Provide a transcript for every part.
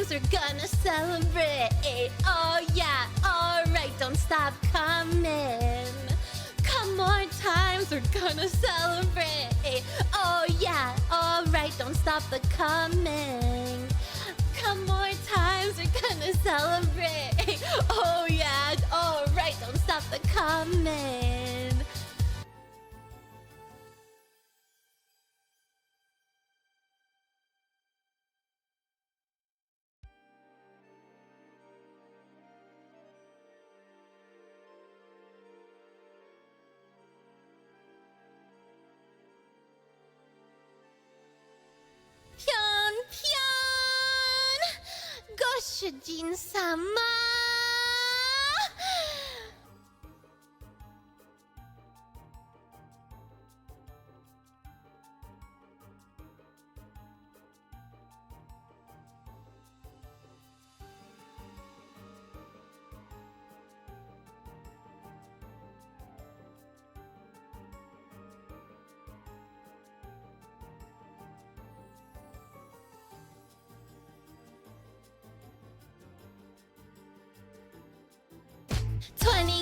times, we're gonna celebrate. Oh yeah, alright, don't stop coming. Come more times, we're gonna celebrate. Oh yeah, alright, don't stop the coming. Come more times, we're gonna celebrate. Oh yeah, alright, don't stop the coming. 편편 고슈진 삼아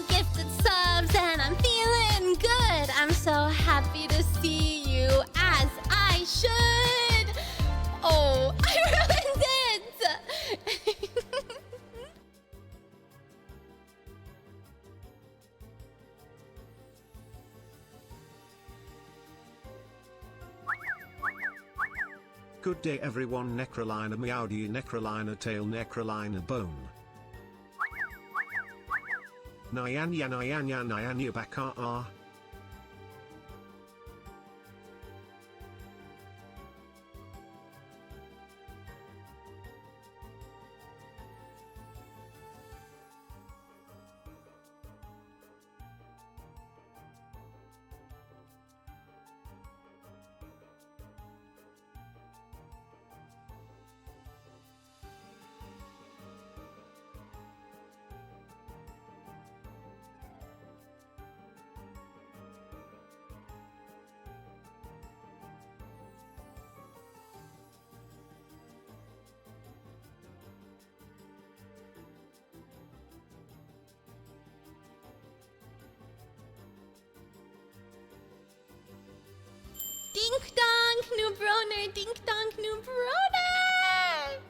gifted subs and I'm feeling good. I'm so happy to see you as I should. Oh, I ruined it. Good day everyone, Nekrolina meowdy, Nekrolina tail, Nekrolina bone. Nyanya nyanya nyanya baka ah. Dink donk, new broner, dink donk, new broner.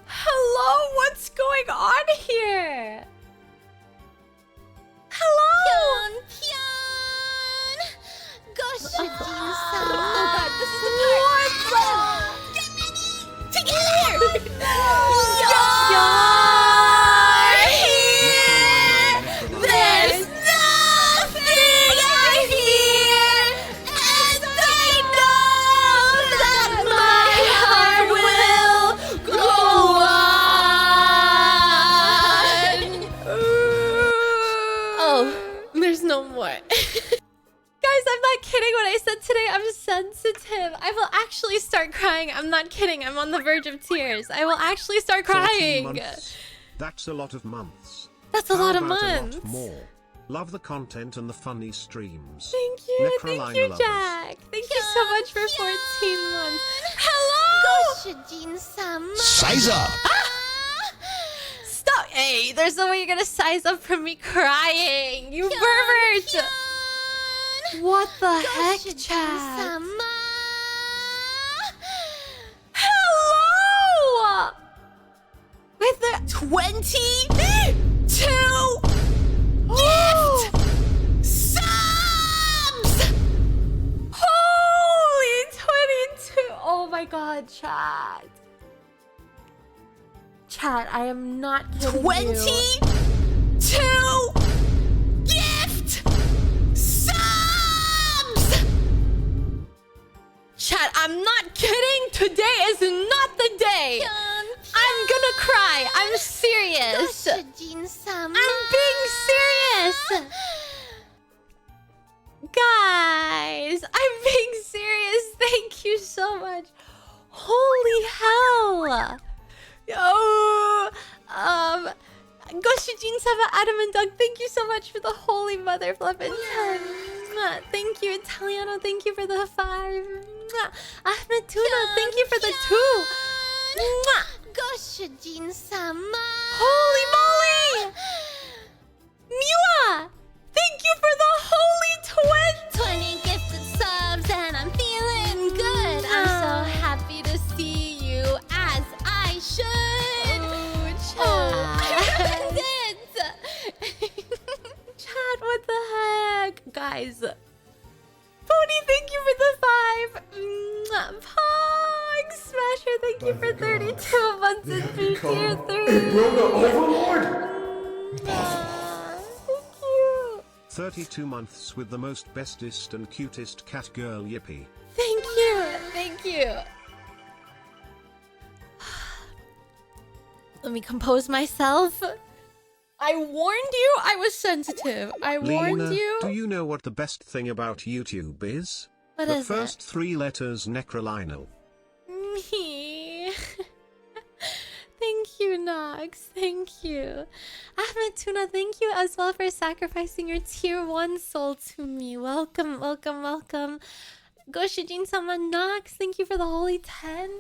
Hello, what's going on here? Hello! 고슈진 삼아. Oh god, this is the part. Get ready! Together! You're here! There's nothing I fear, and I know that my heart will go on. Oh, there's no more. Guys, I'm not kidding when I said today I'm sensitive. I will actually start crying. I'm not kidding. I'm on the verge of tears. I will actually start 13 crying. months. That's a lot of months. That's a How lot of about months. A lot more. Love the content and the funny streams. Thank you. Nekrolina Thank you, lovers. Jack. Thank you so much for 14 months. Hello! 고슈진 삼아. Size up! Stop. Hey, there's no way you're gonna size up from me crying. You pervert. What the heck, Chad? Hello! With the 22 gift subs! Holy 22! Oh my god, Chad. Chad, I am not kidding 22 gift subs. Chat, I'm not kidding. Today is not the day. I'm gonna cry. I'm serious. I'm being serious. Guys, I much. Holy hell! Yo! Goshujin Sama Adam and Doug, thank you so much for the holy mother flippin' 10. Mwah. Thank you, Italiano, thank you for the 5. Mwah. Ahmed Tuna, thank you for the 2. Mwah. Goshujin sama. Holy moly! Miwa! Thank you for the holy 20 gifted subs and I'm feeling good. I'm so happy to see you as I should. I ruined it. Chat, what the heck? Guys. Pony, thank you for the 5. Mwah. Pog! Smasher, thank you for 32 months into tier 3. Hey, Rona Overlord! Thank you. 32 months with the most bestest and cutest cat girl Yippee. Thank you. Thank you. Let me compose myself. I warned you I was sensitive. I warned Lena, you. do you know what the best thing about YouTube is? What the is first 3 letters Nekrolina. Me. Thank you, Nox. Thank you. Ahmed Tuna, thank you as well for sacrificing your tier 1 soul to me. Welcome, welcome, welcome. Goshujin Sama Nox, thank you for the holy 10.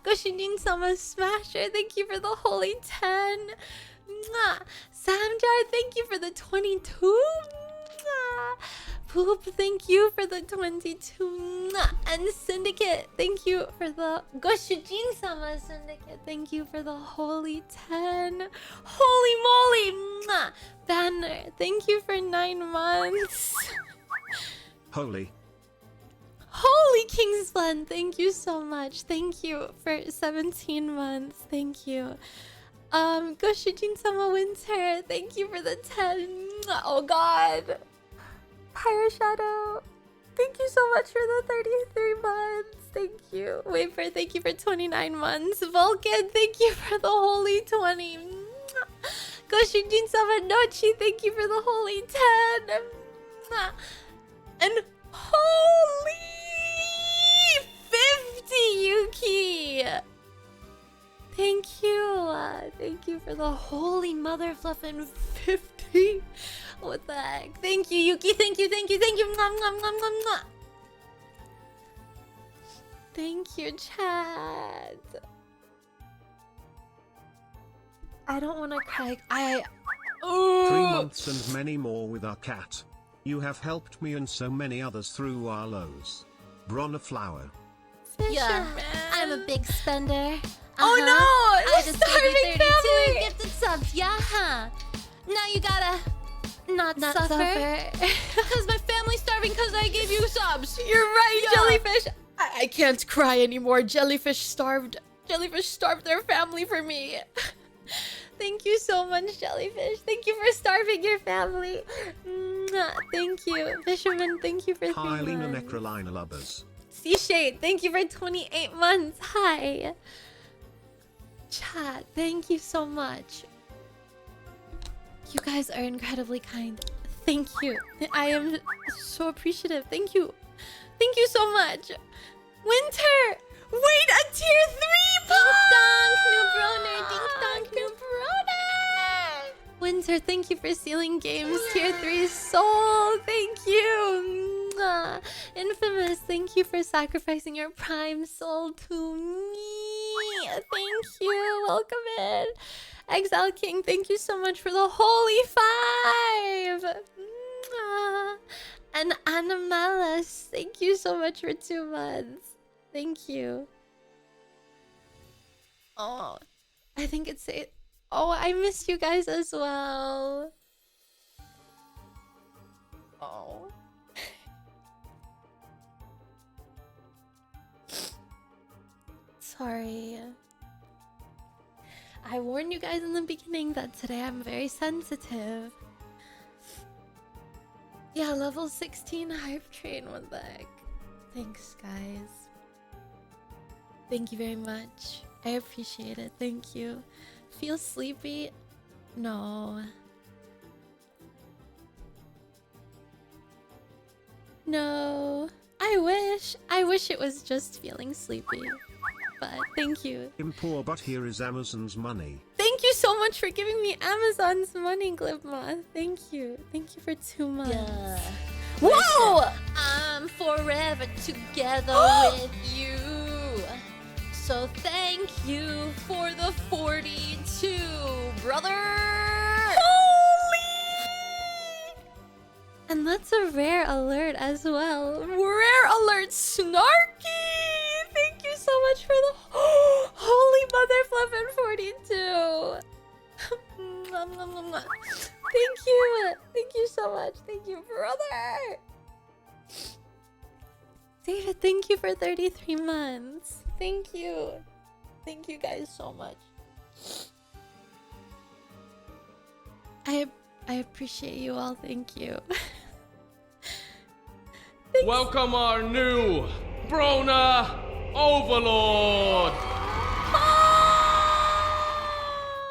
Goshujin Sama Smasher, thank you for the holy 10. Samjar, thank you for the 22. Poop, thank you for the 22. And Syndicate, thank you for the Goshujin Sama Syndicate. Thank you for the holy 10. Holy moly! Banner, thank you for 9 months. Holy. Holy Kingsblend, thank you so much. Thank you for 17 months. Thank you. Goshujin Sama Winter, thank you for the 10. Oh god. Pyro Shadow, thank you so much for the 33 months. Thank you. Wafer, thank you for 29 months. Vulcan, thank you for the holy 20. Goshujin Sama Nochi, thank you for the holy 10. And holy 50 Yuki. Thank you. Thank you for the holy mother fluffin' 50. What the heck? Thank you, Yuki. Thank you, thank you, thank you. Mwah, mwah, mwah, mwah, mwah. Thank you, Chad. I don't want to cry. 3 months and many more with our cat. You have helped me and so many others through our lows. Bronna Flower. Yeah, I'm a big spender. Oh no! I The just gave starving you 32 family! gifted subs. Yeah, huh? Now you gotta not suffer. Because my family's starving because I gave you subs. You're right, Yeah. Jellyfish. I can't cry anymore. Jellyfish starved. Jellyfish starved their family for me. Thank you so much, Jellyfish. Thank you for starving your family. Mwah. Thank you. Fisherman, thank you for 3 Hi Lena months. Nekrolina lovers. Sea Shade, thank you for 28 months. Hi. Chat, thank you so much. You guys are incredibly kind. Thank you. I am so appreciative. Thank you. Thank you so much. Winter! Wait, a tier 3 Dink donk, Nubroner. Dink donk, Nubroner. Winter, thank you for sealing games. Tier 3 soul. Thank you. Mwah. Infamous, thank you for sacrificing your prime soul to me. Thank you. Welcome in. Exile King, thank you so much for the holy 5. Mwah. And Animalis, thank you so much for 2 months. Thank you. Oh, I think it's it. Oh, I missed you guys as well. Oh. Sorry. I warned you guys in the beginning that today I'm very sensitive. Yeah, level 16 hype train, what the heck. Thanks, guys. Thank you very much. I appreciate it. Thank you. Feel sleepy? No. No. I wish. I wish it was just feeling sleepy. But thank you. I'm poor, but here is Amazon's money. Thank you so much for giving me Amazon's money, Glibmoth. Thank you. Thank you for 2 months. Yeah. Whoa! I'm forever together with you. So thank you for the 42, brother. Holy! And that's a rare alert as well. Rare alert, Snarky! Thank you so much for the holy mother flippin' 42. Thank you. Thank you so much. Thank you, brother. David, thank you for 33 months. Thank you. Thank you guys so much. I appreciate you all. Thank you. Welcome our new Brona Overlord!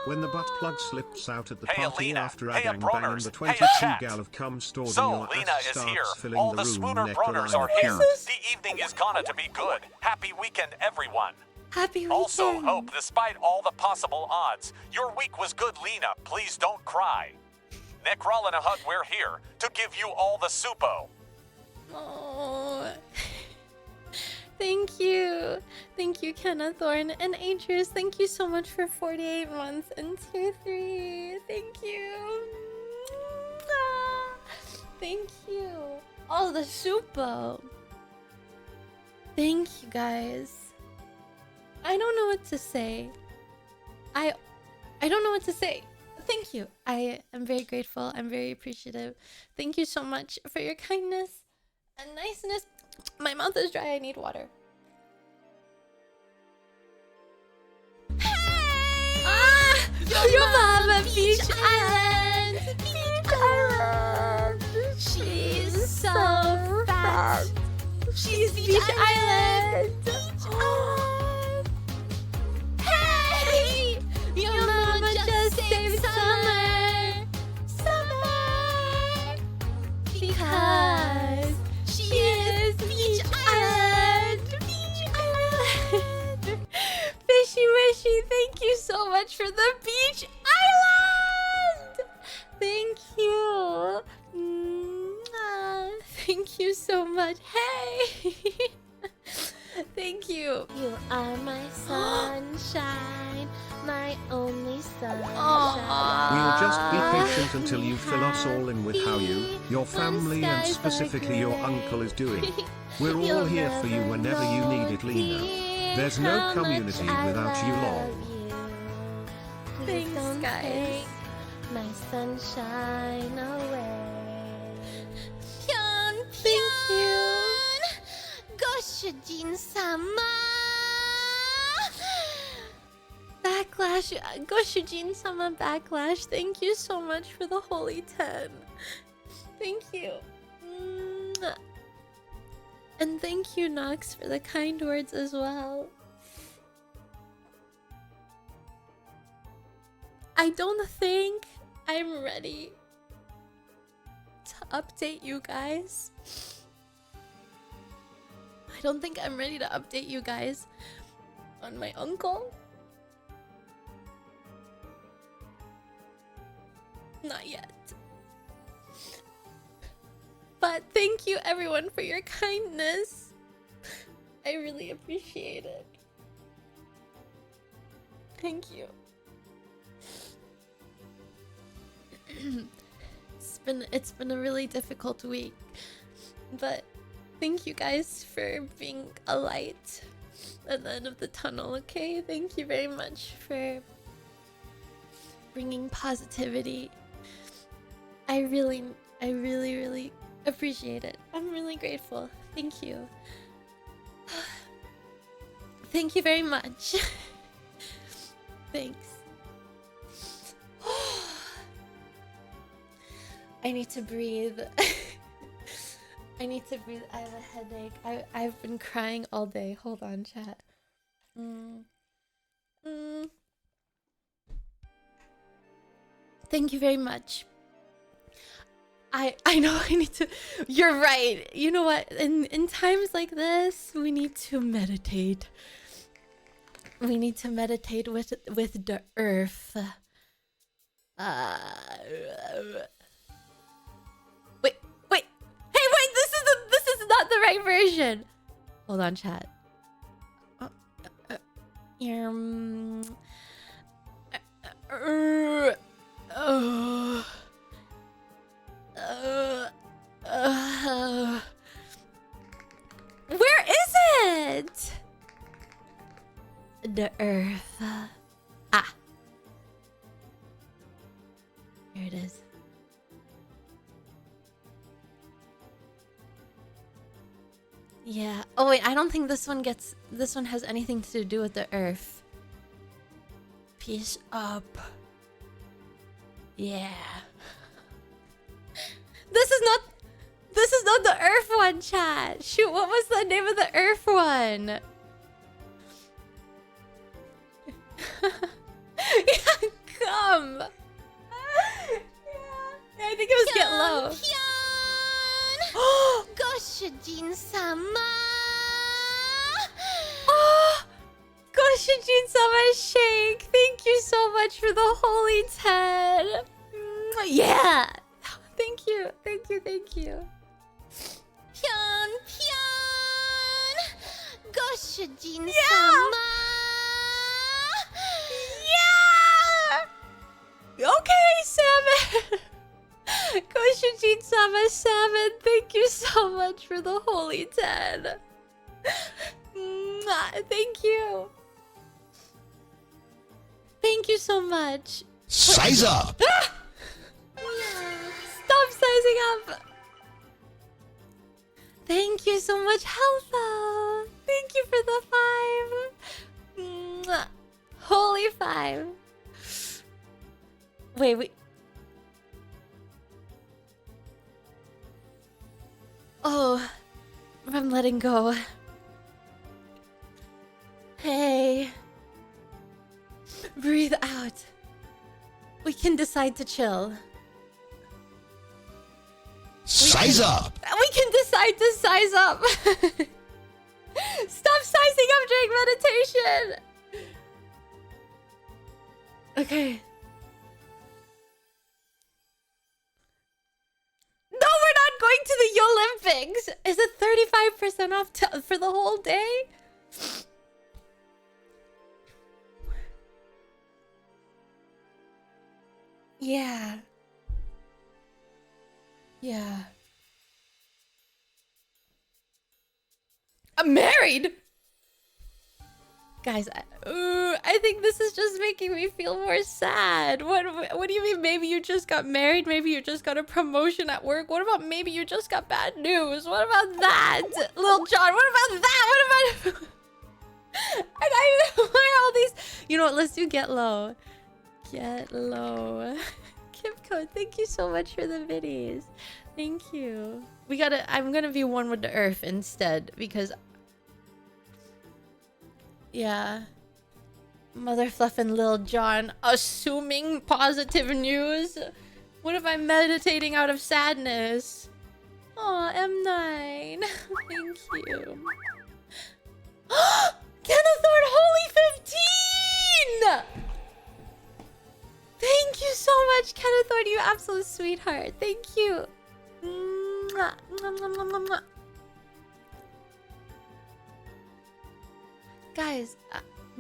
When the butt plug slips out at the Hey, party Alina. after Hey, a gangbang and Broners. the Hey, 22 chat. gal have come stored So, in your Lena ass is starts here. filling All the the room. Spooner Broners are Nekrolina here. cute. The evening is gonna to be good. Happy weekend, everyone. Happy weekend. Also hope, despite all the possible odds, your week was good, Lena. Please don't cry. Nekrolina Hut, we're here to give you all the supo. Oh. Thank you. Thank you, Kenna Thorne and Adrius. Thank you so much for 48 months and tier 3. Thank you. Thank you. Oh, the supo. Thank you, guys. I don't know what to say. I don't know what to say. Thank you. I am very grateful. I'm very appreciative. Thank you so much for your kindness and niceness. My mouth is dry. I need water. Hey! Ah! Your mama, mama, Beach Island! Beach Island! She's so fat. She's Beach Island! Hey! Your mama just saved summer! Summer! Because she is Beach Island! Beach Island! Fishy Wishy, thank you so much for the Beach Island! Thank you. Thank you so much. Hey! Thank you. You are my sunshine, my only sunshine. We'll just be patient until you fill us all in with how you, your family and specifically your uncle is doing. We're all here for you whenever you need it, Lena. There's no community without you, lol. Thanks, Don't guys. take my sunshine away. Thank you. Goshujin sama. Backlash. Goshujin sama Backlash. Thank you so much for the holy 10. Thank you. And thank you, Nox, for the kind words as well. I don't think I'm ready to update you guys. I don't think I'm ready to update you guys on my uncle. Not yet. But thank you everyone for your kindness. I really appreciate it. Thank you. It's been a really difficult week, but thank you guys for being a light at the end of the tunnel. Okay, thank you very much for bringing positivity. I really appreciate it. I'm really grateful. Thank you. Thank you very much. Thanks. I need to breathe. I need to breathe. I have a headache. I've been crying all day. Hold on, chat. Thank you very much. I know I need to. You're right. You know what? In times like this, we need to meditate. We need to meditate with the earth. Wait. Hey, wait. This is not the right version. Hold on, chat. Where is it? The earth. Here it is. Yeah. Oh wait, I don't think this one has anything to do with the earth. Peace up. Yeah. This is not the earth one, chat. Shoot, what was the name of the earth one? Yeah, come. Yeah, I think it was Get Low. Goshijin-sama. Oh, Goshijin-sama Shake. Thank you so much for the holy 10. Yeah. Thank you. Pyeon. Goshijin-sama. Yeah. Okay, Salmon. Goshijin-sama Salmon. Thank you so much for the holy 10. Thank you. Thank you so much. Size up! Stop sizing up! Thank you so much, Hello! Thank you for the 5! Holy 5! Wait. Oh, I'm letting go. Hey. Breathe out. We can decide to chill. Size up! We can decide to size up. Stop sizing up during meditation. Okay. No, we're not going to the Olympics. Is it 35% off for the whole day? Yeah. I'm married. Guys, I think this is just making me feel more sad. What do you mean? Maybe you just got married. Maybe you just got a promotion at work. What about maybe you just got bad news? What about that, Lil Jon? What about that? What about? Why are all these? You know what? Let's do Get Low. Get Low. Kipco, thank you so much for the biddies. Thank you. I'm gonna be one with the earth instead because yeah. Mother Fluff and Lil Jon assuming positive news. What if I'm meditating out of sadness? Aw, M9. Thank you. Kennethorn, holy 15! Thank you so much, Kennethorn, you absolute sweetheart. Thank you. Mwah, mwah, mwah, mwah, mwah, mwah. Guys,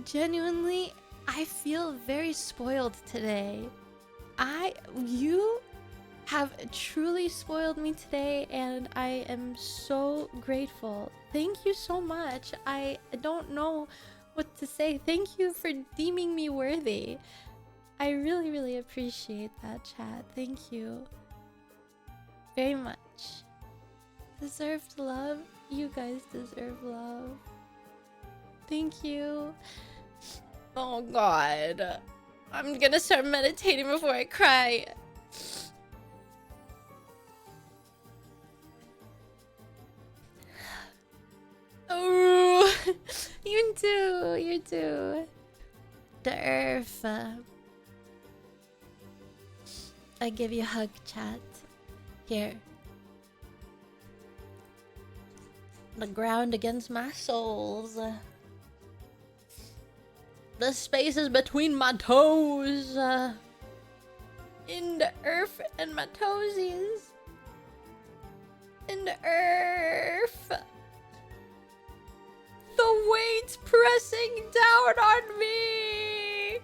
genuinely, I feel very spoiled today. You have truly spoiled me today, and I am so grateful. Thank you so much. I don't know what to say. Thank you for deeming me worthy. I really, really appreciate that, chat. Thank you very much. Deserved love. You guys deserve love. Thank you. Oh God. I'm gonna start meditating before I cry. Oh, you too. The earth. I give you a hug, chat. Here. The ground against my soles. The spaces between my toes. In the earth and my toesies. In the earth. The weight pressing down on me.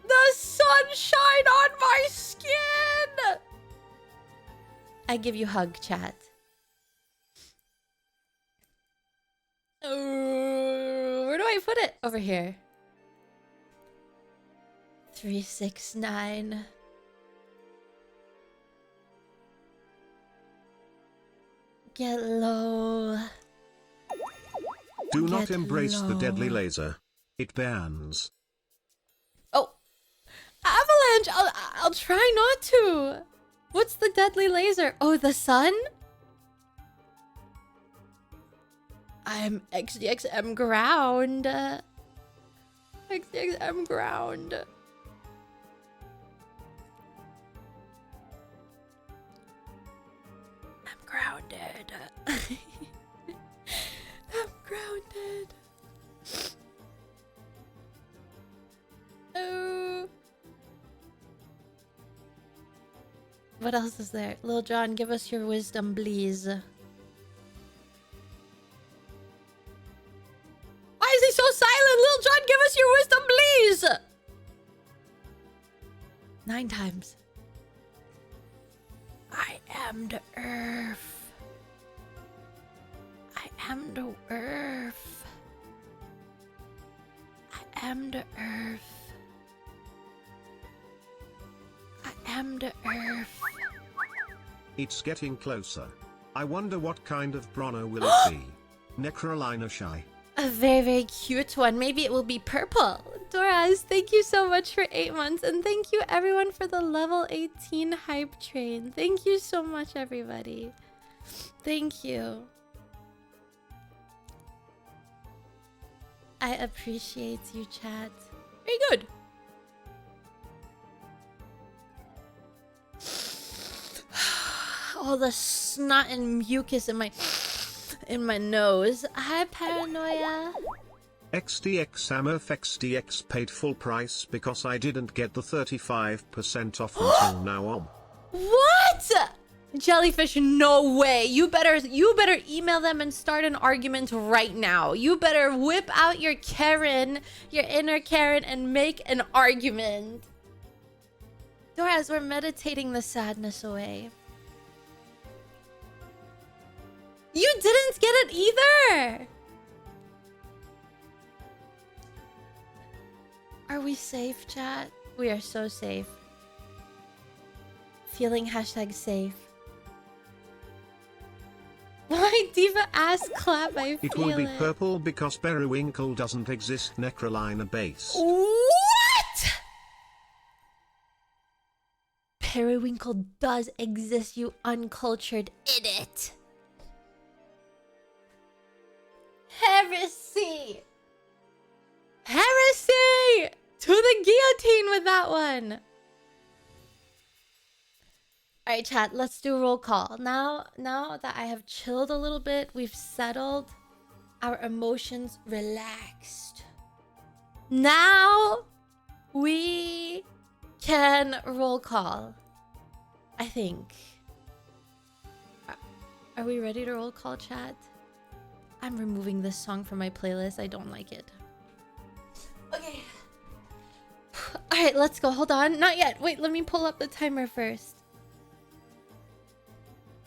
The sunshine on my skin. I give you hug, chat. Where do I put it? Over here. 369. Get low. Do not Get embrace the deadly low. laser. It burns. Oh, avalanche! I'll try not to. What's the deadly laser? Oh, the sun? I'm XDXM ground. XDXM ground. I'm grounded. I'm grounded. Oh. What else is there? Lil John, give us your wisdom, please. Why is he so silent? Lil John, give us your wisdom, please! 9 times. I am the earth. I am the earth. I am the earth. I am the earth. It's getting closer. I wonder what kind of Bronner will it be? Nekrolina shy. A very, very cute one. Maybe it will be purple. Doras, thank you so much for 8 months. And thank you everyone for the level 18 hype train. Thank you so much, everybody. Thank you. I appreciate you, chat. Very good. All the snot and mucus in my nose. Hi, paranoia. XDX Amorph XDX paid full price because I didn't get the 35% off until now on. What? Jellyfish, no way. You better email them and start an argument right now. You better whip out your Karen, your inner Karen, and make an argument. Doras, we're meditating the sadness away. You didn't get it either! Are we safe, chat? We are so safe. Feeling #safe. Why diva ass clap? I feel It will be purple because Periwinkle doesn't exist. Nekrolina base. What? Periwinkle does exist, you uncultured idiot. Heresy! Heresy! To the guillotine with that one! Alright, chat, let's do roll call. Now that I have chilled a little bit, we've settled, our emotions relaxed. Now we can roll call. I think. Are we ready to roll call, chat? I'm removing this song from my playlist. I don't like it. Okay. Alright, let's go. Hold on. Not yet. Wait, let me pull up the timer first.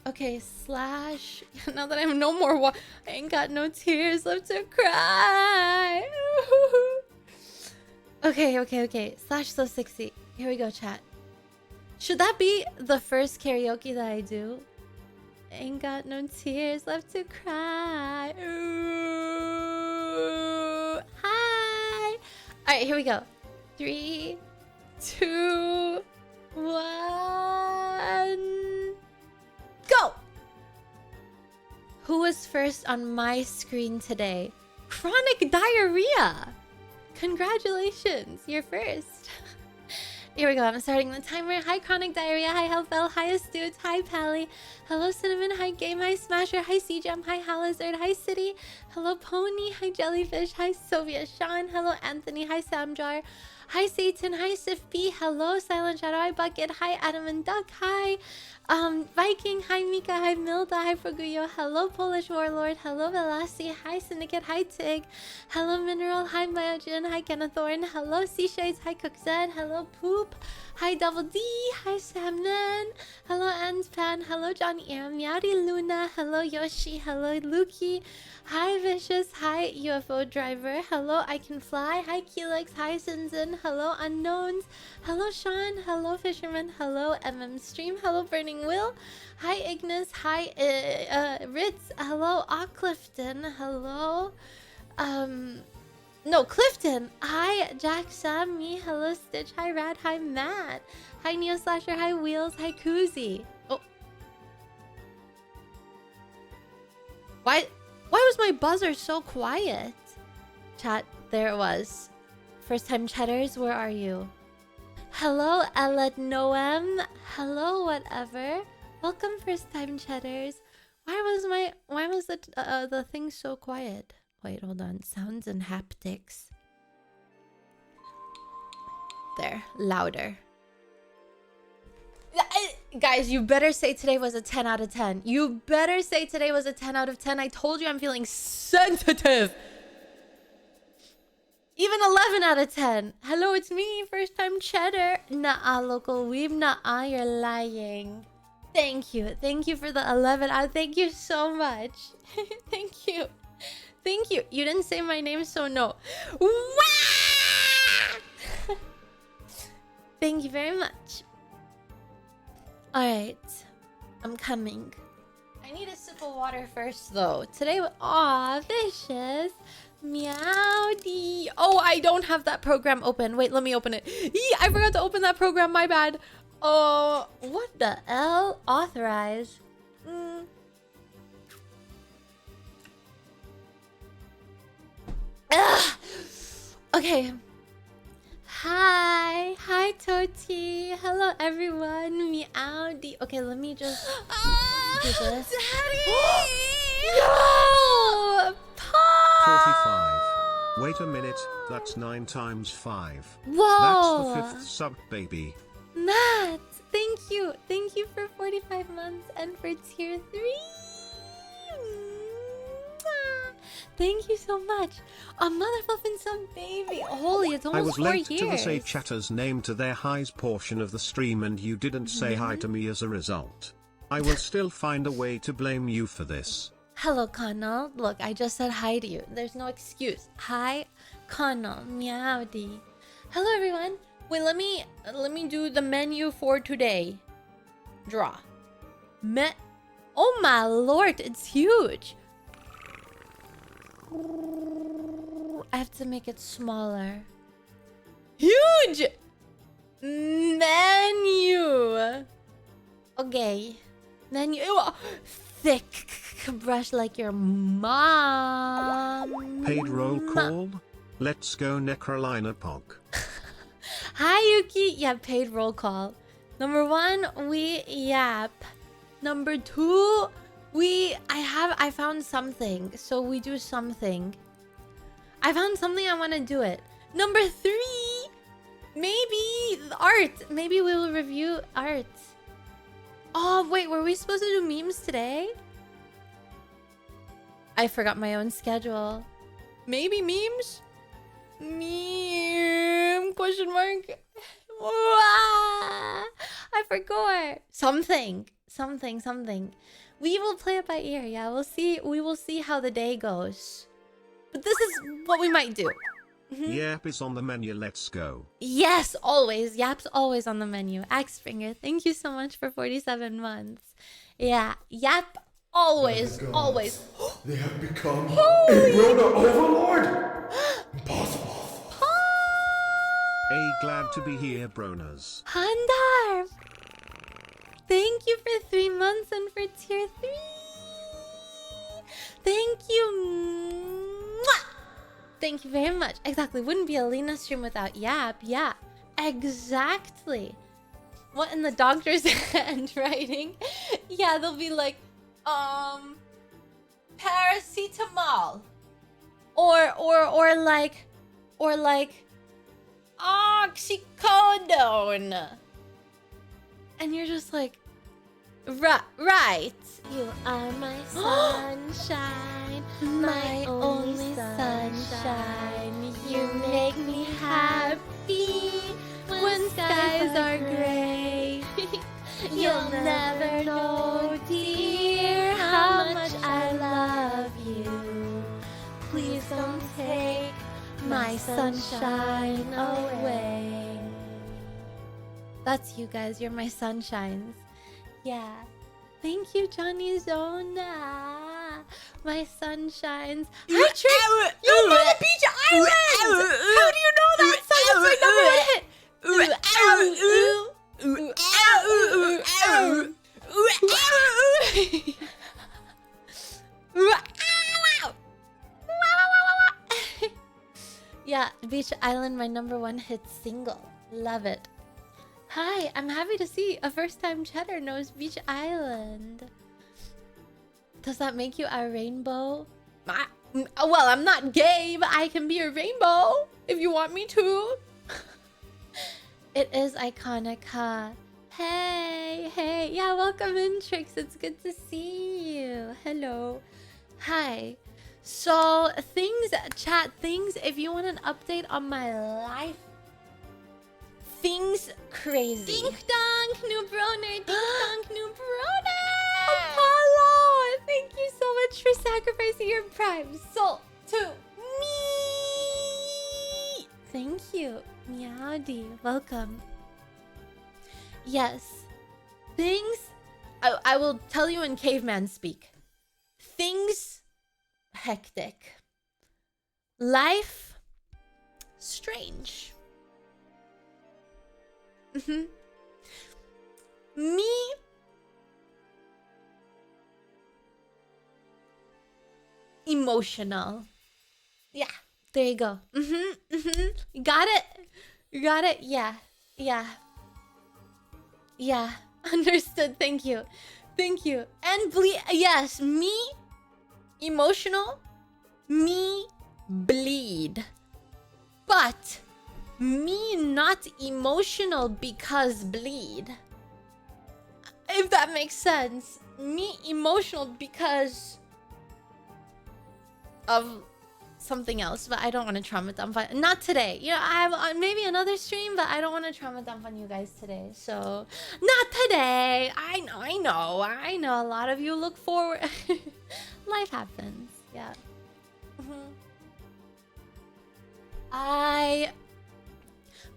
Okay, slash. Now that I have no more I ain't got no tears left to cry. Okay. Slash so 60. Here we go, chat. Should that be the first karaoke that I do? Ain't got no tears left to cry. Ooh. Hi. Alright, here we go. 3, 2, 1. Go! Who was first on my screen today? Chronic diarrhea! Congratulations, you're first. Here we go. I'm starting the timer. Hi, Chronic Diarrhea. Hi, Hellfell. Hi, Astute. Hi, Pally. Hello, Cinnamon. Hi, Game. Hi, Smasher. Hi, C-Jam. Hi, Halizard. Hi, City. Hello, Pony. Hi, Jellyfish. Hi, Soviet Sean. Hello, Anthony. Hi, Samjar. Hi, Satan. Hi, Sif B. Hello, Silent Shadow. Hi, Bucket. Hi, Adam and Duck. Hi, Viking. Hi, Mika. Hi, Milda. Hi, Fuguyo. Hello, Polish Warlord. Hello, Velasi. Hi, Syndicate. Hi, Tig. Hello, Mineral. Hi, Myojin. Hi, Kenneth Thorne. Hello, Seashades. Hi, Cook Zed. Hello, Poop. Hi, Double D. Hi, Samnan. Hello, Anspan. Hello, Johnny M. Meowdy Luna. Hello, Yoshi. Hello, Luki. Hi, Vicious. Hi, UFO Driver. Hello, I Can Fly. Hi, Keelix. Hi, Sinzin. Hello, Unknowns. Hello, Sean. Hello, Fisherman. Hello, Stream. Hello, Burning Will. Hi, Ignis. Hi, Ritz. Hello, Clifton. Hello, no, Clifton. Hi, Jack Sam. Me. Hello, Stitch. Hi, Rad. Hi, Matt. Hi, Neo Slasher. Hi, Wheels. Hi, Koozie. Oh. Why was my buzzer so quiet? Chat, there it was. First time chatters, where are you? Hello, Elad Noem. Hello, whatever. Welcome, first time chatters. Why was the thing so quiet? Wait, hold on. Sounds and haptics. There, louder. Guys, you better say today was a 10 out of 10. You better say today was a 10 out of 10. I told you I'm feeling sensitive. Even 11 out of 10. Hello, it's me, first time cheddar. Nah, local weeb. Nah, you're lying. Thank you. Thank you for the 11 out. Thank you so much. Thank you. Thank you. You didn't say my name, so no. Thank you very much. Alright. I'm coming. I need a sip of water first, though. Today, aw, Vicious. Meowdy. Oh, I don't have that program open. Wait, let me open it. I forgot to open that program. My bad. Oh, what the hell? Authorize. Ugh. Okay. Hi, Toti. Hello, everyone. Meowdy. Okay, let me just do this. Daddy! No! 45. Wait a minute, that's 9 times 5. Whoa! That's the 5th sub, baby. Matt, thank you. Thank you for 45 months and for tier 3. Thank you so much. A motherfucking some baby. Holy, it's I almost was 4 late years. to the Say Chatter's name to their highs portion of the stream and you didn't say hi to me as a result. I will still find a way to blame you for this. Hello, Connell. Look, I just said hi to you. There's no excuse. Hi, Connell. Meowdy. Hello, everyone. Wait, let me do the menu for today. Draw. Oh my lord, it's huge. I have to make it smaller. Huge menu. Okay. Menu. Thick brush like your mom. Paid roll call? Let's go Nekrolina Pog. Hi, Yuki. Yeah, paid roll call. Number 1, we yap. Number 2, I found something. So we do something. I found something, I want to do it. Number 3, maybe art. Maybe we will review art. Oh, wait, were we supposed to do memes today? I forgot my own schedule. Maybe memes? Meme? Question mark? I forgot. Something. We will play it by ear, yeah. We will see how the day goes. But this is what we might do. Yep is on the menu, let's go. Yes, always. Yap's always on the menu. Axspringer, thank you so much for 47 months. Yeah, Yap always. They have become a Rona overlord! Impossible. Glad to be here, Bronas. Handar! Thank you for 3 months and for tier 3. Thank you. Mwah! Thank you very much. Exactly. Wouldn't be a Lena stream without Yap. Yeah. Exactly. What in the doctor's handwriting? Yeah, they'll be like, paracetamol. Or like oxycodone. And you're just like, right. You are my sunshine, my only sunshine. You make me happy when skies are gray. You'll never know, dear, how much I love you. Please don't take my sunshine away. That's you guys. You're my sunshines. Yeah. Thank you, Johnny Zona. My sunshines. Hi, Trick. You know the beach island. How do you know that song? It's my number one hit. Yeah, Beach Island, my number one hit single. Love it. Hi, I'm happy to see a first-time chatter knows Beach Island. Does that make you a rainbow? Well, I'm not gay, but I can be a rainbow if you want me to. It is iconic, huh? Hey. Yeah, welcome in, Trix. It's good to see you. Hello. Hi. So, chat things, if you want an update on my life. Things crazy. Dink donk, new broner. Dink donk, new broner. Apollo! Thank you so much for sacrificing your prime soul to me. Thank you, Meowdy. Welcome. Yes. Things... I will tell you in caveman speak. Things... hectic. Life... strange. Me... emotional. Yeah, there you go. You got it? You got it? Yeah. Understood. Thank you. And yes, me emotional, me bleed. But me not emotional because bleed. If that makes sense. Me emotional because of something else, but I don't want to trauma dump on... Not today. You know, I have maybe another stream, but I don't want to trauma dump on you guys today. So, not today. I know. A lot of you look forward... Life happens. Yeah.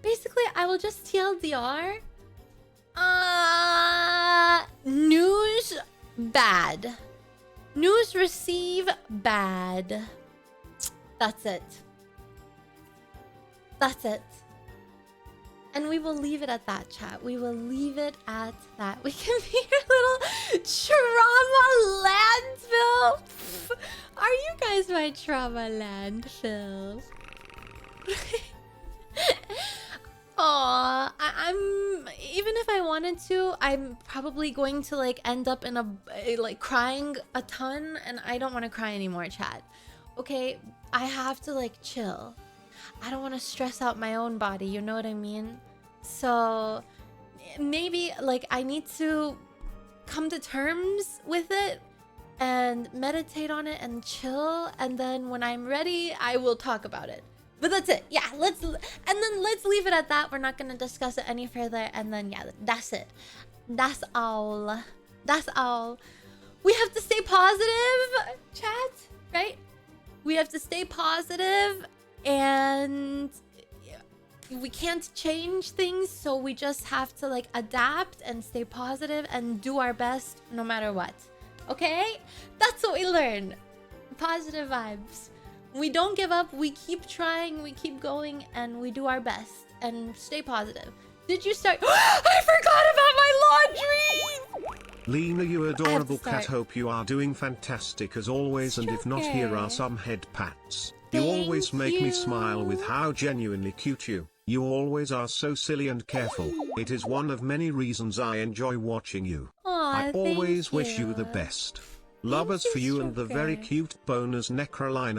Basically, I will just TLDR. News bad. News receive bad. That's it. And we will leave it at that, chat. We will leave it at that. We can be your little trauma landfill. Are you guys my trauma landfill? Aw, I'm even if I wanted to, I'm probably going to like end up in a like crying a ton, and I don't want to cry anymore, chat. Okay, I have to like chill. I don't want to stress out my own body, you know what I mean? So maybe like I need to come to terms with it and meditate on it and chill, and then when I'm ready, I will talk about it. But that's it. Yeah, let's leave it at that. We're not gonna discuss it any further. And then yeah, that's it. That's all. We have to stay positive, chat, right? We have to stay positive, and we can't change things, so we just have to like adapt and stay positive and do our best no matter what. Okay? That's what we learn. Positive vibes. We don't give up, we keep trying, we keep going, and we do our best and stay positive. Did you start? I forgot about my laundry! Lena, you adorable cat, hope you are doing fantastic as always, and if not, here are some head pats. You always make me smile with how genuinely cute you always are, so silly and careful. It is one of many reasons I enjoy watching you. Aw, I always wish you the best. Lovers for you and the very Stroker. cute bonus Nekrolina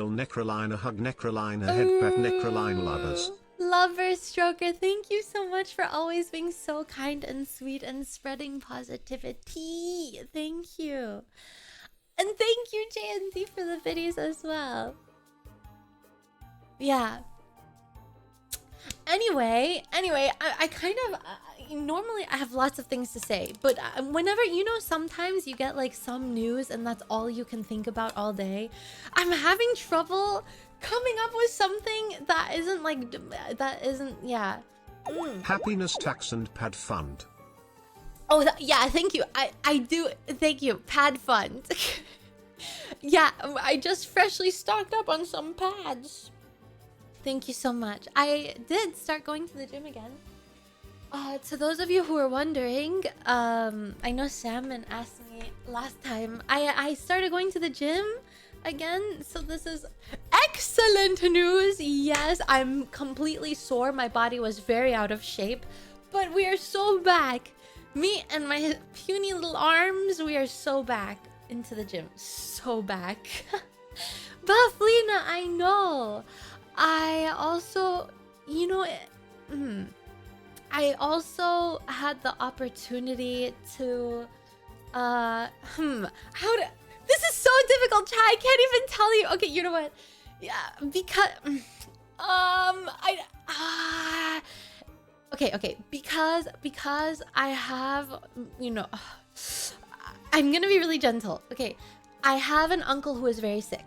hug Nekrolina headpet Nekrolina lovers. Lover Stroker, thank you so much for always being so kind and sweet and spreading positivity. Thank you. And thank you, JNT, for the videos as well. Yeah. Anyway, I kind of normally I have lots of things to say, but whenever, you know, sometimes you get like some news and that's all you can think about all day. I'm having trouble coming up with something that isn't yeah. Happiness tax and pad fund. Oh, yeah, thank you. I do. Thank you. Pad fund. Yeah, I just freshly stocked up on some pads. Thank you so much. I did start going to the gym again. To those of you who are wondering, I know Salmon asked me last time. I started going to the gym again, so this is excellent news. Yes, I'm completely sore. My body was very out of shape, but we are so back. Me and my puny little arms, we are so back into the gym. So back. Bufflina, I know. I also, you know, I also had the opportunity to, this is so difficult, chat. I can't even tell you. Okay, you know what? Yeah, because, okay, because I have, you know, I'm gonna be really gentle. Okay, I have an uncle who is very sick.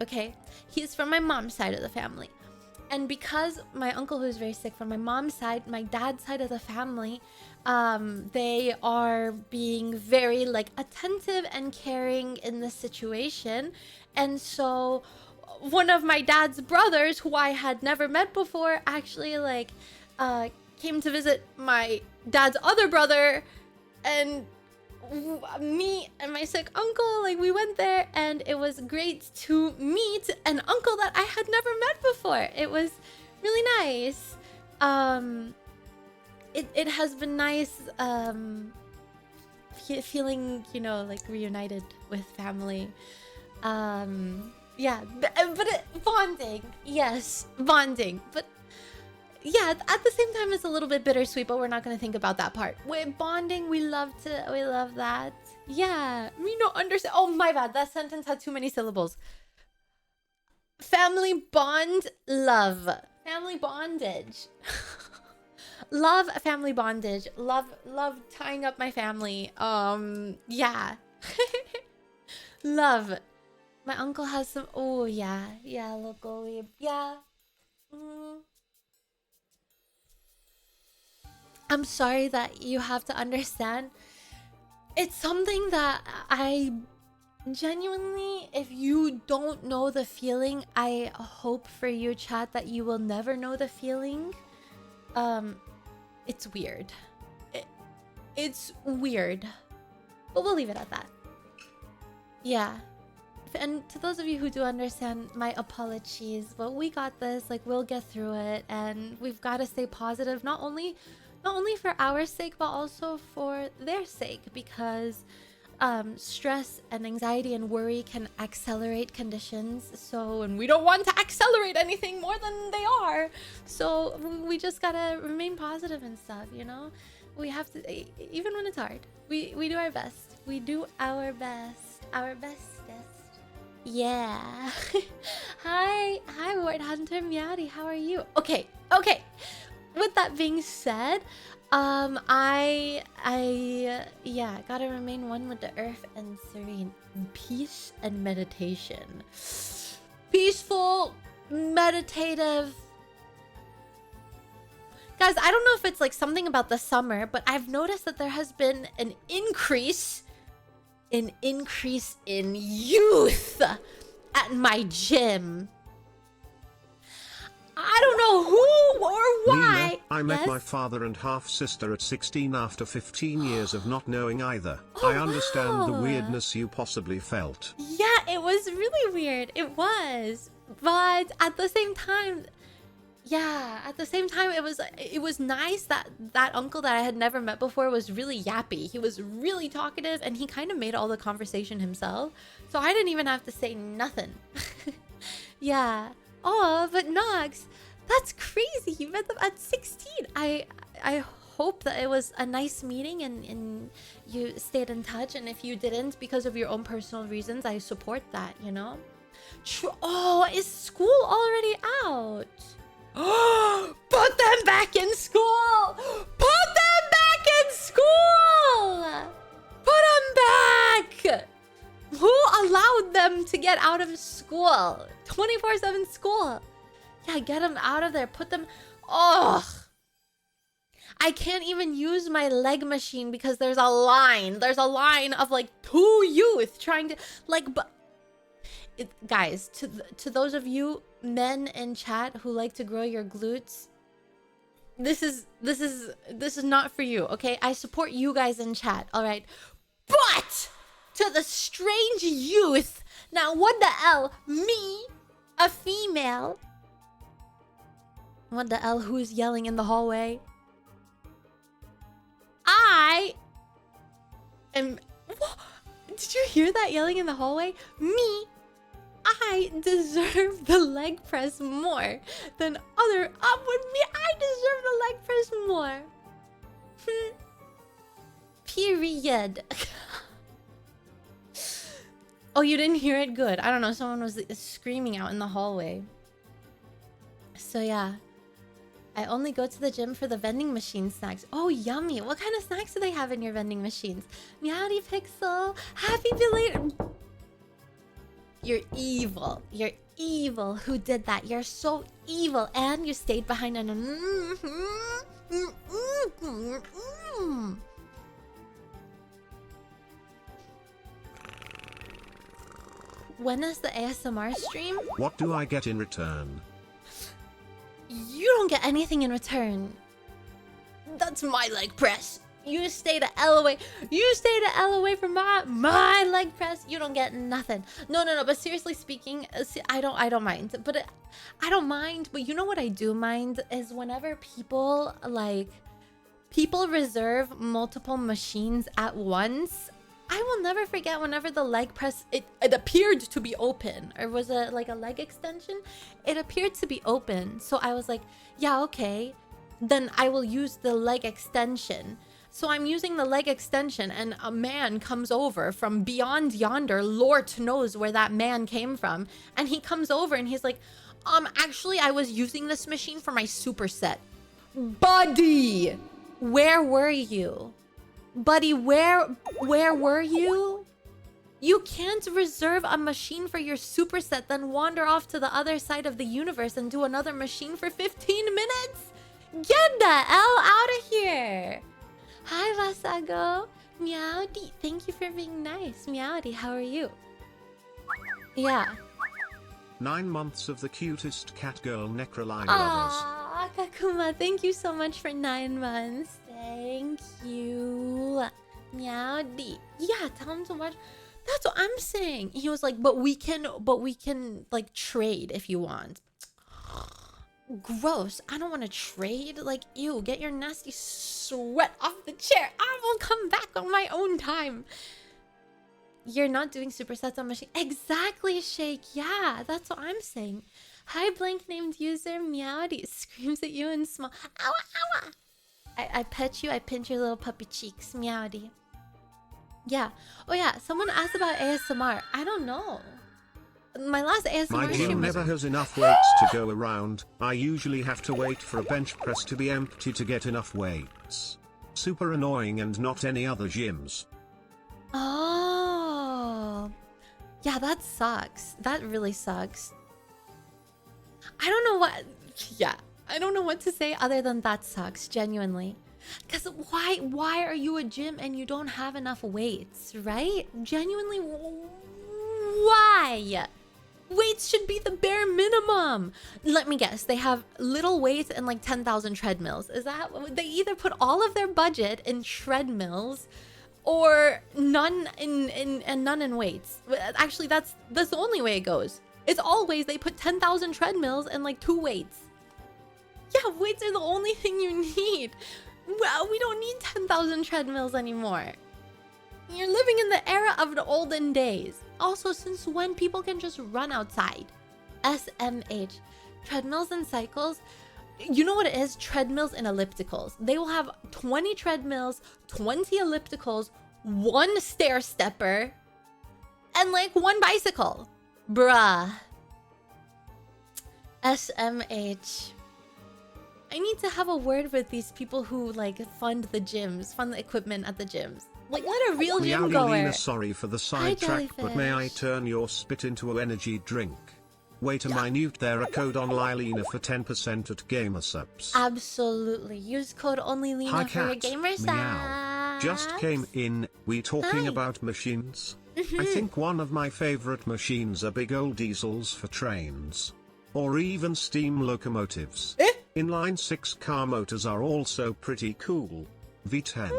Okay, he's from my mom's side of the family. And because my uncle who is very sick from my mom's side, my dad's side of the family, they are being very like attentive and caring in this situation. And so one of my dad's brothers, who I had never met before, actually like came to visit my dad's other brother, and me and my sick uncle, like we went there, and it was great to meet an uncle that I had never met before. It was really nice. It has been nice feeling, you know, like reunited with family. Yeah, but bonding, yes, bonding, but yeah, at the same time it's a little bit bittersweet, but we're not going to think about that part. With bonding, we love that. Yeah, we don't understand. Oh, my bad. That sentence had too many syllables. Family bond, love. Family bondage. Love family bondage. Love tying up my family. Yeah. Love. My uncle has some, oh yeah, locally. Yeah. I'm sorry that you have to understand. It's something that I genuinely, if you don't know the feeling, I hope for you, chat, that you will never know the feeling. It's weird. It's weird. But we'll leave it at that. Yeah. And to those of you who do understand, my apologies. But we got this. Like, we'll get through it. And we've got to stay positive. Not only for our sake, but also for their sake, because stress and anxiety and worry can accelerate conditions. So, and we don't want to accelerate anything more than they are. So we just gotta remain positive and stuff, you know? We have to, even when it's hard, we do our best. We do our best. Our bestest. Yeah. Hi, Ward Hunter Miati. How are you? Okay. With that being said, yeah, gotta remain one with the earth and serene. Peace and meditation. Peaceful, meditative. Guys, I don't know if it's like something about the summer, but I've noticed that there has been an increase in youth at my gym. I don't know who or why. Lena, I met my father and half-sister at 16 after 15 years of not knowing either. Oh, I understand the wow. weirdness you possibly felt. Yeah, it was really weird. It was. But at the same time, yeah, at the same time, it was nice that that uncle that I had never met before was really yappy. He was really talkative, and he kind of made all the conversation himself. So I didn't even have to say nothing. Yeah. Oh, but Nox, that's crazy. You met them at 16. I hope that it was a nice meeting and you stayed in touch. And if you didn't because of your own personal reasons, I support that, you know? Oh, is school already out? Put them back in school! Put them back in school! Put them back! Who allowed them to get out of school? 24/7 school. Yeah, get them out of there. Put them... Ugh. I can't even use my leg machine because there's a line. There's a line of like 2 youth trying to... Like, but... guys, to those of you men in chat who like to grow your glutes, this is not for you, okay? I support you guys in chat, all right? But to the strange youth, now what the hell? Me, a female. What the hell? Who's yelling in the hallway? I am. Did you hear that yelling in the hallway? Me. I deserve the leg press more than other up with me. I deserve the leg press more. Period. Oh, you didn't hear it? Good. I don't know. Someone was screaming out in the hallway. So yeah. I only go to the gym for the vending machine snacks. Oh, yummy. What kind of snacks do they have in your vending machines? Meowdy Pixel. Happy belated... You're evil. You're evil. Who did that? You're so evil. And you stayed behind an... When is the ASMR stream? What do I get in return? You don't get anything in return. That's my leg press. You stay the L away. You stay the L away from my leg press. You don't get nothing. No. But seriously speaking, I don't mind. But I don't mind. But you know what I do mind is whenever people reserve multiple machines at once. I will never forget whenever the leg press it appeared to be open, or was it like a leg extension? It appeared to be open. So I was like, yeah, okay. Then I will use the leg extension. So I'm using the leg extension and a man comes over from beyond yonder. Lord knows where that man came from. And he comes over and he's like, actually I was using this machine for my superset. Buddy, where were you? Buddy, where were you? You can't reserve a machine for your superset, then wander off to the other side of the universe and do another machine for 15 minutes? Get the hell out of here! Hi, Vasago. Meowdy. Thank you for being nice. Meowdy, how are you? Yeah. 9 months of the cutest cat girl Nekrolina lovers. Aww, Kakuma, thank you so much for 9 months. Thank you. Meowdy. Yeah, tell him to watch. That's what I'm saying. He was like, but we can like trade if you want. Gross. I don't want to trade. Like, ew, get your nasty sweat off the chair. I will come back on my own time. You're not doing supersets on machine. Exactly, Shake. Yeah, that's what I'm saying. Hi, blank named user. Meowdy screams at you in small. Ow, ow. I pet you. I pinch your little puppy cheeks. Meowdy. Yeah. Oh, yeah. Someone asked about ASMR. I don't know. My last ASMR My stream gym was... never has enough weights to go around. I usually have to wait for a bench press to be empty to get enough weights. Super annoying, and not any other gyms. Oh. Yeah, that sucks. That really sucks. I don't know what... Yeah. I don't know what to say other than that sucks, genuinely. Because why are you a gym and you don't have enough weights, right? Genuinely, why? Weights should be the bare minimum. Let me guess. They have little weights and like 10,000 treadmills. Is that... They either put all of their budget in treadmills or none in weights. Actually, that's the only way it goes. It's always they put 10,000 treadmills and like 2 weights. Yeah, weights are the only thing you need. Well, we don't need 10,000 treadmills anymore. You're living in the era of the olden days. Also, since when people can just run outside? SMH. Treadmills and cycles. You know what it is? Treadmills and ellipticals. They will have 20 treadmills, 20 ellipticals, 1 stair stepper, and like 1 bicycle. Bruh. SMH. I need to have a word with these people who like fund the gyms, fund the equipment at the gyms. Like, let a real gym goer. Lena, sorry for the sidetrack, but may I turn your spit into an energy drink? Wait a minute, there a code on Lilina for 10% at Gamersubs. Absolutely. Use code ONLYLENA Hi, for your cat. gamer Meow. Just came in. We talking Hi. about machines? I think one of my favorite machines are big old diesels for trains. Or even steam locomotives. Inline 6 car motors are also pretty cool. V10.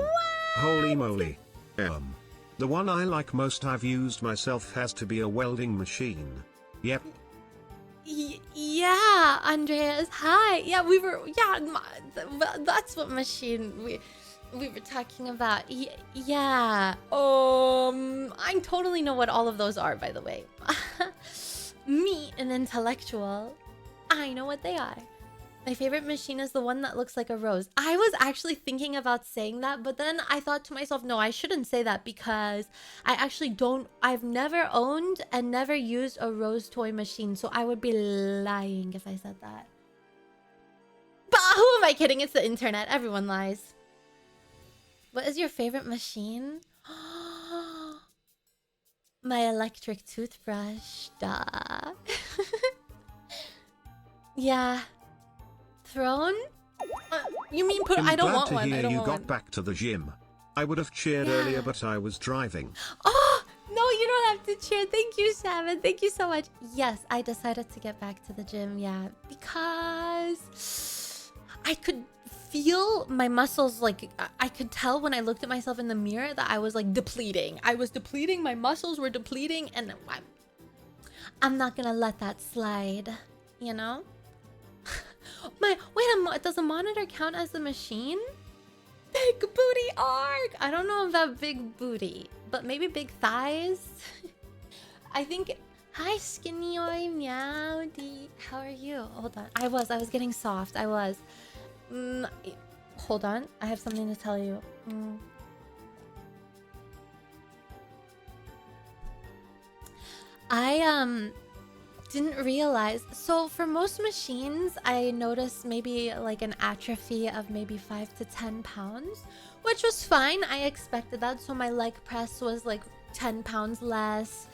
Holy moly. The one I like most I've used myself has to be a welding machine. Yep. Yeah, Andreas. Hi. Yeah, we were. Yeah, that's what machine we were talking about. Yeah. I totally know what all of those are, by the way. Me, an intellectual. I know what they are. My favorite machine is the one that looks like a rose. I was actually thinking about saying that, but then I thought to myself, no, I shouldn't say that because I actually don't... I've never owned and never used a rose toy machine, so I would be lying if I said that. But who am I kidding? It's the internet. Everyone lies. What is your favorite machine? My electric toothbrush. Duh. Yeah. Throne? You mean put? I don't want one. I don't you want got one. back to the gym. I would have cheered earlier, but I was driving. Oh no, you don't have to cheer. Thank you, Shaman. Thank you so much. Yes, I decided to get back to the gym. Yeah, because I could feel my muscles. Like I could tell when I looked at myself in the mirror that I was like depleting. I was depleting. My muscles were depleting, and I'm not gonna let that slide. You know. Does a monitor count as a machine? Big booty arc. I don't know about big booty, but maybe big thighs. I think. Hi, skinny oi meowdy. How are you? Hold on. I was getting soft. I was. Hold on. I have something to tell you. I didn't realize. So for most machines, I noticed maybe like an atrophy of maybe 5 to 10 pounds, which was fine. I expected that. So my leg press was like 10 pounds less.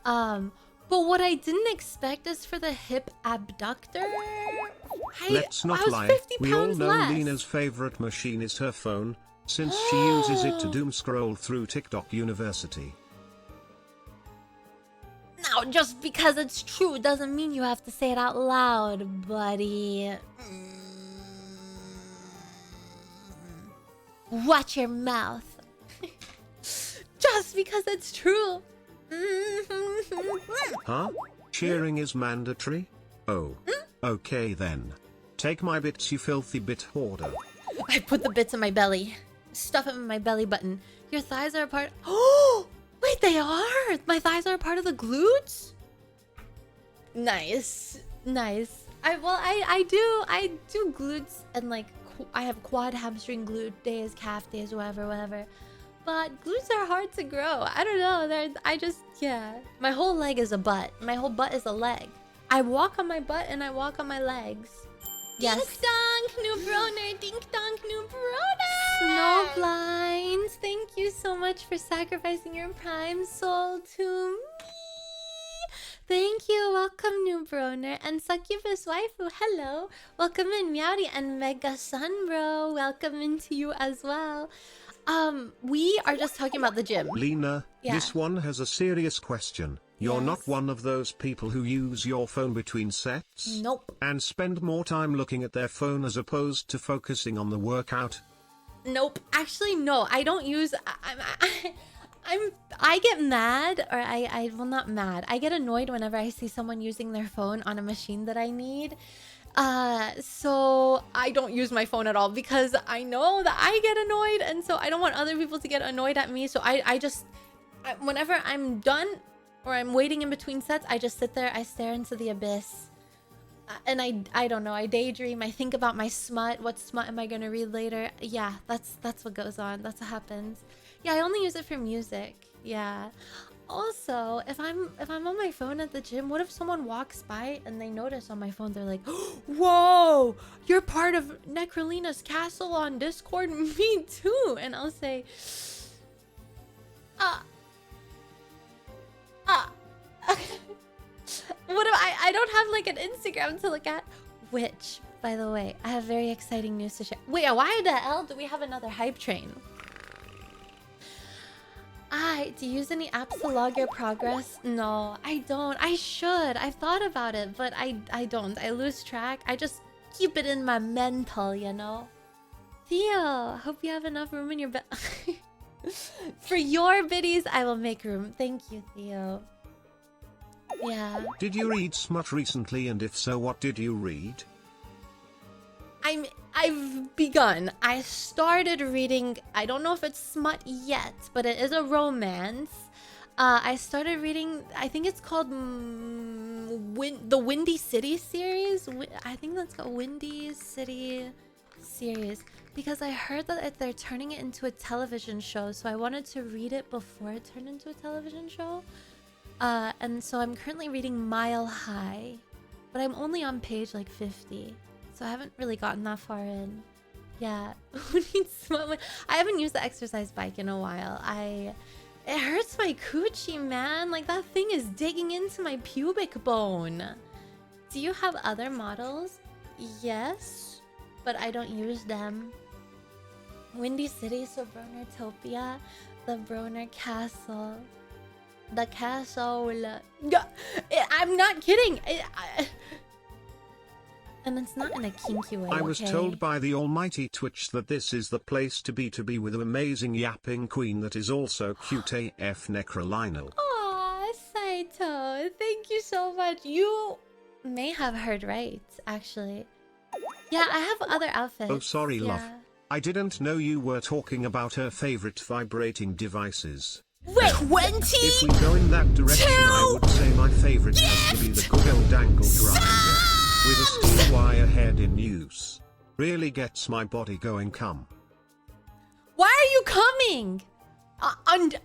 But what I didn't expect is for the hip abductor. Let's not lie. We all know Lena's favorite machine is her phone, since she uses it to doom scroll through TikTok University. Now, just because it's true doesn't mean you have to say it out loud, buddy. Watch your mouth. Just because it's true. Huh? Cheering is mandatory? Oh. Okay then. Take my bits, you filthy bit hoarder. I put the bits in my belly. Stuff them in my belly button. Your thighs are a part... Oh! Wait, they are! My thighs are a part of the glutes? Nice. Nice. I do glutes and like I have quad, hamstring, glute days, calf days, whatever. But glutes are hard to grow. I don't know. Yeah. My whole leg is a butt. My whole butt is a leg. I walk on my butt and I walk on my legs. Yes. Dink donk, new broner. Dink donk, new broner. Snowblinds, thank you so much for sacrificing your prime soul to me. Thank you. Welcome, new broner. And Succubus Waifu, hello. Welcome in, Meowdy. And Mega Sunbro, welcome into you as well. We are just talking about the gym. Lena, this one has a serious question. You're not one of those people who use your phone between sets? Nope. And spend more time looking at their phone as opposed to focusing on the workout? Nope. Actually, no. I don't use... I get mad, or well, not mad. I get annoyed whenever I see someone using their phone on a machine that I need. So I don't use my phone at all because I know that I get annoyed, and so I don't want other people to get annoyed at me. So I just, whenever I'm done or I'm waiting in between sets, I just sit there, I stare into the abyss. And I don't know, I daydream, I think about my smut. What smut am I gonna read later? Yeah, that's what goes on. That's what happens. Yeah, I only use it for music. Yeah. Also, if I'm on my phone at the gym, what if someone walks by and they notice on my phone, they're like, "Whoa, you're part of Nekrolina's castle on Discord." Me too. And I'll say, what if I don't have like an Instagram to look at? Which, by the way, I have very exciting news to share. Wait, why the hell do we have another hype train? Do you use any apps to log your progress? No, I don't. I should. I've thought about it, but I don't. I lose track. I just keep it in my mental, you know? Theo, hope you have enough room in your bed. For your biddies, I will make room. Thank you, Theo. Yeah. Did you read smut recently, and if so, what did you read? I've begun. I started reading, I don't know if it's smut yet, but it is a romance. I started reading, I think it's called the Windy City series. I think that's called Windy City series, because I heard that they're turning it into a television show, so I wanted to read it before it turned into a television show. And so I'm currently reading Mile High, but I'm only on page like 50. So I haven't really gotten that far in. Yeah. I haven't used the exercise bike in a while. It hurts my coochie, man. Like, that thing is digging into my pubic bone. Do you have other models? Yes, but I don't use them. Windy City, so Bronertopia, the Broner Castle. The castle. I'm not kidding. And it's not in a kinky way. I was told by the almighty Twitch that this is the place to be with an amazing yapping queen that is also cute AF Nekrolina. Aw, Saito, thank you so much. You may have heard right, actually. Yeah, I have other outfits. Oh, sorry, love. I didn't know you were talking about her favorite vibrating devices. Wait, 20? If we go in that direction, I would say my favorite has to be the good old angle grinder. With a steel wire head in use. Really gets my body going, come. Why are you coming?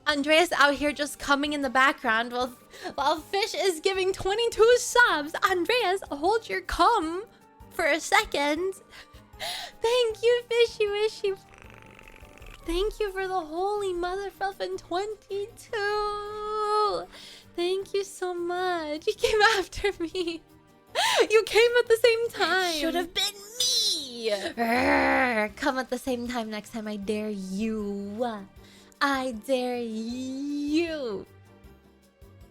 Andreas out here just coming in the background while Fish is giving 22 subs. Andreas, hold your cum for a second. Thank you, Fishy Wishy. Thank you for the holy motherfucking 22. Thank you so much. You came after me. You came at the same time. Should have been me. Come at the same time next time. I dare you. I dare you.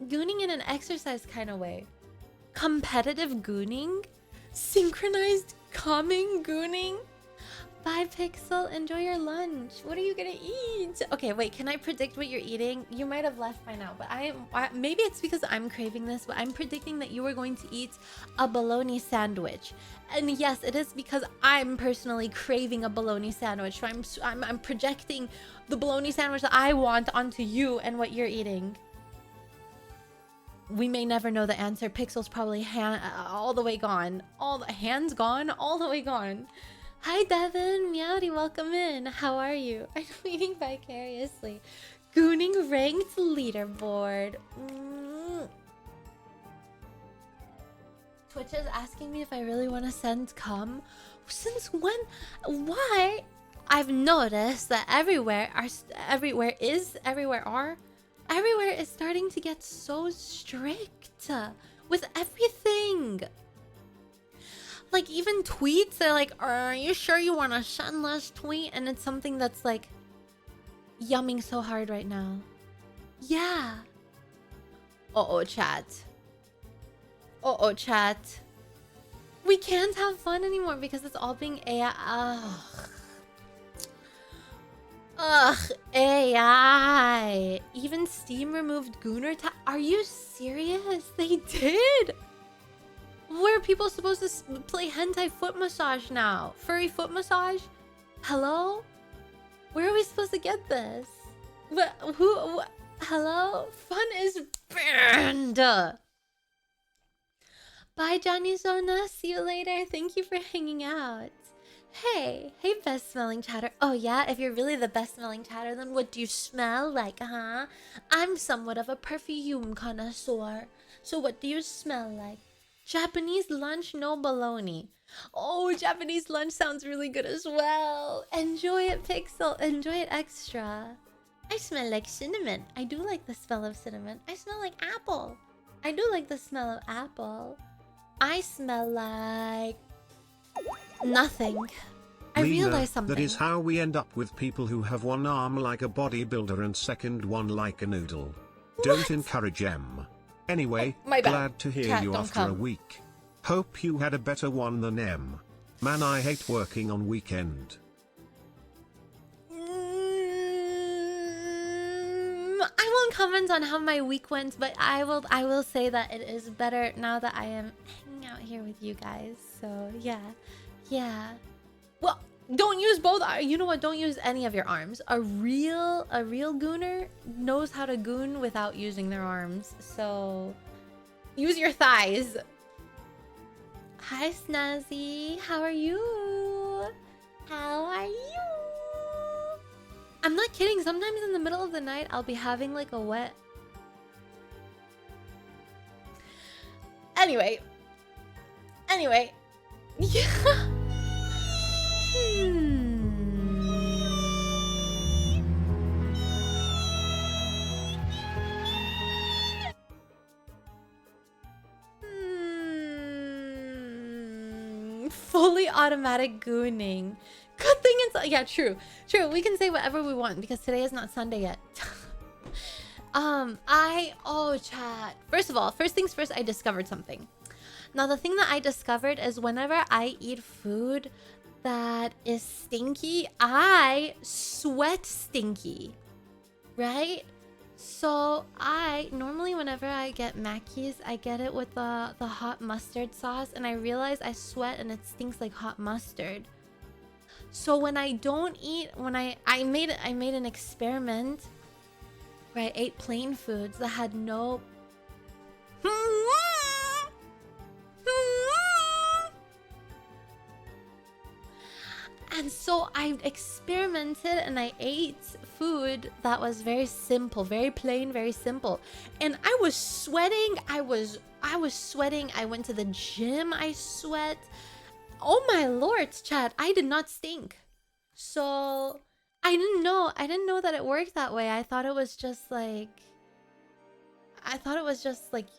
Gooning in an exercise kind of way. Competitive gooning? Synchronized coming gooning? 5pixel, enjoy your lunch. What are you gonna eat? Okay, wait, can I predict what you're eating? You might have left by now, but maybe it's because I'm craving this, but I'm predicting that you are going to eat a bologna sandwich. And yes, it is because I'm personally craving a bologna sandwich. So I'm projecting the bologna sandwich that I want onto you and what you're eating. We may never know the answer. Pixel's probably all the way gone. Hands gone, all the way gone. Hi Devin, Meowdy, welcome in. How are you? I'm eating vicariously. Gooning ranked leaderboard. Twitch is asking me if I really want to send cum. Since when? Why? I've noticed that everywhere is starting to get so strict with everything. Like, even tweets, they're like, are you sure you want to send this tweet? And it's something that's like yumming so hard right now. Yeah. Uh-oh, chat. Uh-oh, chat. We can't have fun anymore because it's all being AI. Ugh, AI. Even Steam removed Gooner Are you serious? They did? Where are people supposed to play hentai foot massage now? Furry foot massage? Hello? Where are we supposed to get this? What? Who? What? Hello? Fun is banned. Bye, Johnny Zona. See you later. Thank you for hanging out. Hey, best smelling chatter. Oh yeah, if you're really the best smelling chatter, then what do you smell like, huh? I'm somewhat of a perfume connoisseur. So what do you smell like? Japanese lunch, no baloney. Oh, Japanese lunch sounds really good as well. Enjoy it, Pixel. Enjoy it extra. I smell like cinnamon. I do like the smell of cinnamon. I smell like apple. I do like the smell of apple. I smell like nothing. I realized something. That is how we end up with people who have one arm like a bodybuilder and second one like a noodle. What? Don't encourage M. Anyway, glad to hear you after a week. Hope you had a better one than M. Man, I hate working on weekend. I won't comment on how my week went, but I will say that it is better now that I am hanging out here with you guys. So yeah. Well, don't use both. You know what? Don't use any of your arms. A real gooner knows how to goon without using their arms. So use your thighs. Hi, Snazzy. How are you? How are you? I'm not kidding. Sometimes in the middle of the night, I'll be having like a wet. Anyway. Yeah. Fully automatic gooning. Good thing it's yeah, true. We can say whatever we want because today is not Sunday yet. Chat. First of all, first things first, I discovered something. Now the thing that I discovered is whenever I eat food that is stinky, I sweat stinky. Right? So I normally whenever I get Mackies, I get it with the hot mustard sauce, and I realize I sweat and it stinks like hot mustard. So when I don't eat, when I made an experiment where I ate plain foods that had no and so I experimented and I ate food that was very simple, very plain, very simple. And I was sweating. I was sweating. I went to the gym. I sweat. Oh my lord, chat. I did not stink. So I didn't know that it worked that way. I thought it was just like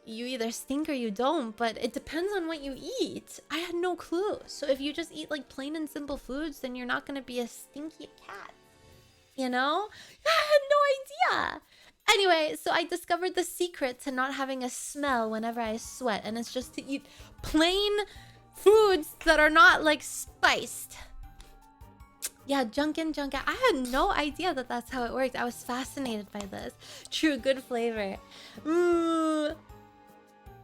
you either stink or you don't, but it depends on what you eat. I had no clue. So if you just eat like plain and simple foods, then you're not gonna be a stinky cat. You know? I had no idea. Anyway, so I discovered the secret to not having a smell whenever I sweat, and it's just to eat plain foods that are not like spiced. Yeah, junk in, junk out. I had no idea that that's how it worked. I was fascinated by this. True, good flavor.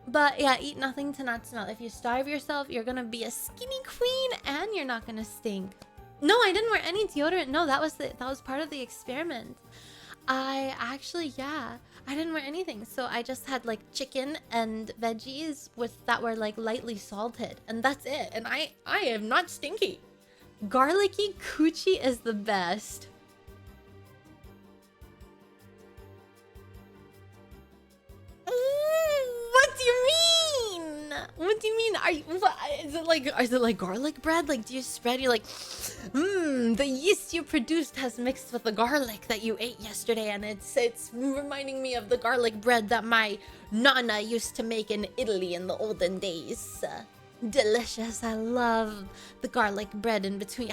But yeah, eat nothing to not smell. If you starve yourself, you're gonna be a skinny queen and you're not gonna stink. No, I didn't wear any deodorant. No, that was part of the experiment. I didn't wear anything. So I just had like chicken and veggies that were like lightly salted, and that's it. And I am not stinky. Garlicky coochie is the best. What do you mean? What do you mean? Is it like garlic bread? Like, do you spread? You're like, the yeast you produced has mixed with the garlic that you ate yesterday, and it's reminding me of the garlic bread that my nana used to make in Italy in the olden days. Delicious. I love the garlic bread in between.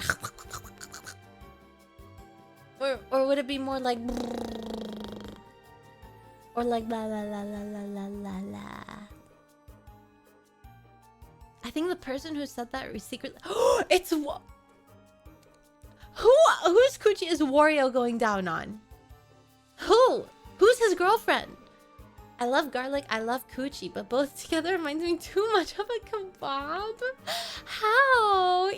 Or would it be more like, or like la la la la la la la la? I think the person who said that secretly. It's what? Whose coochie is Wario going down on? Who's his girlfriend? I love garlic, I love coochie, but both together reminds me too much of a kebab. How?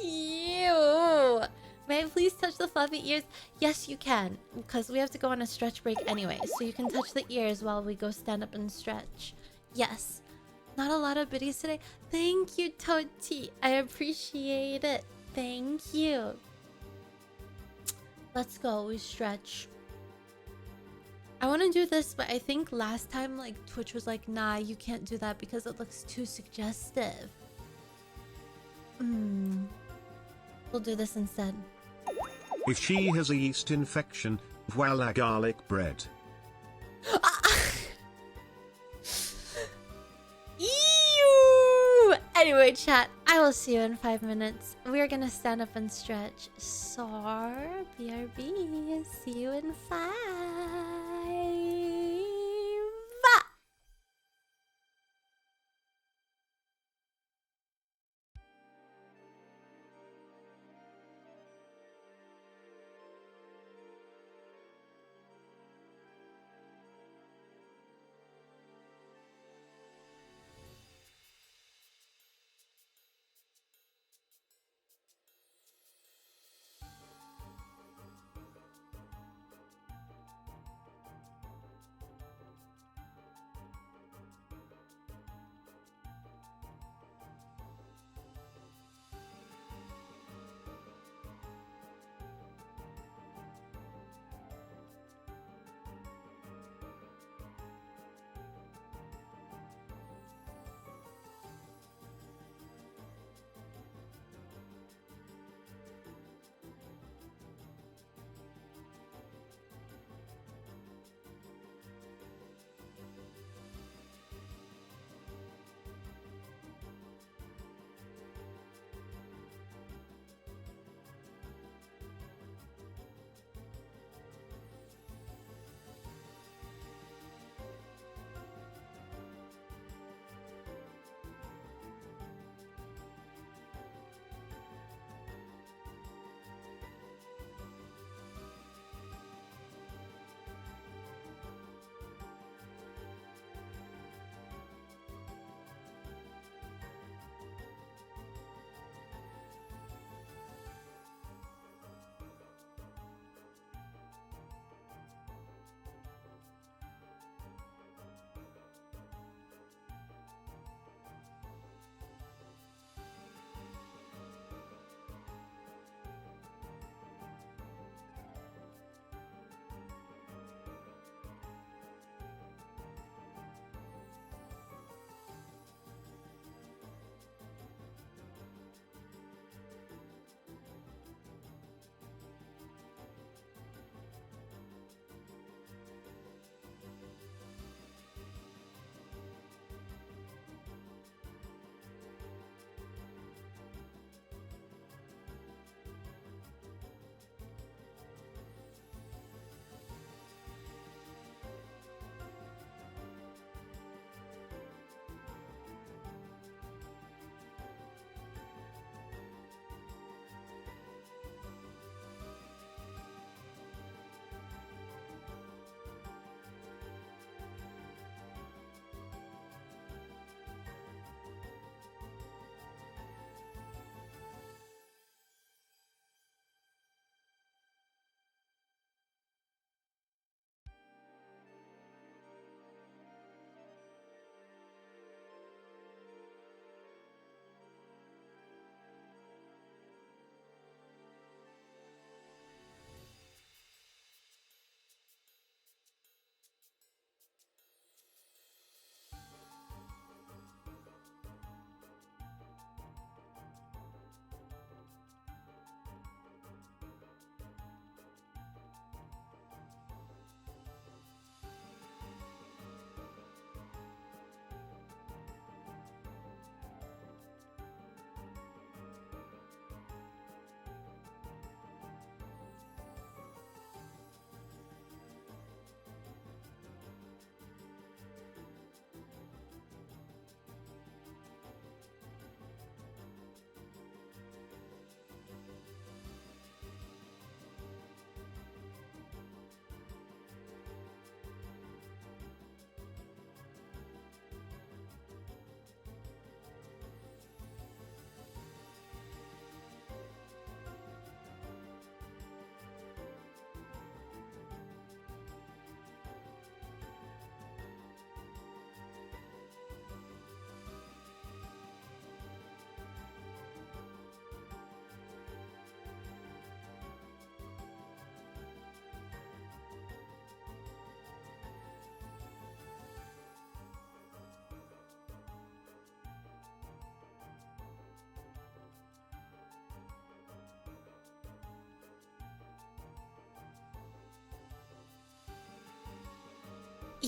Ew. May I please touch the fluffy ears? Yes, you can, because we have to go on a stretch break anyway, so you can touch the ears while we go stand up and stretch. Yes. Not a lot of biddies today. Thank you, Toti. I appreciate it. Thank you. Let's go. We stretch. I want to do this, but I think last time, like, Twitch was like, nah, you can't do that because it looks too suggestive. We'll do this instead. If she has a yeast infection, voila garlic bread. Ew! Anyway, chat, I will see you in 5 minutes. We're gonna stand up and stretch. BRB. See you in 5.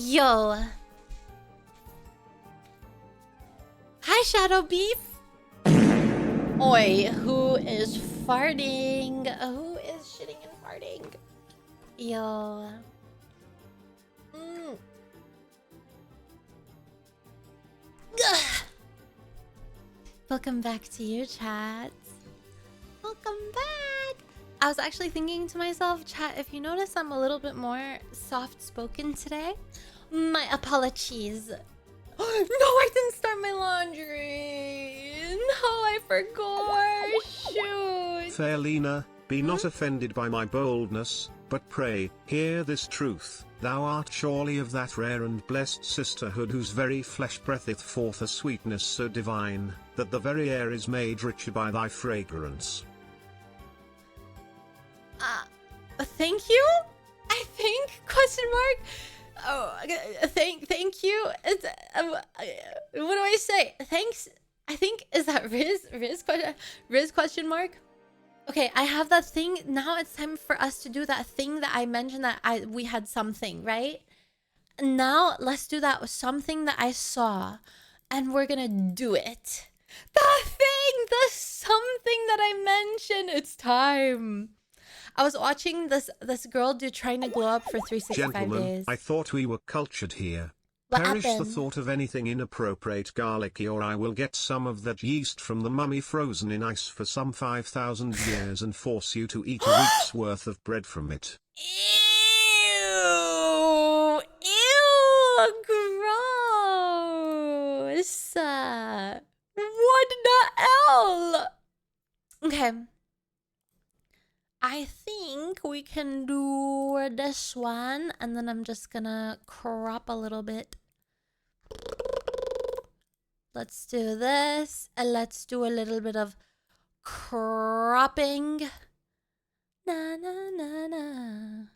Yo. Hi, Shadow Beef. Oi, who is farting? Who is shitting and farting? Yo. Ugh. Welcome back to you, chat. Welcome back. I was actually thinking to myself, chat, if you notice I'm a little bit more soft-spoken today, my apologies. No, I didn't start my laundry. No, I forgot. Shoot. Fair Lena, be not offended by my boldness, but pray, hear this truth. Thou art surely of that rare and blessed sisterhood whose very flesh breatheth forth a sweetness so divine, that the very air is made richer by thy fragrance. Thank you? I think? Question mark? Oh, thank you. It's, what do I say? Thanks. I think, is that Riz question mark? Okay, I have that thing. Now it's time for us to do that thing that I mentioned that we had something, right? Now let's do that with something that I saw, and we're gonna do it. The something that I mentioned. It's time. I was watching this girl do trying to glow up for 365 Gentlemen, days. I thought we were cultured here. What Perish happened? the thought of anything inappropriate garlicky, or I will get some of that yeast from the mummy frozen in ice for some 5,000 years and force you to eat a week's worth of bread from it. Ew! Ew! Gross! What the hell? Okay. I think we can do this one, and then I'm just gonna crop a little bit. Let's do this, and let's do a little bit of cropping. Na na na na.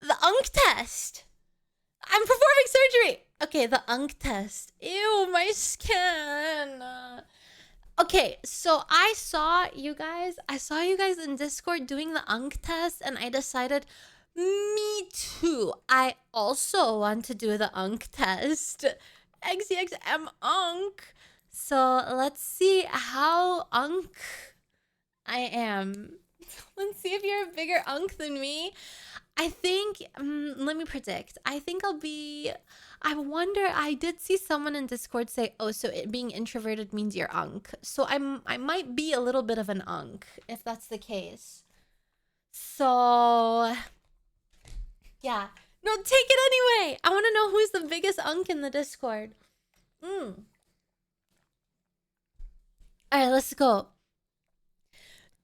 The unk test. I'm performing surgery. Okay, the unk test. Ew, my skin. Okay, so I saw you guys in Discord doing the unk test, and I decided, me too. I also want to do the unk test. XCXM unk. So let's see how unk I am. Let's see if you're a bigger unk than me. I think, let me predict. I think I wonder, I did see someone in Discord say, oh, so being introverted means you're unk. So I might be a little bit of an unk, if that's the case. So, yeah. No, take it anyway. I want to know who's the biggest unk in the Discord. All right, let's go.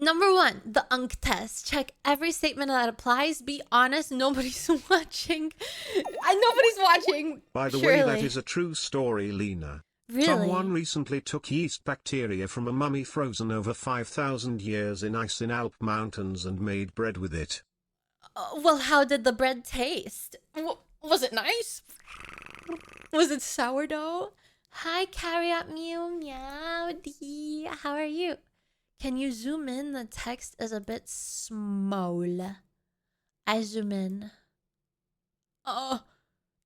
Number 1, the unk test. Check every statement that applies. Be honest. Nobody's watching. Nobody's watching. By the way, that is a true story, Lena. Really? Someone recently took yeast bacteria from a mummy frozen over 5,000 years in ice in Alp mountains and made bread with it. Well, how did the bread taste? Was it nice? Was it sourdough? Hi, Carry Out Mew Meowdy. How are you? Can you zoom in? The text is a bit small. I zoom in. Oh,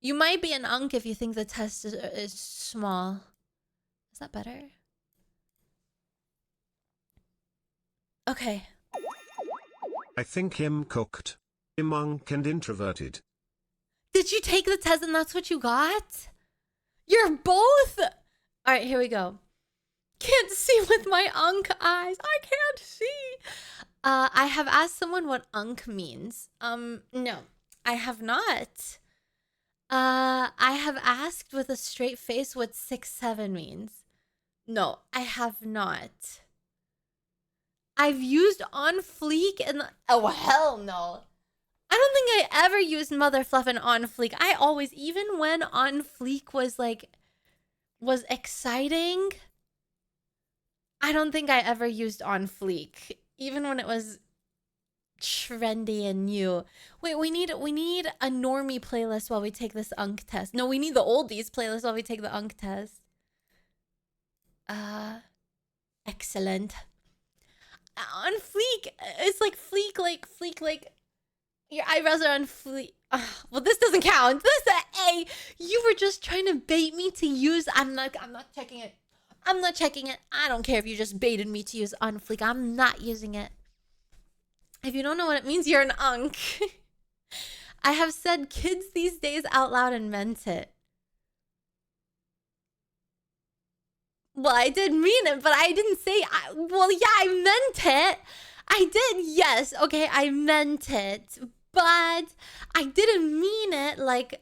you might be an unk if you think the text is small. Is that better? Okay. I think him cooked. Him unk and introverted. Did you take the test and that's what you got? You're both? All right, here we go. Can't see with my unk eyes. I can't see. I have asked someone what unk means. No, I have not. I have asked with a straight face what 6'7" means. No, I have not. I've used On Fleek and oh hell no. I don't think I ever used Mother Fluff and On Fleek. I always, even when On Fleek was exciting, I don't think I ever used On Fleek, even when it was trendy and new. Wait, we need a normie playlist while we take this unk test. No, we need the oldies playlist while we take the unk test. Excellent. On Fleek, it's like fleek like Your eyebrows are on fleek. Well, this doesn't count. This is a. You were just trying to bait me to use. I'm not checking it. I'm not checking it. I don't care if you just baited me to use on fleek. I'm not using it. If you don't know what it means, you're an unk. I have said kids these days out loud and meant it. Well, I did mean it, but I didn't say. Well, yeah, I meant it. I did, yes. Okay, I meant it, but I didn't mean it like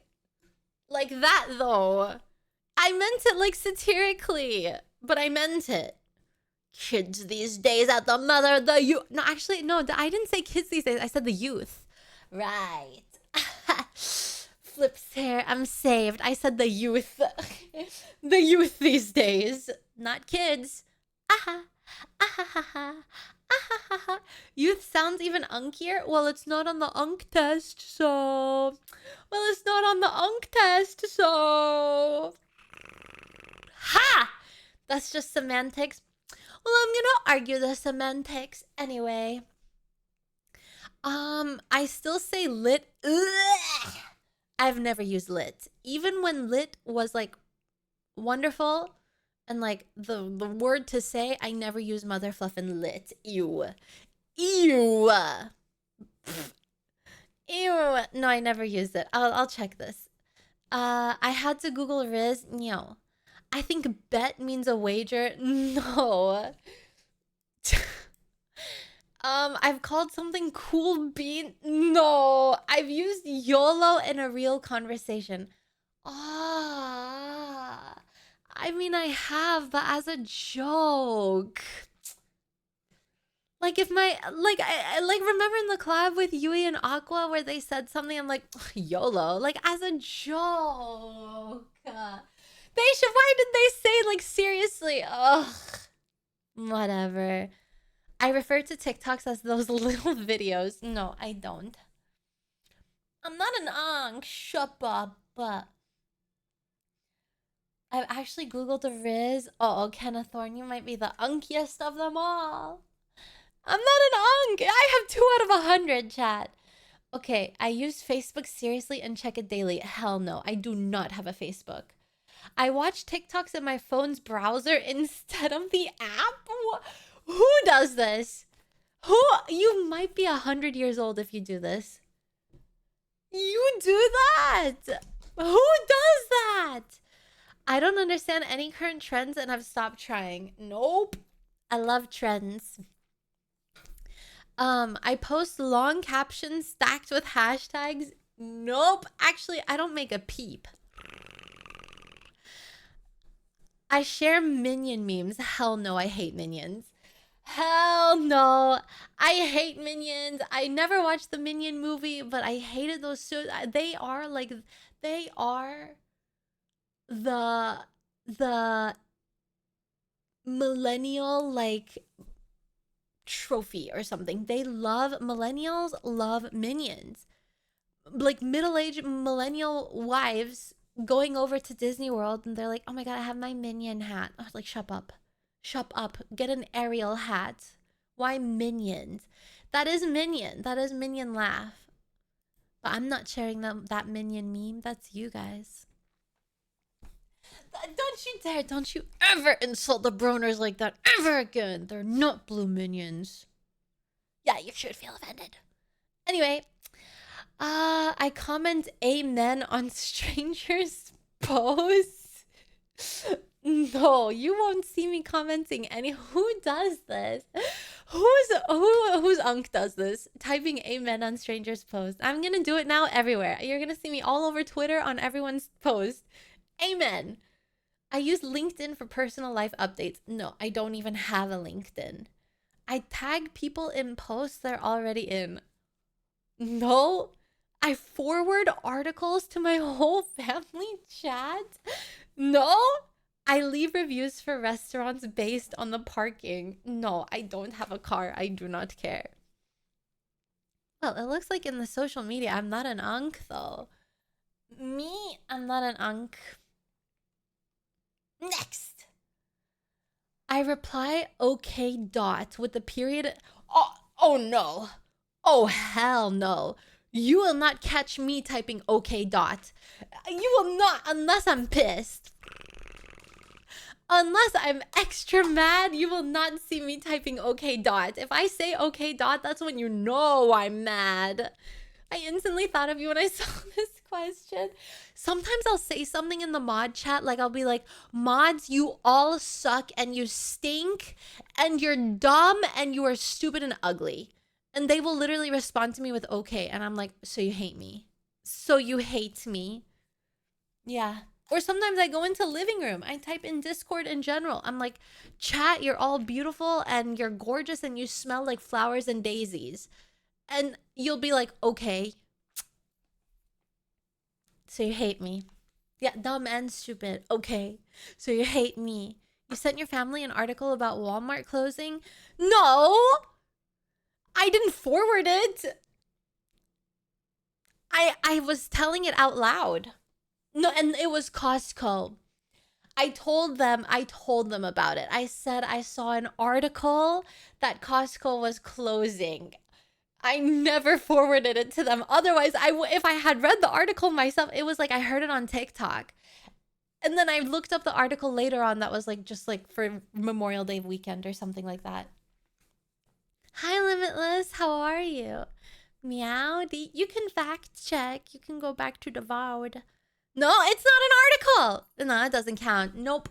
that though. I meant it like satirically, but I meant it. Kids these days at the mother, the youth. No, actually, no, I didn't say kids these days. I said the youth. Right. Flips here. I'm saved. I said the youth. The youth these days, not kids. Aha. Aha. Aha. Youth sounds even unkier. Well, it's not on the unk test, so. Well, it's not on the unk test, so. Ha! That's just semantics. Well, I'm gonna argue the semantics anyway. I still say lit. Ugh. I've never used lit. Even when lit was like wonderful and like the word to say, I never use mother fluffin' lit. Ew. Ew. Ew. No, I never used it. I'll check this. I had to Google Riz. No. I think bet means a wager. No. I've called something cool bean. No. I've used YOLO in a real conversation. Ah. I mean, I have, but as a joke. Like if my I like remember in the collab with Yui and Aqua where they said something, I'm like YOLO, like as a joke. Beisha, why did they say like seriously? Ugh. Whatever. I refer to TikToks as those little videos. No, I don't. I'm not an unk. Shut up. But I've actually Googled the Riz. Oh, Kenneth Thorne, you might be the unkiest of them all. I'm not an unk. I have 2 out of 100, chat. Okay, I use Facebook seriously and check it daily. Hell no, I do not have a Facebook. I watch TikToks in my phone's browser instead of the app. Who does this? Who? You might be 100 years old if you do this. You do that? Who does that? I don't understand any current trends and I've stopped trying. Nope. I love trends. I post long captions stacked with hashtags. Nope. Actually, I don't make a peep. I share minion memes. Hell no, I hate minions. Hell no. I hate minions. I never watched the Minion movie, but I hated those so they are the millennial like trophy or something. Millennials love minions. Like middle-aged millennial wives going over to Disney World and they're like, oh my god, I have my minion hat. I was like, shut up. Shut up. Get an Ariel hat. Why minions? That is minion. That is minion laugh. But I'm not sharing that minion meme. That's you guys. Don't you dare. Don't you ever insult the Broners like that ever again. They're not blue minions. Yeah, you should feel offended. Anyway, I comment amen on strangers' posts. No, you won't see me commenting any. Who does this? Whose unk does this? Typing amen on strangers' posts. I'm gonna do it now everywhere. You're gonna see me all over Twitter on everyone's post. Amen. I use LinkedIn for personal life updates. No, I don't even have a LinkedIn. I tag people in posts they're already in. No, I forward articles to my whole family chat. No, I leave reviews for restaurants based on the parking. No, I don't have a car. I do not care. Well, it looks like in the social media, I'm not an unk though. Me, I'm not an unk. Next. I reply okay dot with the period. Oh no. Oh hell no. You will not catch me typing okay dot. You will not, unless I'm pissed. Unless I'm extra mad, you will not see me typing okay dot. If I say okay dot, that's when you know I'm mad. I instantly thought of you when I saw this question. Sometimes I'll say something in the mod chat, like I'll be like, mods, you all suck and you stink and you're dumb and you are stupid and ugly. And they will literally respond to me with okay. And I'm like, so you hate me? So you hate me? Yeah. Or sometimes I go into living room. I type in Discord in general. I'm like, chat, you're all beautiful and you're gorgeous and you smell like flowers and daisies. And you'll be like, okay. So you hate me. Yeah, dumb and stupid. Okay. So you hate me. You sent your family an article about Walmart closing? No! I didn't forward it. I was telling it out loud. No, and it was Costco. I told them about it. I said I saw an article that Costco was closing. I never forwarded it to them. Otherwise, if I had read the article myself, it was like I heard it on TikTok. And then I looked up the article later on that was like just like for Memorial Day weekend or something like that. Hi, Limitless. How are you? Meowdy. You can fact check. You can go back to Devoured. No, it's not an article. No, it doesn't count. Nope.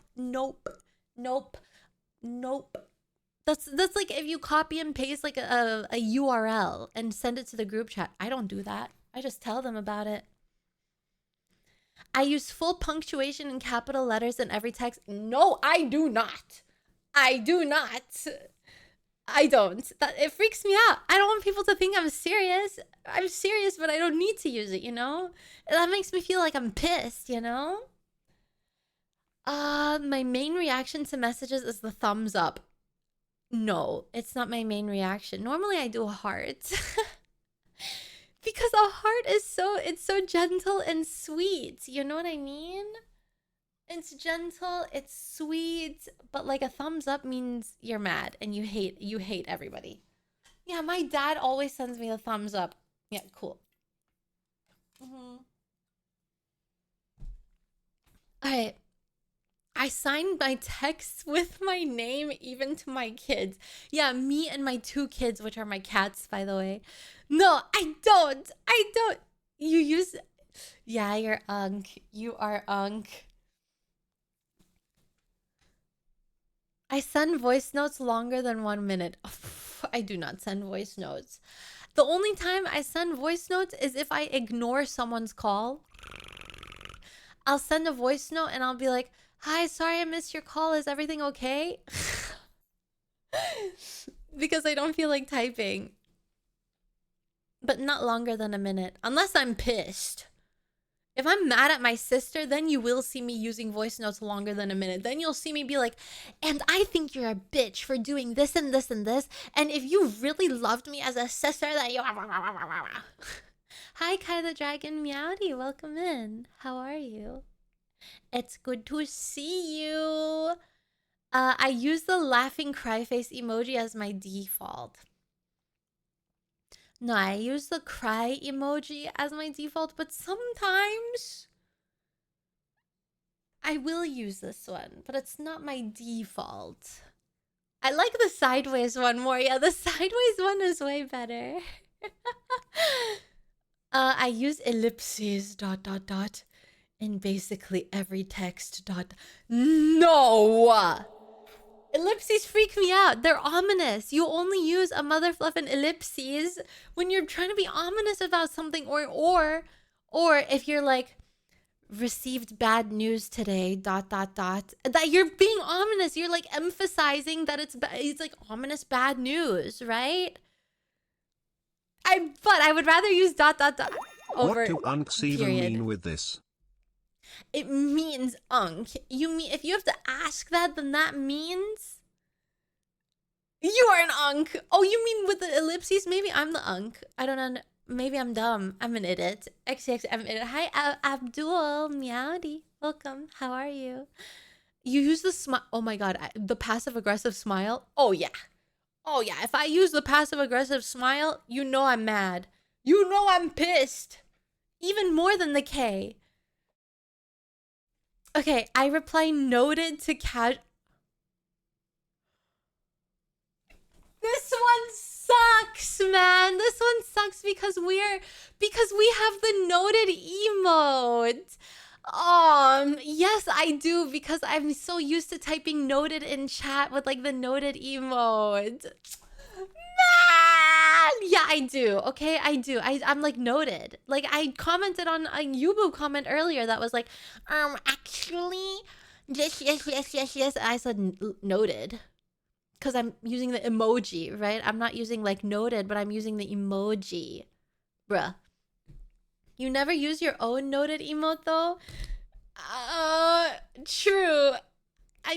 That's like if you copy and paste like a URL and send it to the group chat. I don't do that. I just tell them about it. I use full punctuation and capital letters in every text. No, I do not. I don't. It freaks me out. I don't want people to think I'm serious. I'm serious, but I don't need to use it, you know? That makes me feel like I'm pissed, you know? My main reaction to messages is the thumbs up. No, it's not my main reaction. Normally I do a heart. Because a heart is it's so gentle and sweet. You know what I mean? It's gentle, it's sweet, but like a thumbs up means you're mad and you hate everybody. Yeah, my dad always sends me a thumbs up. Yeah, cool. All right. I signed my texts with my name even to my kids. Yeah, me and my 2 kids, which are my cats, by the way. No, I don't. You use... Yeah, you're unk. You are unk. I send voice notes longer than 1 minute. I do not send voice notes. The only time I send voice notes is if I ignore someone's call. I'll send a voice note and I'll be like, hi, sorry I missed your call. Is everything okay? Because I don't feel like typing. But not longer than a minute. Unless I'm pissed. If I'm mad at my sister, then you will see me using voice notes longer than a minute. Then you'll see me be like, and I think you're a bitch for doing this and this and this. And if you really loved me as a sister, that you... Hi, Kai the Dragon Meowdy. Welcome in. How are you? It's good to see you. I use the laughing cry face emoji as my default. No, I use the cry emoji as my default, but sometimes I will use this one, but it's not my default. I like the sideways one more. Yeah, the sideways one is way better. I use ellipses ... in basically every text ... No! Ellipses freak me out. They're ominous. You only use a motherfluffin' ellipses when you're trying to be ominous about something, or if you're like, received bad news today ... that you're being ominous. You're like emphasizing that it's like ominous bad news, right? But I would rather use ... over What do unks even mean with this? It means unk. You mean if you have to ask that, then that means you are an unk. Oh, you mean with the ellipses? Maybe I'm the unk. I don't know. Maybe I'm dumb. I'm an idiot. XX, I'm an idiot. Hi, Abdul Meowdy. Welcome. How are you? You use the smile. Oh my god, the passive aggressive smile. Oh yeah. Oh yeah. If I use the passive aggressive smile, you know I'm mad. You know I'm pissed. Even more than the K. Okay, I reply noted to This one sucks, man. This one sucks because we have the noted emote. Yes, I do, because I'm so used to typing noted in chat with like the noted emote. Man! Yeah, I do. Okay, I do. I'm like noted. Like I commented on a Yubu comment earlier that was like, actually, yes. I said noted. Because I'm using the emoji, right? I'm not using like noted, but I'm using the emoji. Bruh. You never use your own noted emote though? True. I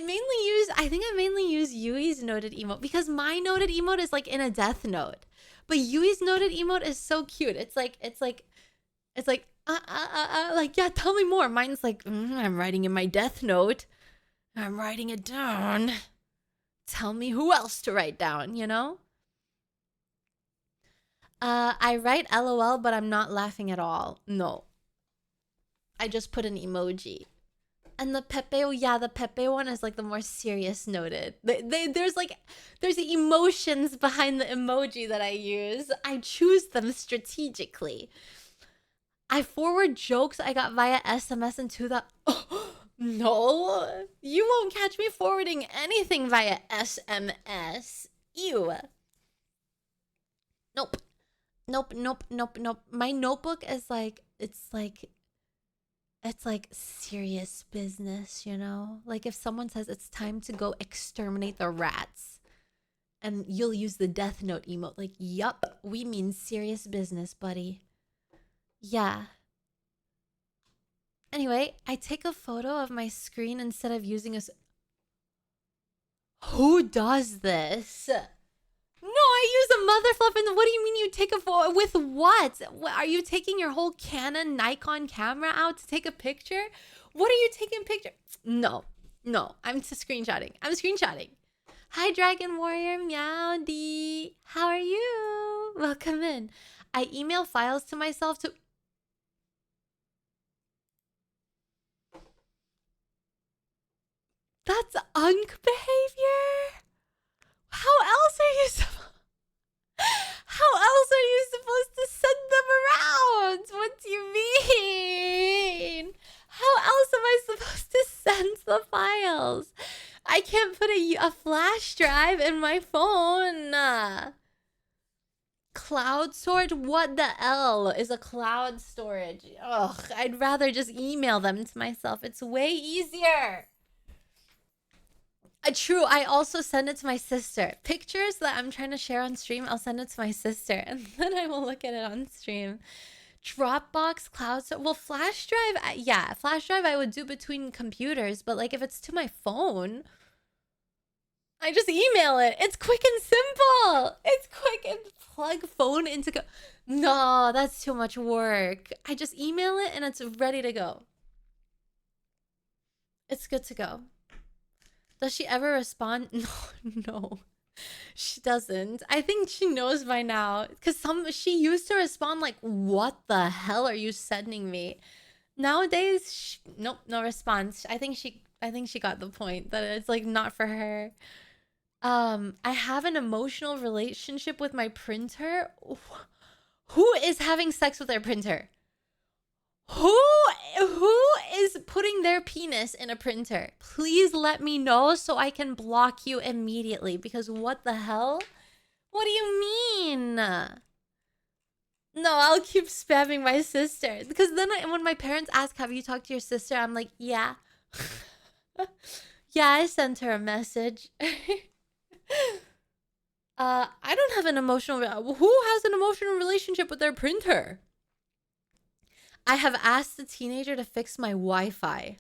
think I mainly use Yui's noted emote because my noted emote is like in a death note. But Yui's noted emote is so cute. It's like, like, yeah, tell me more. Mine's like, I'm writing in my death note. I'm writing it down. Tell me who else to write down, you know? I write LOL, but I'm not laughing at all. No. I just put an emoji. And the Pepe, oh yeah, the Pepe one is like the more serious noted. There's emotions behind the emoji that I use. I choose them strategically. I forward jokes I got via SMS into the... No, you won't catch me forwarding anything via SMS. Ew. Nope. My notebook is like, it's like serious business, you know? Like if someone says it's time to go exterminate the rats and you'll use the death note emote, like, yup, we mean serious business, buddy. Yeah. Anyway, I take a photo of my screen instead of using a... Who does this? No, I use a mother fluffer. What do you mean you take a photo? With what? Are you taking your whole Canon Nikon camera out to take a picture? What are you taking picture? No, I'm just screenshotting. I'm screenshotting. Hi, Dragon Warrior Meowdy. How are you? Welcome in. I email files to myself to... That's unk behavior? How else are you supposed to send them around? What do you mean? How else am I supposed to send the files? I can't put a flash drive in my phone. Cloud storage? What the L is a cloud storage? Ugh, I'd rather just email them to myself. It's way easier. True, I also send it to my sister. Pictures that I'm trying to share on stream, I'll send it to my sister, and then I will look at it on stream. Dropbox, cloud, well, flash drive, yeah, flash drive I would do between computers, but like if it's to my phone, I just email it. It's quick and simple. It's quick and plug phone into... No, that's too much work. I just email it and it's ready to go. It's good to go. Does she ever respond? No, she doesn't. I think she knows by now because she used to respond like, "What the hell are you sending me?" Nowadays, nope, no response. I think she got the point that it's like not for her. I have an emotional relationship with my printer. Who is having sex with their printer? Who is putting their penis in a printer? Please let me know so I can block you immediately, because what the hell? What do you mean? No, I'll keep spamming my sister, because then when my parents ask, have you talked to your sister? I'm like, yeah. Yeah, I sent her a message. I don't have an emotional... Who has an emotional relationship with their printer? I have asked the teenager to fix my Wi-Fi.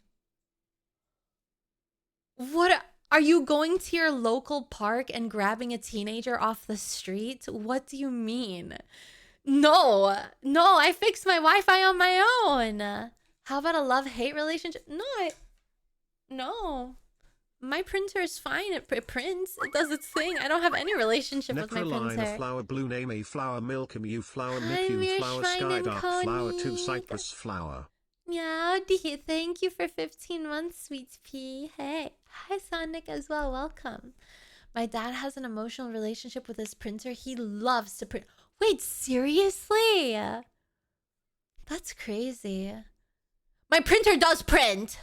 What? Are you going to your local park and grabbing a teenager off the street? What do you mean? No, I fixed my Wi-Fi on my own. How about a love-hate relationship? No. My printer is fine. It prints. It does its thing. I don't have any relationship with my Nekrolina printer. flower blue name a flower milk mu flower Hi, miku flower sky dark flower 2 Connie. cypress flower. Meowdy, thank you for 15 months, sweet pea. Hey, hi Sonic as well. Welcome. My dad has an emotional relationship with his printer. He loves to print. Wait, seriously? That's crazy. My printer does print.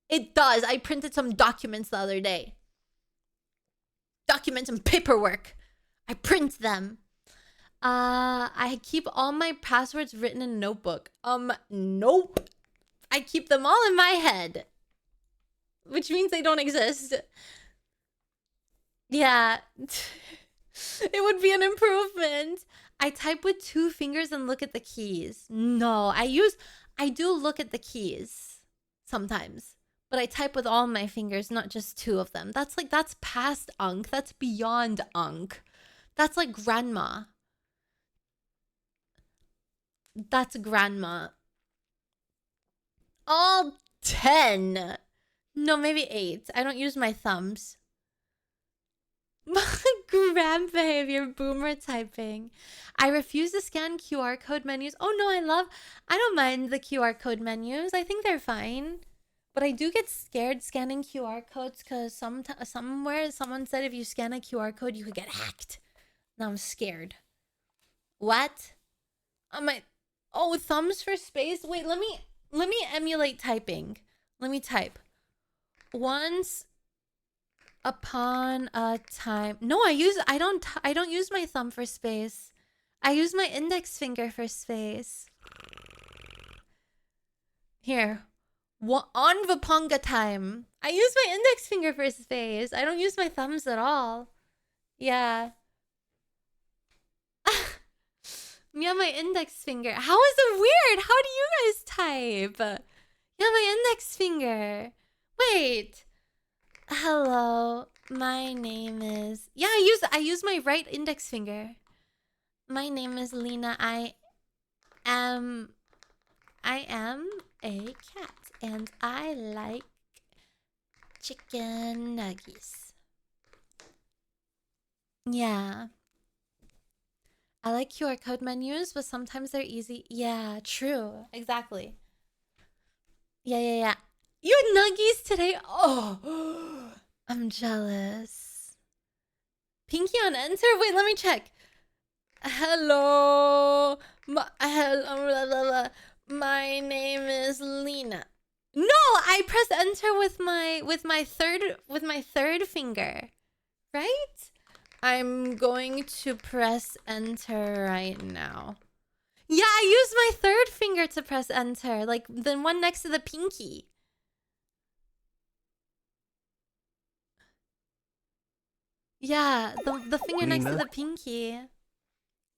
It does. I printed some documents the other day. Documents and paperwork. I print them. I keep all my passwords written in a notebook. Nope. I keep them all in my head. Which means they don't exist. Yeah. It would be an improvement. I type with 2 fingers and look at the keys. No, I do look at the keys sometimes. But I type with all my fingers, not just 2 of them. That's past Unk. That's beyond Unk. That's like grandma. That's grandma. All 10. No, maybe 8. I don't use my thumbs. Gram behavior, boomer typing. I refuse to scan QR code menus. Oh no, I don't mind the QR code menus. I think they're fine. But I do get scared scanning QR codes because somewhere someone said if you scan a QR code, you could get hacked. Now I'm scared. What? Oh, thumbs for space? Wait, let me emulate typing. Let me type. Once upon a time. No, I don't use my thumb for space. I use my index finger for space. Here. On Vaponga time. I use my index finger for space. I don't use my thumbs at all. Yeah. Yeah, my index finger. How is it weird? How do you guys type? Yeah, my index finger. Wait. Hello. My name is... Yeah, I use my right index finger. My name is Lena. I am a cat. And I like chicken nuggets. Yeah. I like QR code menus, but sometimes they're easy. Yeah, true. Exactly. Yeah. You had nuggies today? Oh, I'm jealous. Pinky on enter? Wait, let me check. Hello. My name is Lena. No, I press enter with my third finger. Right? I'm going to press enter right now. Yeah, I use my third finger to press enter, like the one next to the pinky. Yeah, the finger next to Lena? the pinky.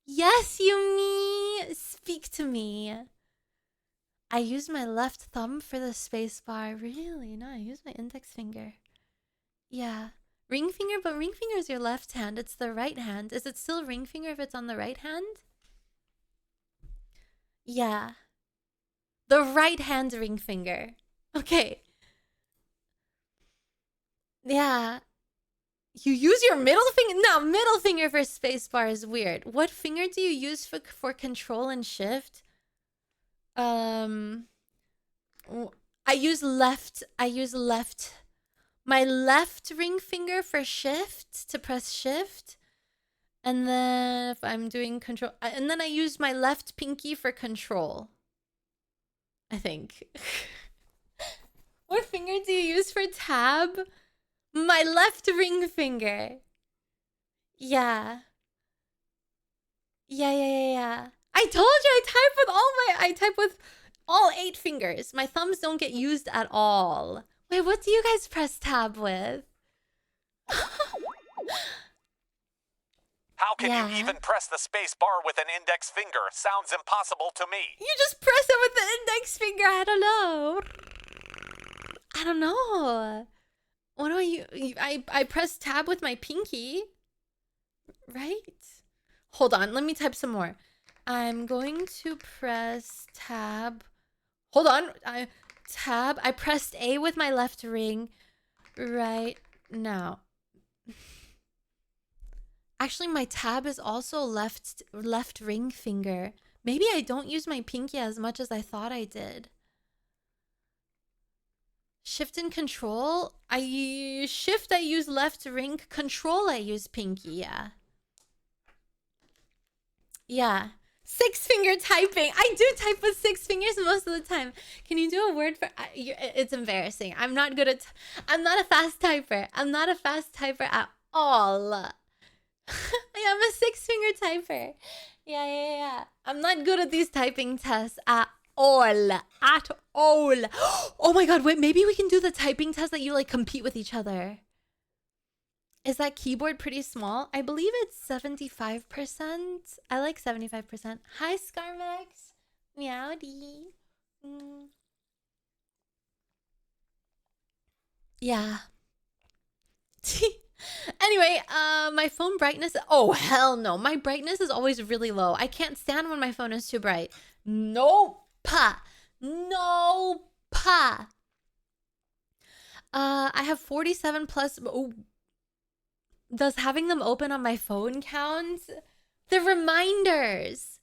Yes, Yumi! Speak to me. I use my left thumb for the space bar. Really? No, I use my index finger. Yeah. Ring finger, but ring finger is your left hand. It's the right hand. Is it still ring finger if it's on the right hand? Yeah. The right hand ring finger. Okay. Yeah. You use your middle finger? No, middle finger for spacebar is weird. What finger do you use for control and shift? I use left. My left ring finger for shift, to press shift. And then if I'm doing control... And then I use my left pinky for control. I think. What finger do you use for tab? My left ring finger. Yeah. Yeah. I told you I type with all 8 fingers. My thumbs don't get used at all. Wait, what do you guys press tab with? How can you even press the space bar with an index finger? Sounds impossible to me. You just press it with the index finger. I don't know. What do I press tab with my pinky. Right? Hold on, let me type some more. I'm going to press tab. Hold on. Tab. I pressed A with my left ring. right now. Actually, my tab is also left ring finger. Maybe I don't use my pinky as much as I thought I did. Shift and control. I use left ring. Control I use pinky, yeah. Yeah. 6-finger typing. I do type with 6 fingers most of the time. Can you do a word for... it's embarrassing. I'm not good at... I'm not a fast typer. I'm not a fast typer at all. I'm a 6-finger typer. Yeah. I'm not good at these typing tests at all. At all. Oh my god, wait. Maybe we can do the typing test that you like compete with each other. Is that keyboard pretty small? I believe it's 75%. I like 75%. Hi, Scarmax. Meowdy. Yeah. Anyway, my phone brightness. Oh, hell no. My brightness is always really low. I can't stand when my phone is too bright. Nope. Nope. I have 47 plus... Oh. Does having them open on my phone count? The reminders.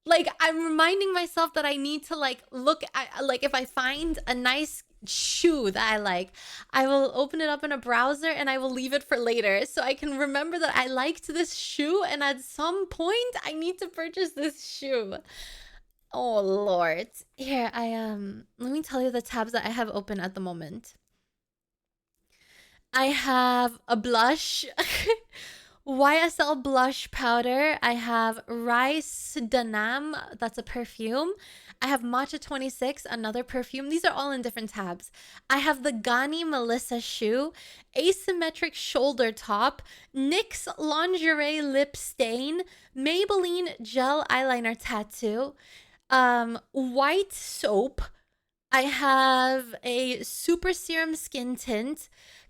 Like, I'm reminding myself that I need to, like, look at, like, if I find a nice shoe that I like, I will open it up in a browser and I will leave it for later. So I can remember that I liked this shoe and at some point I need to purchase this shoe. Oh, Lord. Here, let me tell you the tabs that I have open at the moment. I have a blush, YSL blush powder. I have Rice Danam, that's a perfume. I have Matcha 26, another perfume. These are all in different tabs. I have the Gani Melissa shoe, asymmetric shoulder top, NYX lingerie lip stain, Maybelline gel eyeliner tattoo, white soap. I have a super serum skin tint,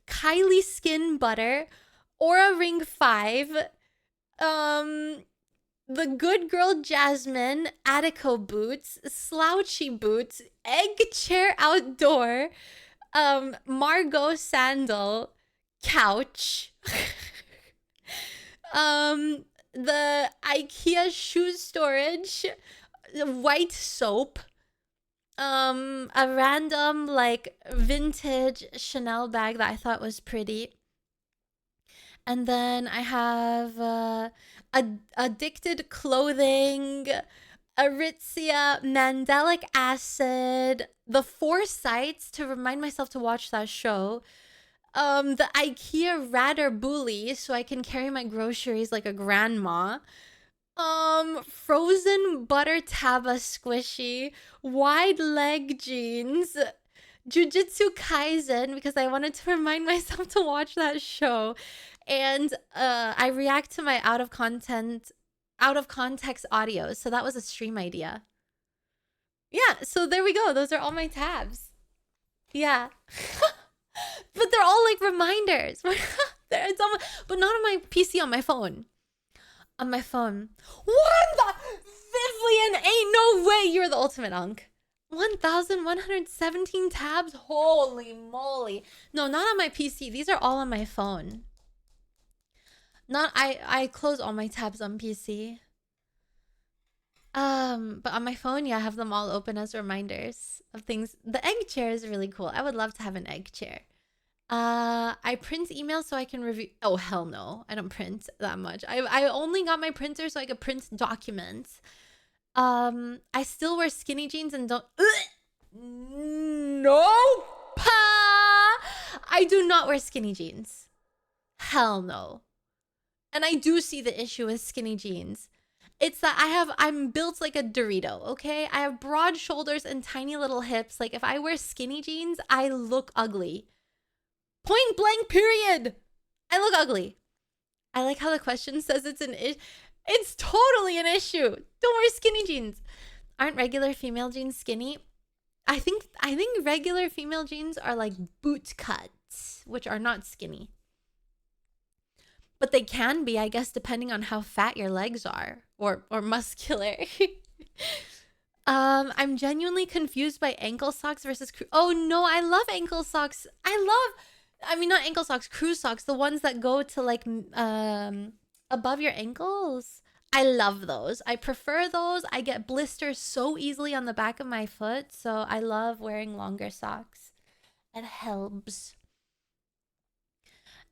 Kylie Skin Butter, Aura Ring 5, the Good Girl Jasmine, Attico Boots, Slouchy Boots, Egg Chair Outdoor, Margot Sandal, Couch, the IKEA Shoe Storage, White Soap, a random like vintage Chanel bag that I thought was pretty. And then I have Addicted Clothing, Aritzia, Mandelic Acid, the Foresights to remind myself to watch that show. The IKEA Radar Bully so I can carry my groceries like a grandma. Frozen butter taba squishy, wide leg jeans, Jujutsu Kaisen because I wanted to remind myself to watch that show, and I react to my out of context audio, so that was a stream idea. Yeah, so there we go. Those are all my tabs. Yeah. But they're all like reminders. It's on but not on my PC, on my phone. On my phone. What the Vivian? Ain't no way you're the ultimate unk. 1,117 tabs? Holy moly. No, not on my PC. These are all on my phone. I close all my tabs on PC. But on my phone, yeah, I have them all open as reminders of things. The egg chair is really cool. I would love to have an egg chair. I print emails so I can review. Oh, hell no. I don't print that much. I only got my printer so I could print documents. I still wear skinny jeans and don't... No! I do not wear skinny jeans. Hell no. And I do see the issue with skinny jeans. It's that I'm built like a Dorito, okay? I have broad shoulders and tiny little hips. Like, if I wear skinny jeans, I look ugly. Point blank, period. I look ugly. I like how the question says it's an issue. It's totally an issue. Don't wear skinny jeans. Aren't regular female jeans skinny? I think regular female jeans are like boot cuts, which are not skinny. But they can be, I guess, depending on how fat your legs are or muscular. I'm genuinely confused by ankle socks versus... Oh no, I love ankle socks. I love... I mean, not ankle socks, cruise socks, the ones that go to like above your ankles. I love those. I prefer those. I get blisters so easily on the back of my foot, so I love wearing longer socks. It helps.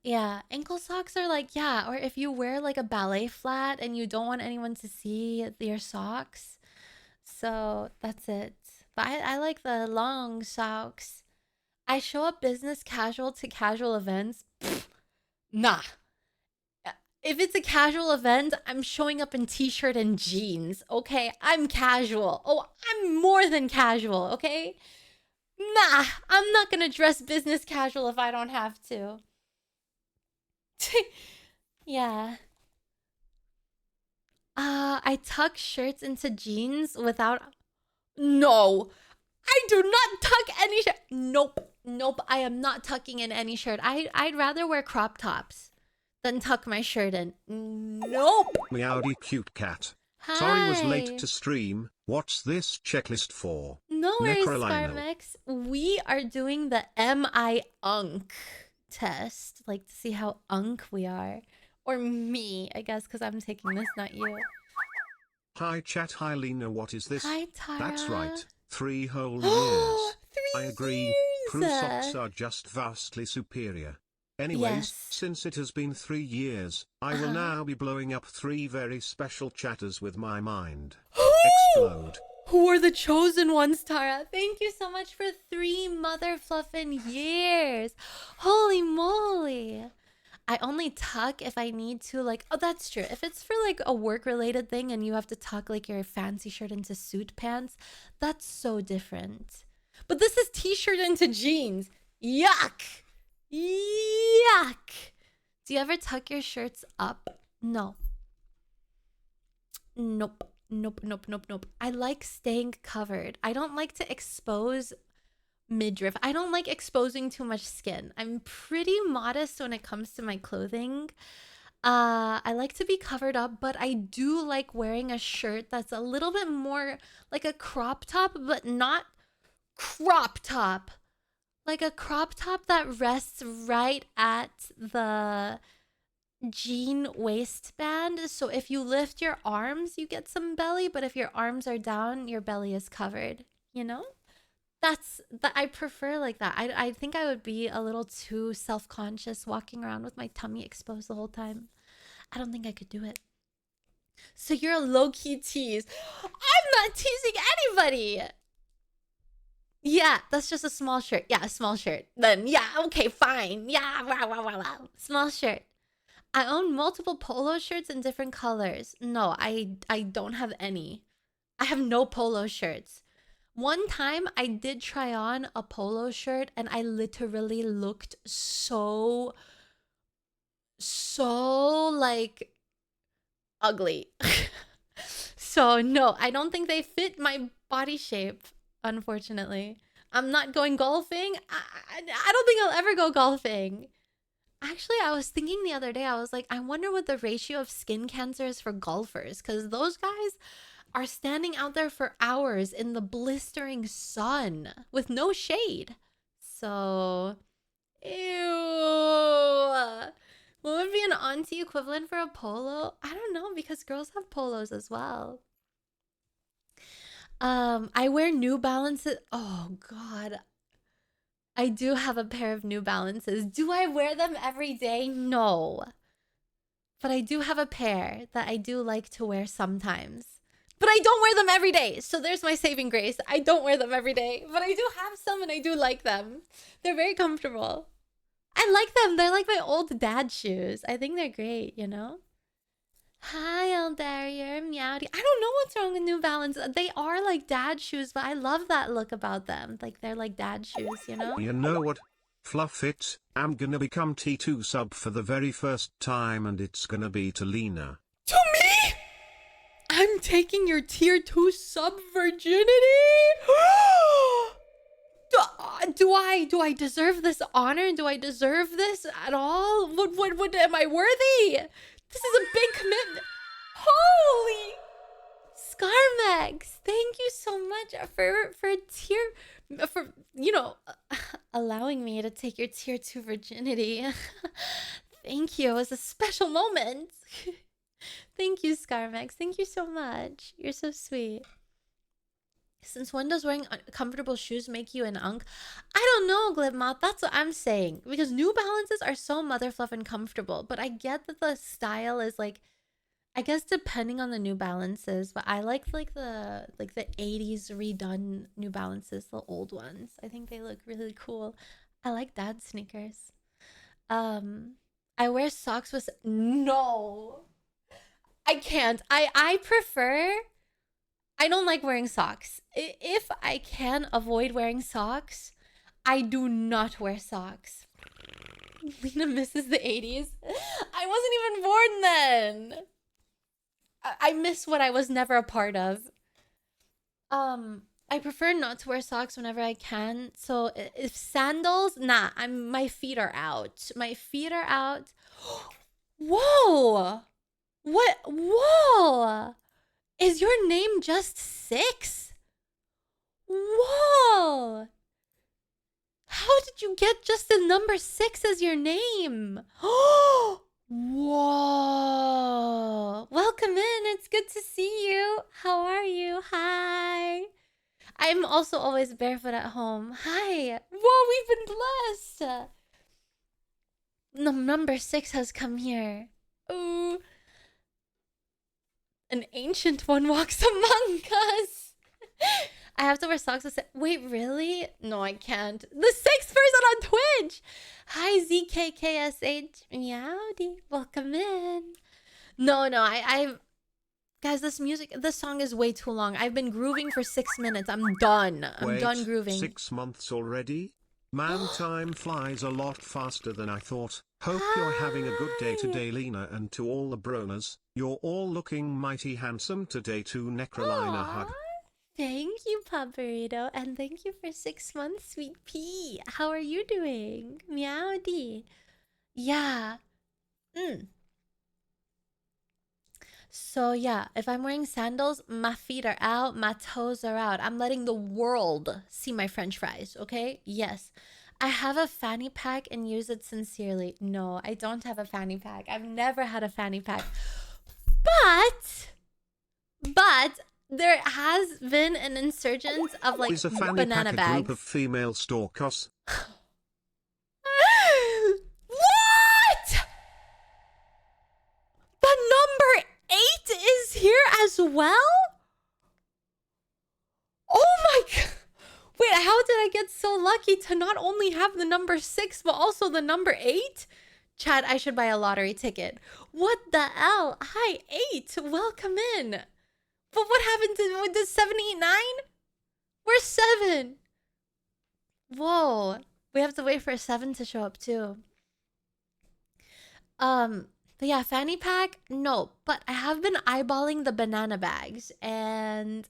Yeah, ankle socks are like, yeah, or if you wear like a ballet flat and you don't want anyone to see your socks. So that's it. But I like the long socks. I show up business casual to casual events. Pfft, nah. If it's a casual event, I'm showing up in t-shirt and jeans. Okay, I'm casual. Oh, I'm more than casual. Okay, nah, I'm not gonna dress business casual if I don't have to. Yeah. I tuck shirts into jeans without. No, I do not tuck any shirt. Nope, nope. I am not tucking in any shirt. I'd rather wear crop tops than tuck my shirt in. Nope. Meowdy cute cat. Hi. Sorry was late to stream. What's this checklist for? No worries, Nekrolina. Sparmex. We are doing the MI Unk test, like to see how unk we are. Or me, I guess, because I'm taking this, not you. Hi chat, hi Lena, what is this? Hi, Tara. That's right, 3 whole years. 3 I agree, years. crew socks are just vastly superior. Anyways, Yes. since it has been 3 years, I will now be blowing up 3 very special chatters with my mind. Explode. Who are the chosen ones, Tara? Thank you so much for 3 mother fluffin' years. Holy moly. I only tuck if I need to, like, oh, that's true. If it's for like a work related thing and you have to tuck like your fancy shirt into suit pants, that's so different. But this is t-shirt into jeans. Yuck. Yuck. Do you ever tuck your shirts up? No. Nope. Nope, nope, nope, nope. I like staying covered. I don't like to expose midriff. I don't like exposing too much skin. I'm pretty modest when it comes to my clothing. I like to be covered up, but I do like wearing a shirt that's a little bit more like a crop top, but not crop top. Like a crop top that rests right at the jean waistband. So if you lift your arms, you get some belly, but if your arms are down, your belly is covered, you know? That's that I prefer like that. I think I would be a little too self-conscious walking around with my tummy exposed the whole time. I don't think I could do it. So you're a low-key tease. I'm not teasing anybody. Yeah, that's just a small shirt. Yeah, a small shirt. Then yeah, okay, fine. Yeah, wow, wow, wow, wow. Small shirt. I own multiple polo shirts in different colors. No, I don't have any. I have no polo shirts. One time I did try on a polo shirt and I literally looked so like ugly. So no, I don't think they fit my body shape, unfortunately. I'm not going golfing. I don't think I'll ever go golfing. Actually, I was thinking the other day, I was like, I wonder what the ratio of skin cancer is for golfers, because those guys are standing out there for hours in the blistering sun with no shade. So, ew. What would be an auntie equivalent for a polo? I don't know, because girls have polos as well. I wear New Balances. Oh God. I do have a pair of New Balances. Do I wear them every day? No. But I do have a pair that I do like to wear sometimes. But I don't wear them every day. So there's my saving grace. I don't wear them every day. But I do have some and I do like them. They're very comfortable. I like them. They're like my old dad shoes. I think they're great, you know? Hi, Eldarier, Meowdy. I don't know what's wrong with New Balance. They are like dad shoes, but I love that look about them. Like they're like dad shoes, you know? You know what? Fluff it. I'm gonna become T2 sub for the very first time and it's gonna be to Lena. To me? I'm taking your tier 2 sub virginity? Do I deserve this honor? Do I deserve this at all? What am I worthy? This is a big commitment. Holy Scarmex, thank you so much for you know, allowing me to take your tier 2 virginity. Thank you. It was a special moment. Thank you, Scarmex. Thank you so much. You're so sweet. Since when does wearing comfortable shoes make you an unk? I don't know, Glibmoth. That's what I'm saying. Because New Balances are so motherfluff and comfortable. But I get that the style is like, I guess depending on the New Balances. But I like the 80s redone New Balances, the old ones. I think they look really cool. I like dad sneakers. I wear socks with... No. I can't. I prefer... I don't like wearing socks. If I can avoid wearing socks, I do not wear socks. Lena misses the 80s. I wasn't even born then. I miss what I was never a part of. I prefer not to wear socks whenever I can. So if sandals, nah, my feet are out. My feet are out. Whoa! What? Whoa! Is your name just 6? Whoa! How did you get just the number 6 as your name? Whoa! Welcome in. It's good to see you. How are you? Hi. I'm also always barefoot at home. Hi. Whoa, we've been blessed. The number 6 has come here. Ooh. An ancient one walks among us. I have to wear socks. Wait, really? No, I can't. The 6th person on Twitch. Hi, ZKKSH. Meowdy. Welcome in. No, I guys, this song is way too long. I've been grooving for 6 minutes. I'm done. I'm done grooving. 6 months already? Man, time flies a lot faster than I thought. Hope you're having a good day today, Lena, and to all the Bronas. You're all looking mighty handsome today too. Nekrolina hug. Thank you, Paparito, and thank you for 6 months, sweet pea. How are you doing? Meowdy. Yeah. So yeah, if I'm wearing sandals, my feet are out, my toes are out. I'm letting the world see my French fries, okay? Yes. I have a fanny pack and use it sincerely. No, I don't have a fanny pack. I've never had a fanny pack. But there has been an insurgence of like Is a fanny banana pack bags. a group of female stalkers? What? The number 8 is here as well? Oh my god. Wait, how did I get so lucky to not only have the number 6, but also the number 8? Chad, I should buy a lottery ticket. What the hell? Hi, 8. Welcome in. But what happened to the 789? Where's 7? Whoa. We have to wait for a 7 to show up too. But yeah, fanny pack, no. But I have been eyeballing the banana bags, and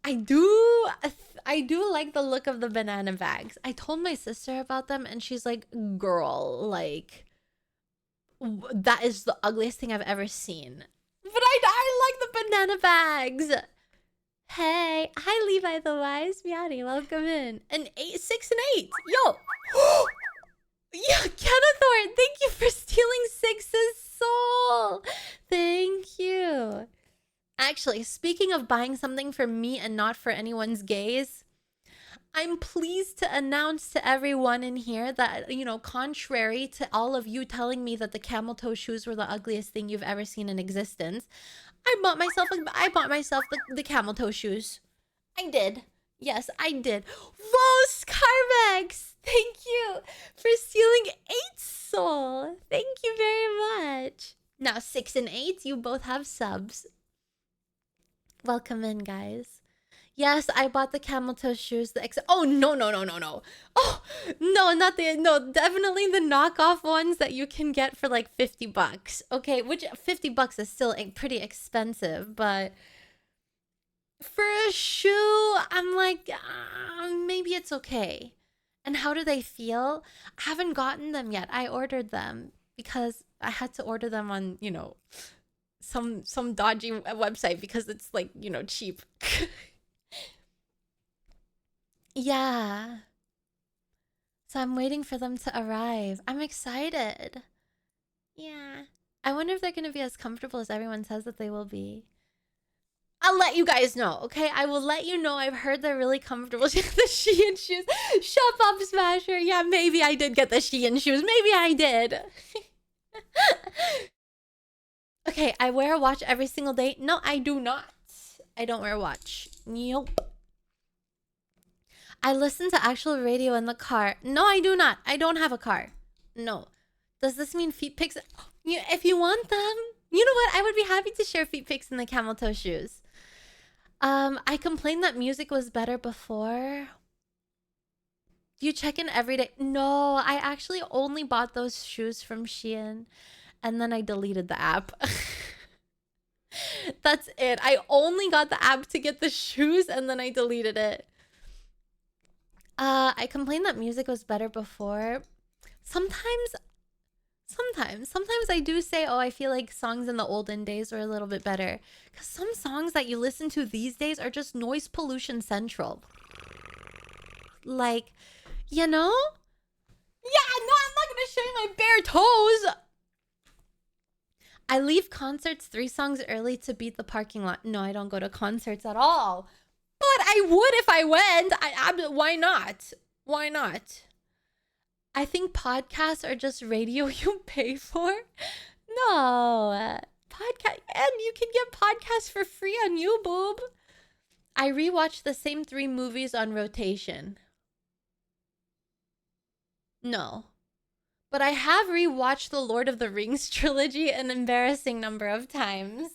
I do like the look of the banana bags. I told my sister about them, and she's like, girl, like, that is the ugliest thing I've ever seen. But I like the banana bags. Hey, hi Levi the Wise. Meowdy, welcome in. And 6 and 8. Yo. Yeah, Kenethor, thank you for stealing 6's soul. Thank you. Actually, speaking of buying something for me and not for anyone's gaze, I'm pleased to announce to everyone in here that, you know, contrary to all of you telling me that the camel toe shoes were the ugliest thing you've ever seen in existence, I bought myself the camel toe shoes. I did. Yes, I did. Whoa, Scarmex! Thank you for stealing 8's soul. Thank you very much. Now 6 and 8, you both have subs. Welcome in, guys. Yes, I bought the camel toe shoes. Oh, no. Oh, no, definitely the knockoff ones that you can get for like $50. Okay, which $50 is still pretty expensive, but for a shoe, I'm like, maybe it's okay. And how do they feel? I haven't gotten them yet. I ordered them because I had to order them on, you know, some dodgy website because it's like, you know, cheap. Yeah. So I'm waiting for them to arrive. I'm excited. Yeah. I wonder if they're going to be as comfortable as everyone says that they will be. I'll let you guys know, okay? I will let you know. I've heard they're really comfortable. The Shein shoes. Shut up, Smasher. Yeah, maybe I did get the Shein shoes. Maybe I did. Okay, I wear a watch every single day. No, I do not. I don't wear a watch. Nope. I listen to actual radio in the car. No, I do not. I don't have a car. No. Does this mean feet pics? If you want them, you know what? I would be happy to share feet pics in the camel toe shoes. I complained that music was better before. Do you check in every day? No, I actually only bought those shoes from Shein and then I deleted the app. That's it. I only got the app to get the shoes and then I deleted it. I complained that music was better before. Sometimes I do say, oh, I feel like songs in the olden days were a little bit better. Because some songs that you listen to these days are just noise pollution central. Like, you know? Yeah, no, I'm not going to show you my bare toes. I leave concerts 3 songs early to beat the parking lot. No, I don't go to concerts at all. But I would if I went. Why not? Why not? I think podcasts are just radio you pay for. No. Podcast, and you can get podcasts for free on YouTube. I rewatch the same 3 movies on rotation. No. But I have rewatched the Lord of the Rings trilogy an embarrassing number of times.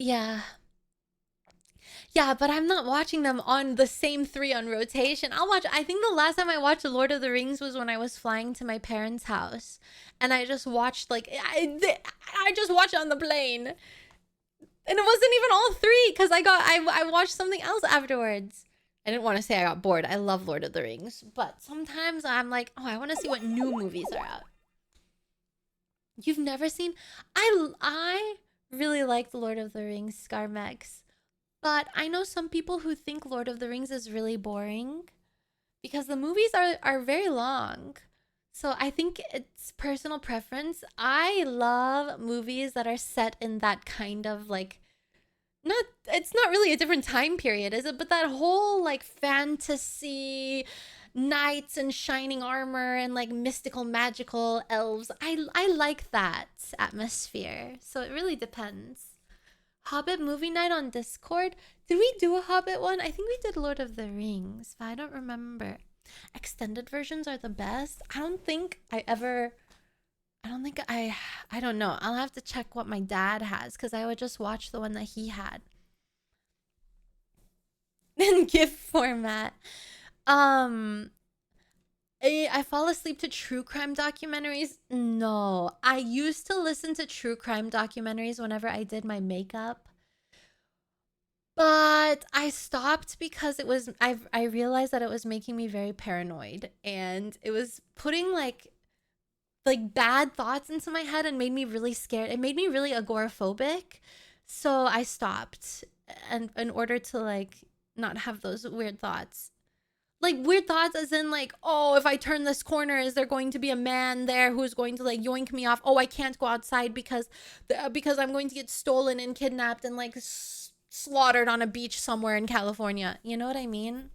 Yeah. Yeah, but I'm not watching them on the same 3 on rotation. I think the last time I watched The Lord of the Rings was when I was flying to my parents' house. And I just watched, like, I just watched it on the plane. And it wasn't even all 3, because I watched something else afterwards. I didn't want to say I got bored. I love Lord of the Rings. But sometimes I'm like, oh, I want to see what new movies are out. You've never seen... I really like The Lord of the Rings, Scarmex. But I know some people who think Lord of the Rings is really boring because the movies are very long. So I think it's personal preference. I love movies that are set in that kind of like, it's not really a different time period, is it? But that whole like fantasy, knights and shining armor and like mystical magical elves. I like that atmosphere. So it really depends. Hobbit movie night on Discord. Did we do a Hobbit one? I think we did Lord of the Rings, but I don't remember. Extended versions are the best. I don't know. I'll have to check what my dad has because I would just watch the one that he had. In GIF format. I fall asleep to true crime documentaries. No, I used to listen to true crime documentaries whenever I did my makeup. But I stopped because I realized that it was making me very paranoid and it was putting like bad thoughts into my head and made me really scared. It made me really agoraphobic. So I stopped and in order to like not have those weird thoughts. Like weird thoughts as in like, oh, if I turn this corner, is there going to be a man there who's going to like yoink me off? Oh, I can't go outside because I'm going to get stolen and kidnapped and like slaughtered on a beach somewhere in California. You know what I mean?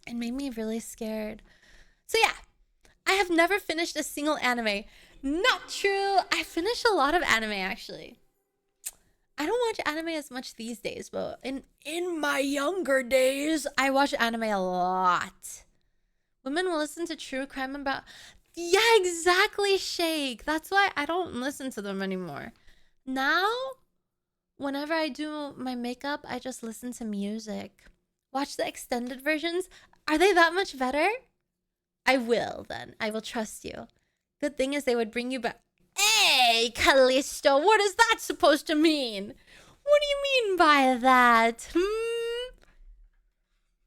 It made me really scared. So yeah, I have never finished a single anime. Not true. I finished a lot of anime actually. I don't watch anime as much these days, but in my younger days, I watched anime a lot. Women will listen to true crime about... Yeah, exactly, Shake. That's why I don't listen to them anymore. Now, whenever I do my makeup, I just listen to music. Watch the extended versions. Are they that much better? I will, then. I will trust you. Good thing is they would bring you back... Hey, Callisto, what is that supposed to mean? What do you mean by that?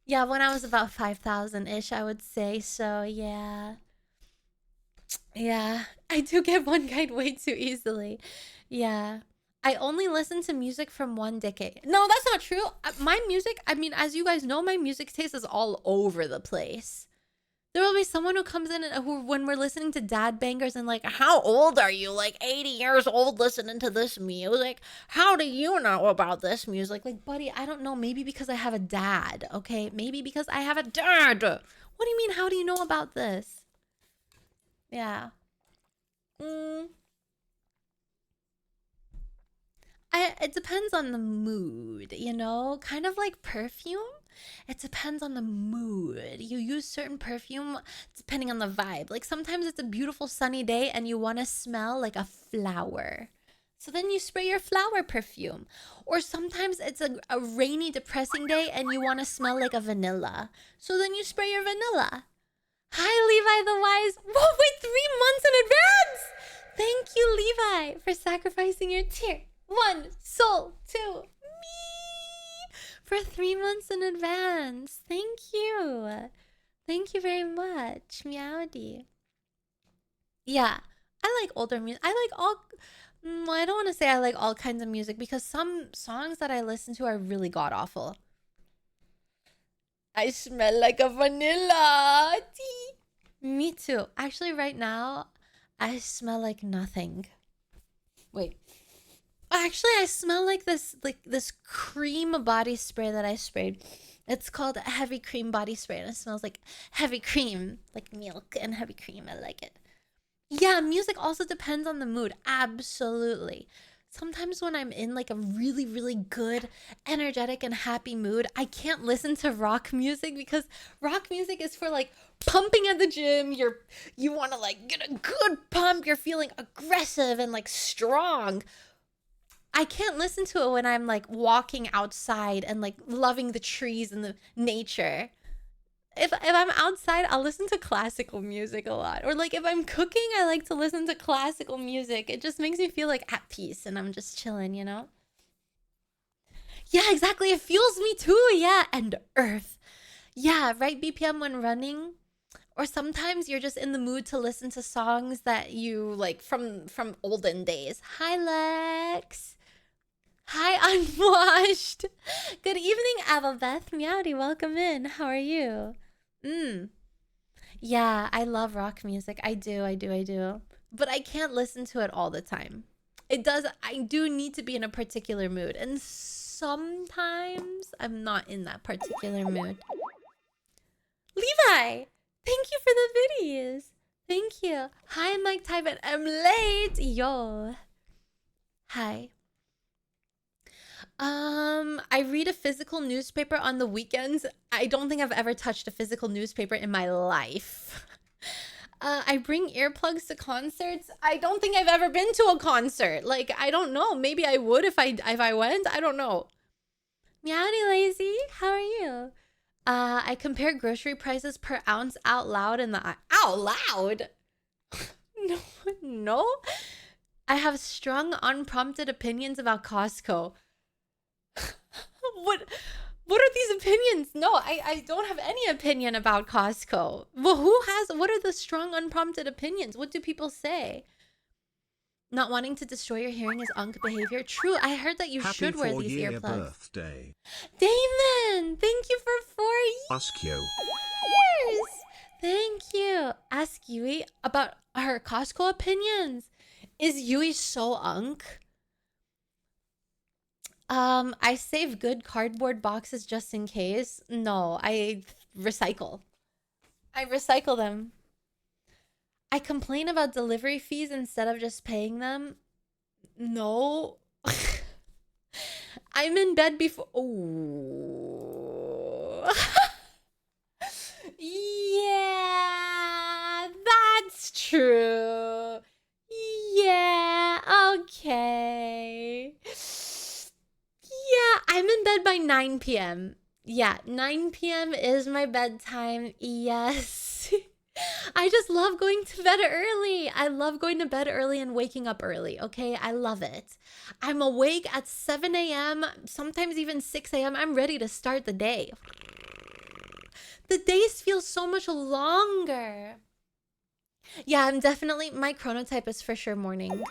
Yeah, when I was about 5,000-ish, I would say so, yeah. Yeah, I do get one guide way too easily. Yeah. I only listen to music from one decade. No, that's not true. My music, I mean, as you guys know, my music taste is all over the place. There will be someone who comes in and who, when we're listening to dad bangers and like, how old are you? Like 80 years old listening to this music? How do you know about this music? Like, buddy, I don't know. Maybe because I have a dad, okay? Maybe because I have a dad. What do you mean, how do you know about this? Yeah. It depends on the mood, you know? Kind of like perfume. It depends on the mood. You use certain perfume depending on the vibe. Like sometimes it's a beautiful sunny day and you want to smell like a flower. So then you spray your flower perfume. Or sometimes it's a rainy, depressing day and you want to smell like a vanilla. So then you spray your vanilla. Hi, Levi the Wise. Whoa, wait, 3 months in advance! Thank you, Levi, for sacrificing your tier 1 soul to me for 3 months in advance. Thank you. Thank you very much, Meowdy. Yeah, I like older music. I like all... Well, I don't want to say I like all kinds of music because some songs that I listen to are really god-awful. I smell like a vanilla tea. Me too. Actually, right now, I smell like nothing. Wait. Actually, I smell like this cream body spray that I sprayed. It's called heavy cream body spray, and it smells like heavy cream, like milk and heavy cream. I like it. Yeah, music also depends on the mood. Absolutely. Sometimes when I'm in like a really, really good, energetic and happy mood, I can't listen to rock music because rock music is for like pumping at the gym. You want to like get a good pump. You're feeling aggressive and like strong. I can't listen to it when I'm like walking outside and like loving the trees and the nature. If I'm outside, I'll listen to classical music a lot. Or like if I'm cooking, I like to listen to classical music. It just makes me feel like at peace and I'm just chilling, you know? Yeah, exactly. It fuels me too. Yeah, and earth. Yeah, right BPM when running. Or sometimes you're just in the mood to listen to songs that you like from olden days. Hi, Lex. Hi, Unwashed. Good evening, Abelbeth. Meowdy, welcome in. How are you? Yeah, I love rock music. I do. But I can't listen to it all the time. I do need to be in a particular mood. And sometimes I'm not in that particular mood. Levi, thank you for the videos. Thank you. Hi, Mike Tyven. I'm late. Yo. Hi. I read a physical newspaper on the weekends. I don't think I've ever touched a physical newspaper in my life. I bring earplugs to concerts. I don't think I've ever been to a concert. Like, I don't know. Maybe I would if I went. I don't know. Meowdy Lazy, how are you? I compare grocery prices per ounce out loud in the... Out loud? No. I have strong, unprompted opinions about Costco. What are these opinions? No, I don't have any opinion about Costco. Well, what are the strong unprompted opinions? What do people say? Not wanting to destroy your hearing is unk behavior. True, I heard that you should wear these earplugs. Happy 4-year birthday. Damon, thank you for 4 years. Ask you. Thank you. Ask Yui about her Costco opinions. Is Yui so unk? I save good cardboard boxes just in case. No, I recycle. I recycle them. I complain about delivery fees instead of just paying them. No. I'm in bed before... Oh. Yeah, that's true. Yeah, okay. Yeah, I'm in bed by 9 p.m. Yeah, 9 p.m. is my bedtime. Yes. I just love going to bed early. I love going to bed early and waking up early, okay? I love it. I'm awake at 7 a.m., sometimes even 6 a.m. I'm ready to start the day. The days feel so much longer. Yeah, I'm definitely... My chronotype is for sure morning.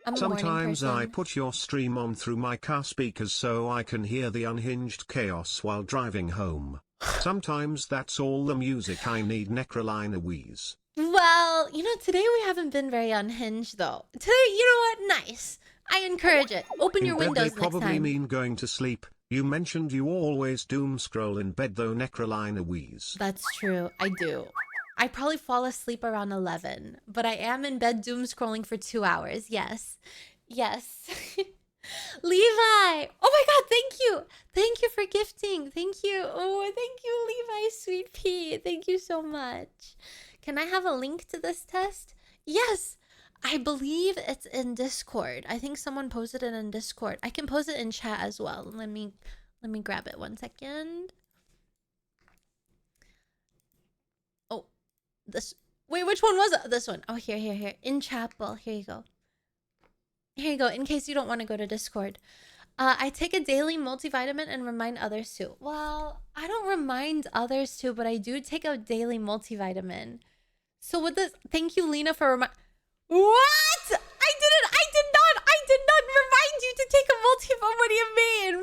I'm a morning Sometimes I person. put your stream on through my car speakers so I can hear the unhinged chaos while driving home. Sometimes that's all the music I need. Nekrolina wheeze. Well, today we haven't been very unhinged though. Today, you know what? Nice. I encourage it. Open your In bed windows they next probably time. mean going to sleep. You mentioned you always doom scroll in bed though. Nekrolina wheeze. That's true. I do. I probably fall asleep around 11, but I am in bed doom scrolling for 2 hours. Yes. Yes. Levi! Oh my god, thank you! Thank you for gifting. Thank you. Oh, thank you, Levi, sweet pea. Thank you so much. Can I have a link to this test? Yes! I believe it's in Discord. I think someone posted it in Discord. I can post it in chat as well. Let me grab it 1 second. Oh, this. Wait, which one was it? This one. Oh, here. In chapel. Here you go. Here you go, in case you don't want to go to Discord. I take a daily multivitamin and remind others too. Well, I don't remind others too, but I do take a daily multivitamin. So with this, thank you, Lena, for What? I did not remind you to take a multivitamin. What do you mean?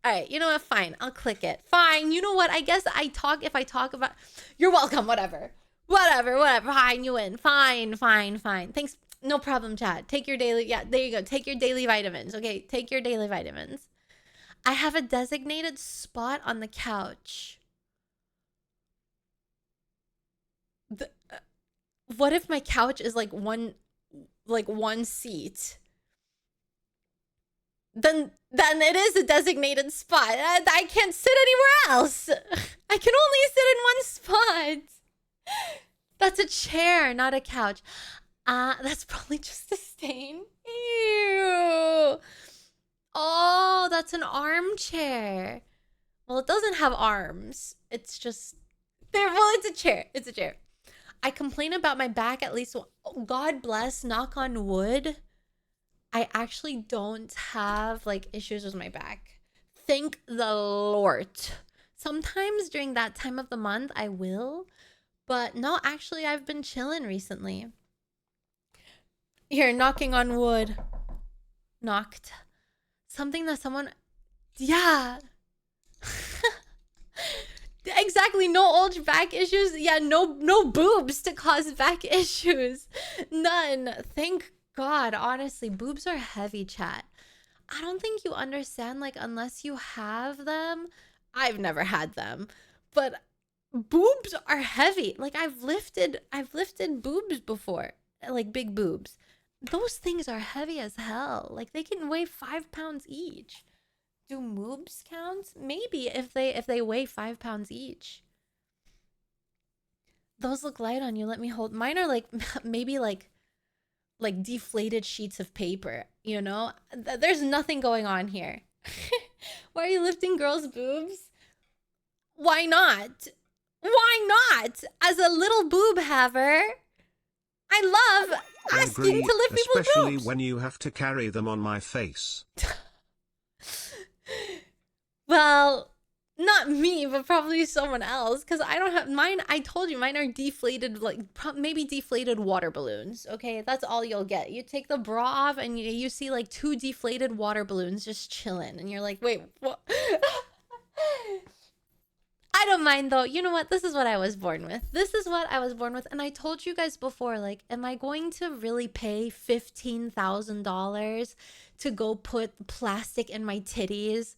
All right, you know what? Fine, I'll click it. Fine, you know what? I guess if I talk about... You're welcome, whatever. Fine, you win. Fine. Thanks. No problem, chat. Take your daily... Yeah, there you go. Take your daily vitamins, okay? Take your daily vitamins. I have a designated spot on the couch. What if my couch is like one seat? Then it is a designated spot. I can't sit anywhere else. I can only sit in one spot. That's a chair, not a couch. That's probably just a stain. Ew. Oh, that's an armchair. Well, it doesn't have arms. It's just there. Well, it's a chair. It's a chair. I complain about my back at least. God bless, knock on wood. I actually don't have like issues with my back. Thank the Lord. Sometimes during that time of the month I will, but no, actually I've been chilling recently. Here, knocking on wood. Knocked. Something that someone... Yeah. Exactly, no old back issues. Yeah, no boobs to cause back issues. None. Thank God. Honestly, boobs are heavy, chat. I don't think you understand, like, unless you have them. I've never had them, but boobs are heavy. Like, I've lifted boobs before, like big boobs. Those things are heavy as hell. Like, they can weigh 5 pounds each. Do moobs count? Maybe if they weigh 5 pounds each. Those look light on you. Let me hold. Mine are like maybe like deflated sheets of paper, you know? There's nothing going on here. Why are you lifting girls' boobs? Why not? Why not? As a little boob haver, I love asking to lift people's boobs. Especially when you have to carry them on my face. Well, not me, but probably someone else, because I don't have mine. I told you mine are deflated, like maybe deflated water balloons. Okay, that's all you'll get. You take the bra off and you see like 2 deflated water balloons just chilling, and you're like, wait, what? I don't mind though. You know what? This is what I was born with. And I told you guys before, like, am I going to really pay $15,000 to go put plastic in my titties?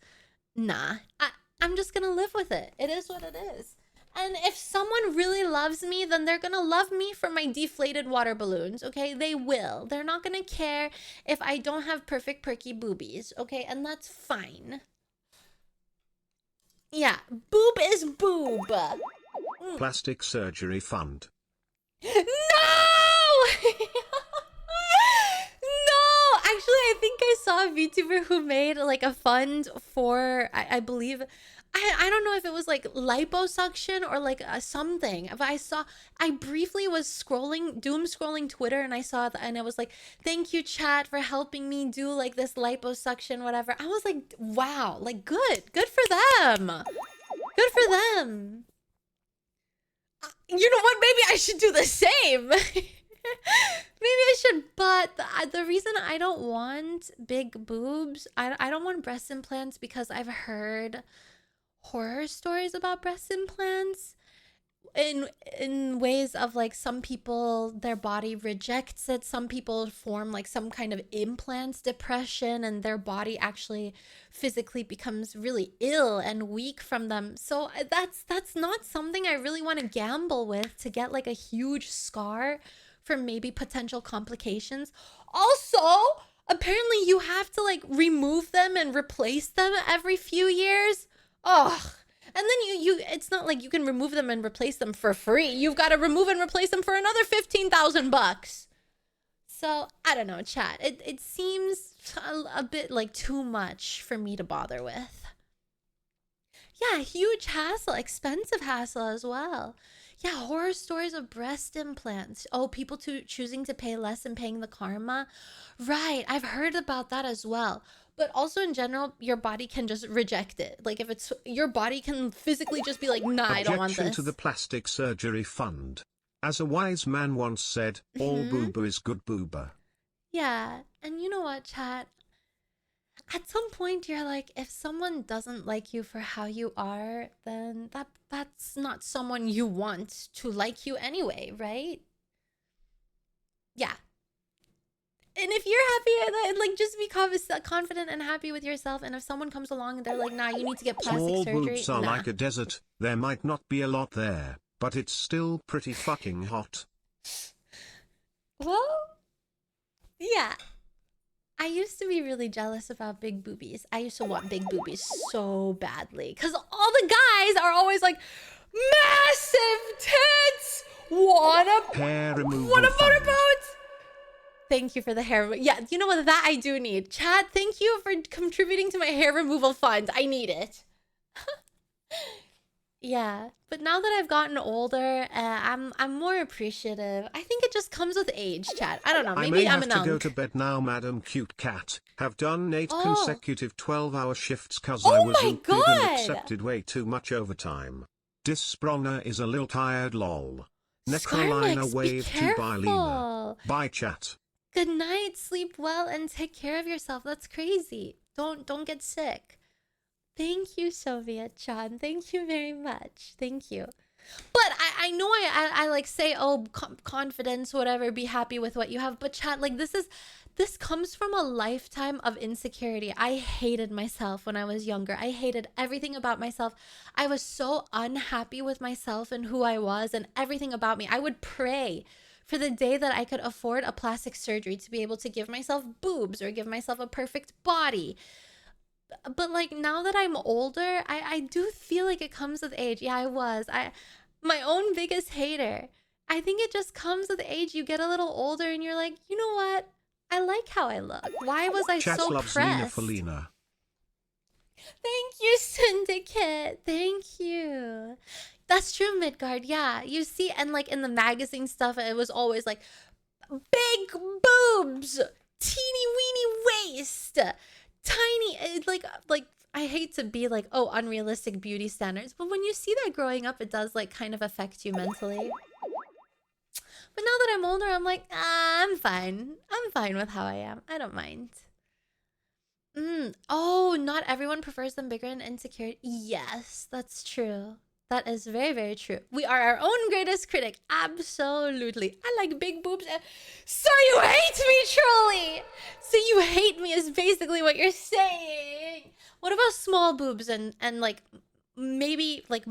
Nah. I'm just gonna live with it. It is what it is. And if someone really loves me, then they're gonna love me for my deflated water balloons, okay? They will. They're not gonna care if I don't have perfect perky boobies, okay? And that's fine. Yeah, boob is boob. Plastic surgery fund. No! No! Actually, I think I saw a VTuber who made like a fund for, I believe, I don't know if it was like liposuction or like something, but I briefly was doom scrolling Twitter, and I saw that, and it was like, thank you chat for helping me do like this liposuction, whatever. I was like, wow, like good for them. Good for them. You know what? Maybe I should do the same. Maybe I should, but the reason I don't want big boobs, I don't want breast implants because I've heard horror stories about breast implants in ways of like some people their body rejects it, some people form like some kind of implants depression and their body actually physically becomes really ill and weak from them. So that's not something I really want to gamble with, to get like a huge scar for maybe potential complications. Also, apparently you have to like remove them and replace them every few years. Ugh. And then you it's not like you can remove them and replace them for free. You've got to remove and replace them for another 15,000 bucks. So I don't know, chat. It seems a bit like too much for me to bother with. Yeah, huge hassle, expensive hassle as well. Yeah, horror stories of breast implants. Oh, people choosing to pay less and paying the karma. Right, I've heard about that as well. But also in general, your body can just reject it. Like if it's, your body can physically just be like, nah, I don't want Objection this. to the plastic surgery fund. As a wise man once said, all booba is good booba. Yeah, and you know what, chat? At some point, you're like, if someone doesn't like you for how you are, then that's not someone you want to like you anyway, right? Yeah. And if you're happy, like, just be confident and happy with yourself. And if someone comes along and they're like, nah, you need to get plastic Small surgery, boobs are nah. like a desert. There might not be a lot there, but it's still pretty fucking hot. Well, yeah. I used to be really jealous about big boobies. I used to want big boobies so badly. Because all the guys are always like, massive tits! Hair removal What a fund. motorboat! Thank you for the hair. Yeah, you know what? That I do need. Chad, thank you for contributing to my hair removal fund. I need it. Yeah, but now that I've gotten older, I'm more appreciative. I think it just comes with age, Chad. I don't know. I Maybe may I'm have an to go unk. to bed now, Madam Cute Cat. Have done 8 Oh. consecutive 12-hour shifts cause Oh I was my outbid and God. accepted way too much overtime. Disbrona is a little tired lol. Scarmax, Nekrolina be wave to bye Lena. careful. Bye chat. Good night, sleep well, and take care of yourself. That's crazy. Don't get sick. Thank you, Soviet Chan. Thank you very much. Thank you. But I know I like say, oh, confidence, whatever, be happy with what you have. But chat, like this comes from a lifetime of insecurity. I hated myself when I was younger. I hated everything about myself. I was so unhappy with myself and who I was and everything about me. I would pray for the day that I could afford a plastic surgery to be able to give myself boobs or give myself a perfect body. But like now that I'm older, I do feel like it comes with age. Yeah, I my own biggest hater. I think it just comes with age. You get a little older and you're like, you know what? I like how I look. Why was I Chat so loves Lena pressed? for Lena. Thank you, Syndicate. Thank you. That's true, Midgard. Yeah, you see, and like in the magazine stuff, it was always like big boobs, teeny weeny waist, tiny. Like I hate to be like, oh, unrealistic beauty standards, but when you see that growing up, it does like kind of affect you mentally. But now that I'm older, I'm like, I'm fine. I'm fine with how I am. I don't mind. Oh, not everyone prefers them bigger and insecure. Yes, that's true. That is very, very true. We are our own greatest critic. Absolutely. I like big boobs. So you hate me, truly. So you hate me is basically what you're saying. What about small boobs and like maybe like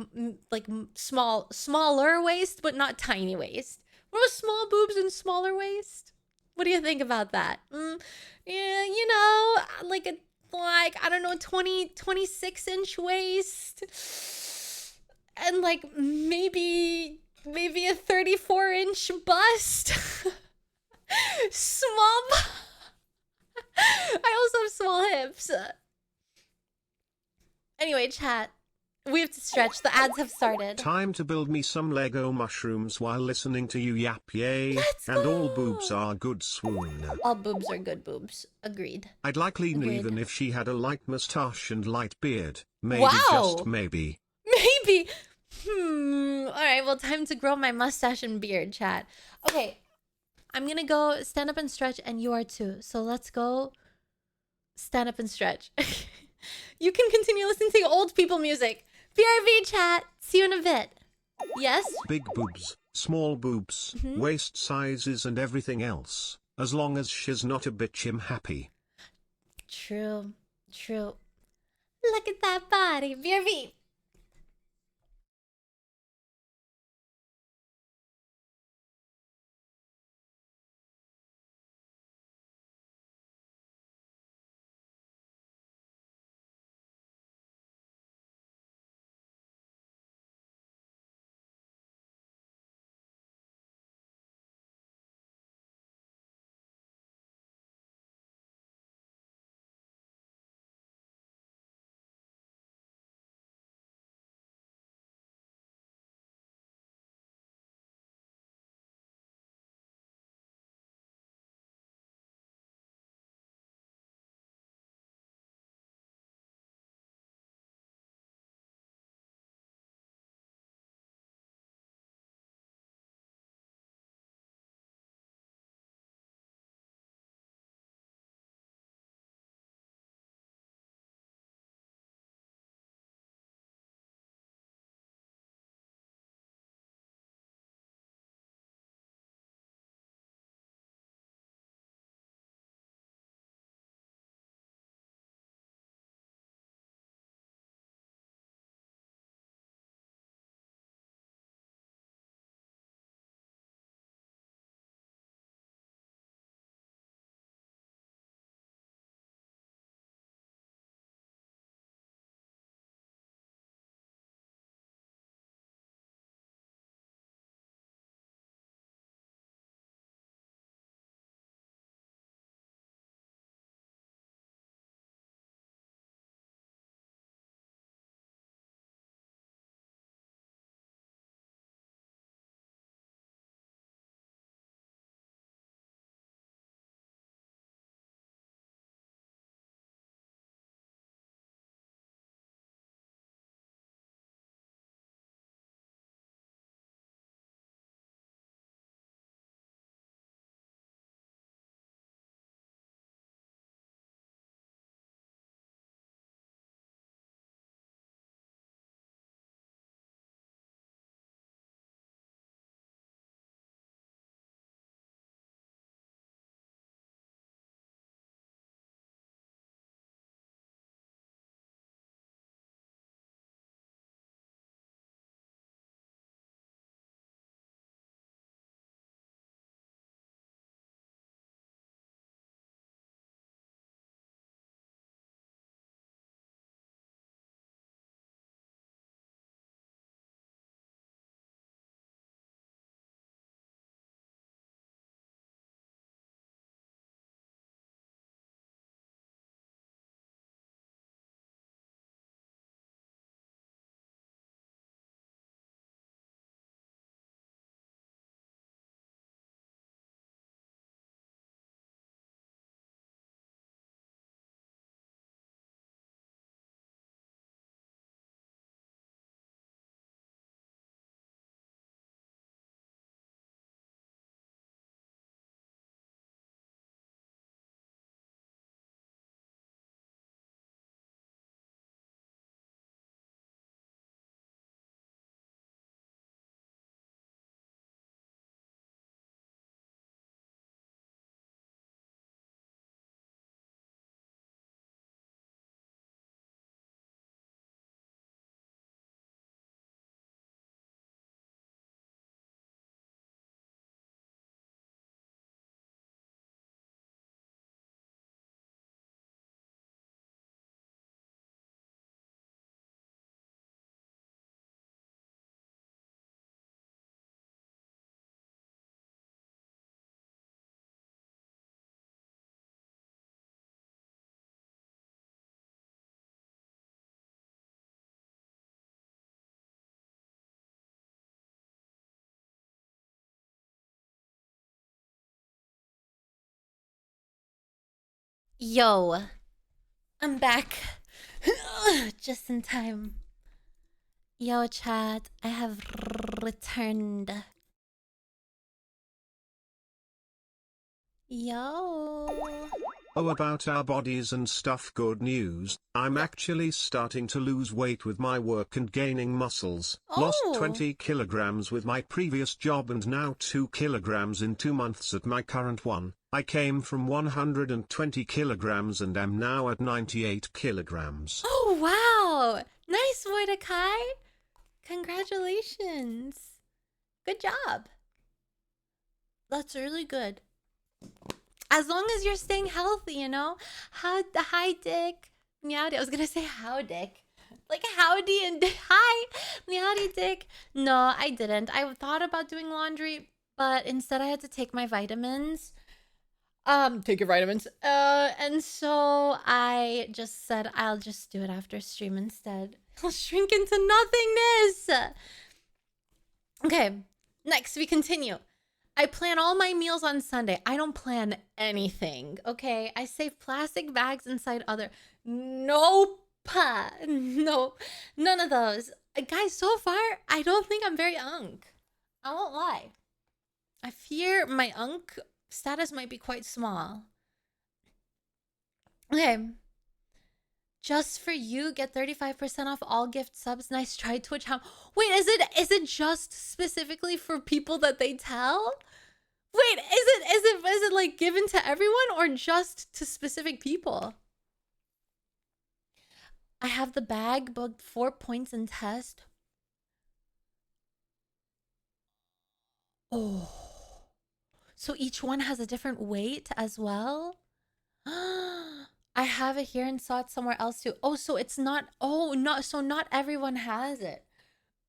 smaller waist, but not tiny waist? What about small boobs and smaller waist? What do you think about that? Yeah, you know, like I don't know, 26-inch waist. And like maybe a 34-inch bust. Small. I also have small hips. Anyway, chat. We have to stretch. The ads have started. Time to build me some Lego mushrooms while listening to you yap yay. Let's and all go. boobs are good swoon. All boobs are good boobs. Agreed. I'd like Lena Agreed. even if she had a light moustache and light beard. Maybe, Wow. just maybe. Maybe. Alright, well, time to grow my mustache and beard, chat. Okay. I'm gonna go stand up and stretch, and you are too. So let's go stand up and stretch. You can continue listening to old people music. BRB chat. See you in a bit. Yes? Big boobs, small boobs, waist sizes and everything else. As long as she's not a bitch, I'm happy. True. True. Look at that body. BRB. Yo, I'm back. Just in time. Yo, chat, I have returned. Yo. Oh, about our bodies and stuff, good news. I'm actually starting to lose weight with my work and gaining muscles. Lost Oh. 20 kilograms with my previous job and now 2 kilograms in 2 months at my current one. I came from 120 kilograms and am now at 98 kilograms. Oh, wow. Nice, Mordecai. Congratulations. Good job. That's really good. As long as you're staying healthy, you know? Hi, Dick. Meowdy. I was gonna say how, Dick. Like howdy and hi. Meowdy, Dick. No, I didn't. I thought about doing laundry, but instead I had to take my vitamins. Take your vitamins. And so I just said I'll just do it after stream instead. I'll shrink into nothingness. Okay, next we continue. I plan all my meals on Sunday. I don't plan anything, okay? I save plastic bags inside other... Nope. No, none of those. Guys, so far, I don't think I'm very unk. I won't lie. I fear my unk status might be quite small. Okay. Just for you, get 35% off all gift subs. Nice try, Twitch. How? Wait, is it just specifically for people that they tell? Wait, is it like given to everyone or just to specific people? I have the bag booked 4 points in test. Oh. So each one has a different weight as well? I have it here and saw it somewhere else too. Oh, so it's not... Oh, no. So not everyone has it.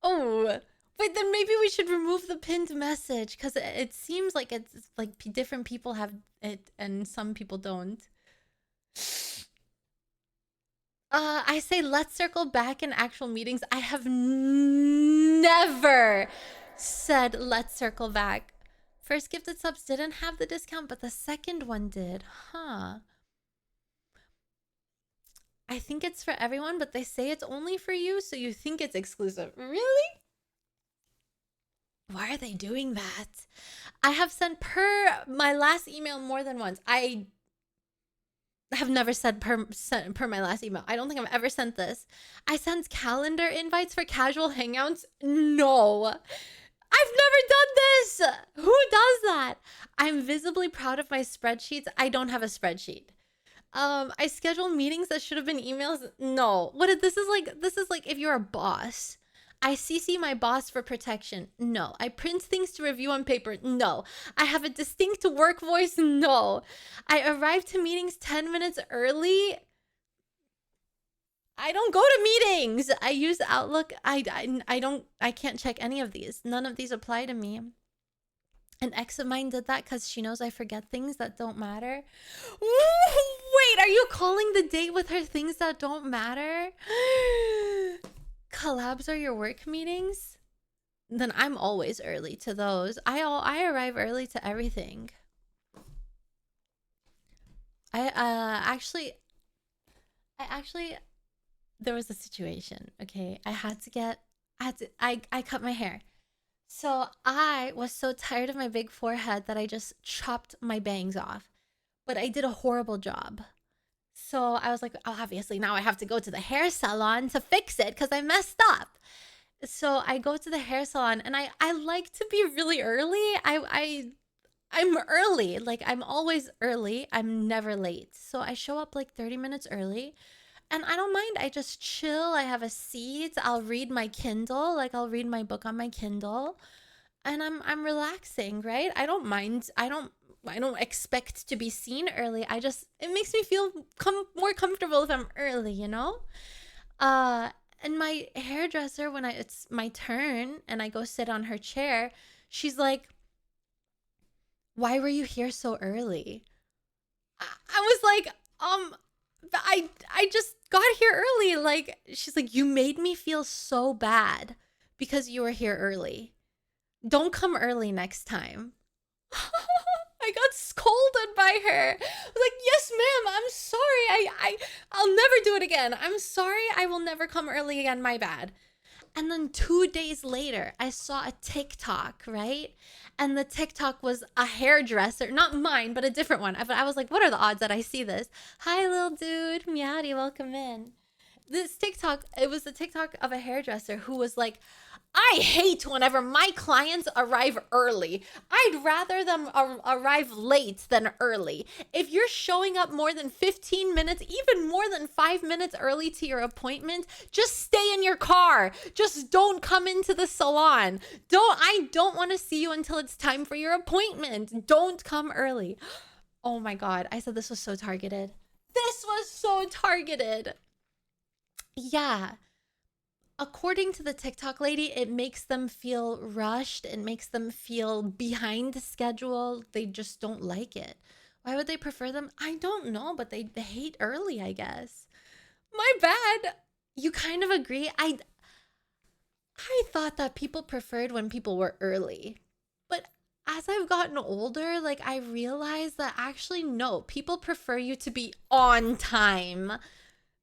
Oh. Wait, then maybe we should remove the pinned message. Because it seems like it's like different people have it and some people don't. I say let's circle back in actual meetings. I have never said let's circle back. First gifted subs didn't have the discount, but the second one did. Huh. I think it's for everyone, but they say it's only for you, so you think it's exclusive. Really? Why are they doing that? I have sent per my last email more than once. I have never said per my last email. I don't think I've ever sent this. I sent calendar invites for casual hangouts. No. I've never done this. Who does that? I'm visibly proud of my spreadsheets. I don't have a spreadsheet. I schedule meetings that should have been emails. No. This is like if you're a boss. I CC my boss for protection. No. I print things to review on paper. No. I have a distinct work voice. No. I arrive to meetings 10 minutes early. I don't go to meetings. I use Outlook. I can't check any of these. None of these apply to me. An ex of mine did that because she knows I forget things that don't matter. Wait, are you calling the date with her things that don't matter? Collabs are your work meetings? Then I'm always early to those. I arrive early to everything. I actually there was a situation, okay? I cut my hair. So I was so tired of my big forehead that I just chopped my bangs off. But I did a horrible job. So I was like, oh, obviously now I have to go to the hair salon to fix it because I messed up. So I go to the hair salon and I like to be really early. I'm early. Like I'm always early. I'm never late. So I show up like 30 minutes early. And I don't mind. I just chill. I have a seat. I'll read my Kindle. Like I'll read my book on my Kindle. And I'm relaxing, right? I don't mind. I don't expect to be seen early. It makes me feel more comfortable if I'm early, you know? And my hairdresser, when it's my turn and I go sit on her chair, she's like, why were you here so early? I was like, I just got here early. Like, she's like, you made me feel so bad because you were here early. Don't come early next time. I got scolded by her. I was like, yes, ma'am, I'm sorry. I'll never do it again. I'm sorry. I will never come early again. My bad. And then 2 days later, I saw a TikTok, right? And the TikTok was a hairdresser, not mine, but a different one. I was like, what are the odds that I see this? Hi, little dude. Meowdy, welcome in. This TikTok, it was the TikTok of a hairdresser who was like, I hate whenever my clients arrive early. I'd rather them arrive late than early. If you're showing up more than 15 minutes, even more than 5 minutes early to your appointment, just stay in your car. Just don't come into the salon. I don't want to see you until it's time for your appointment. Don't come early. Oh my God. I said this was so targeted. This was so targeted. Yeah. According to the TikTok lady, it makes them feel rushed. It makes them feel behind the schedule. They just don't like it. Why would they prefer them? I don't know, but they hate early, I guess. My bad. You kind of agree. I thought that people preferred when people were early. But as I've gotten older, like I realized that actually no, people prefer you to be on time.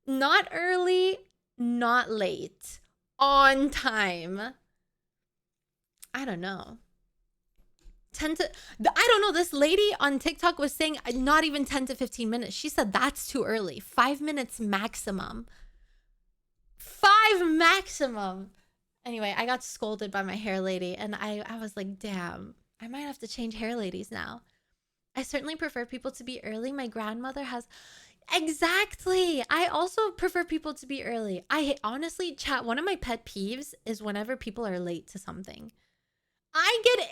Not early, not late. On time. I don't know. I don't know. This lady on TikTok was saying not even 10 to 15 minutes. She said that's too early. 5 minutes maximum. 5 maximum. Anyway, I got scolded by my hair lady and I was like, damn, I might have to change hair ladies now. I certainly prefer people to be early. My grandmother has... Exactly. I also prefer people to be early. Honestly, chat, one of my pet peeves is whenever people are late to something. I get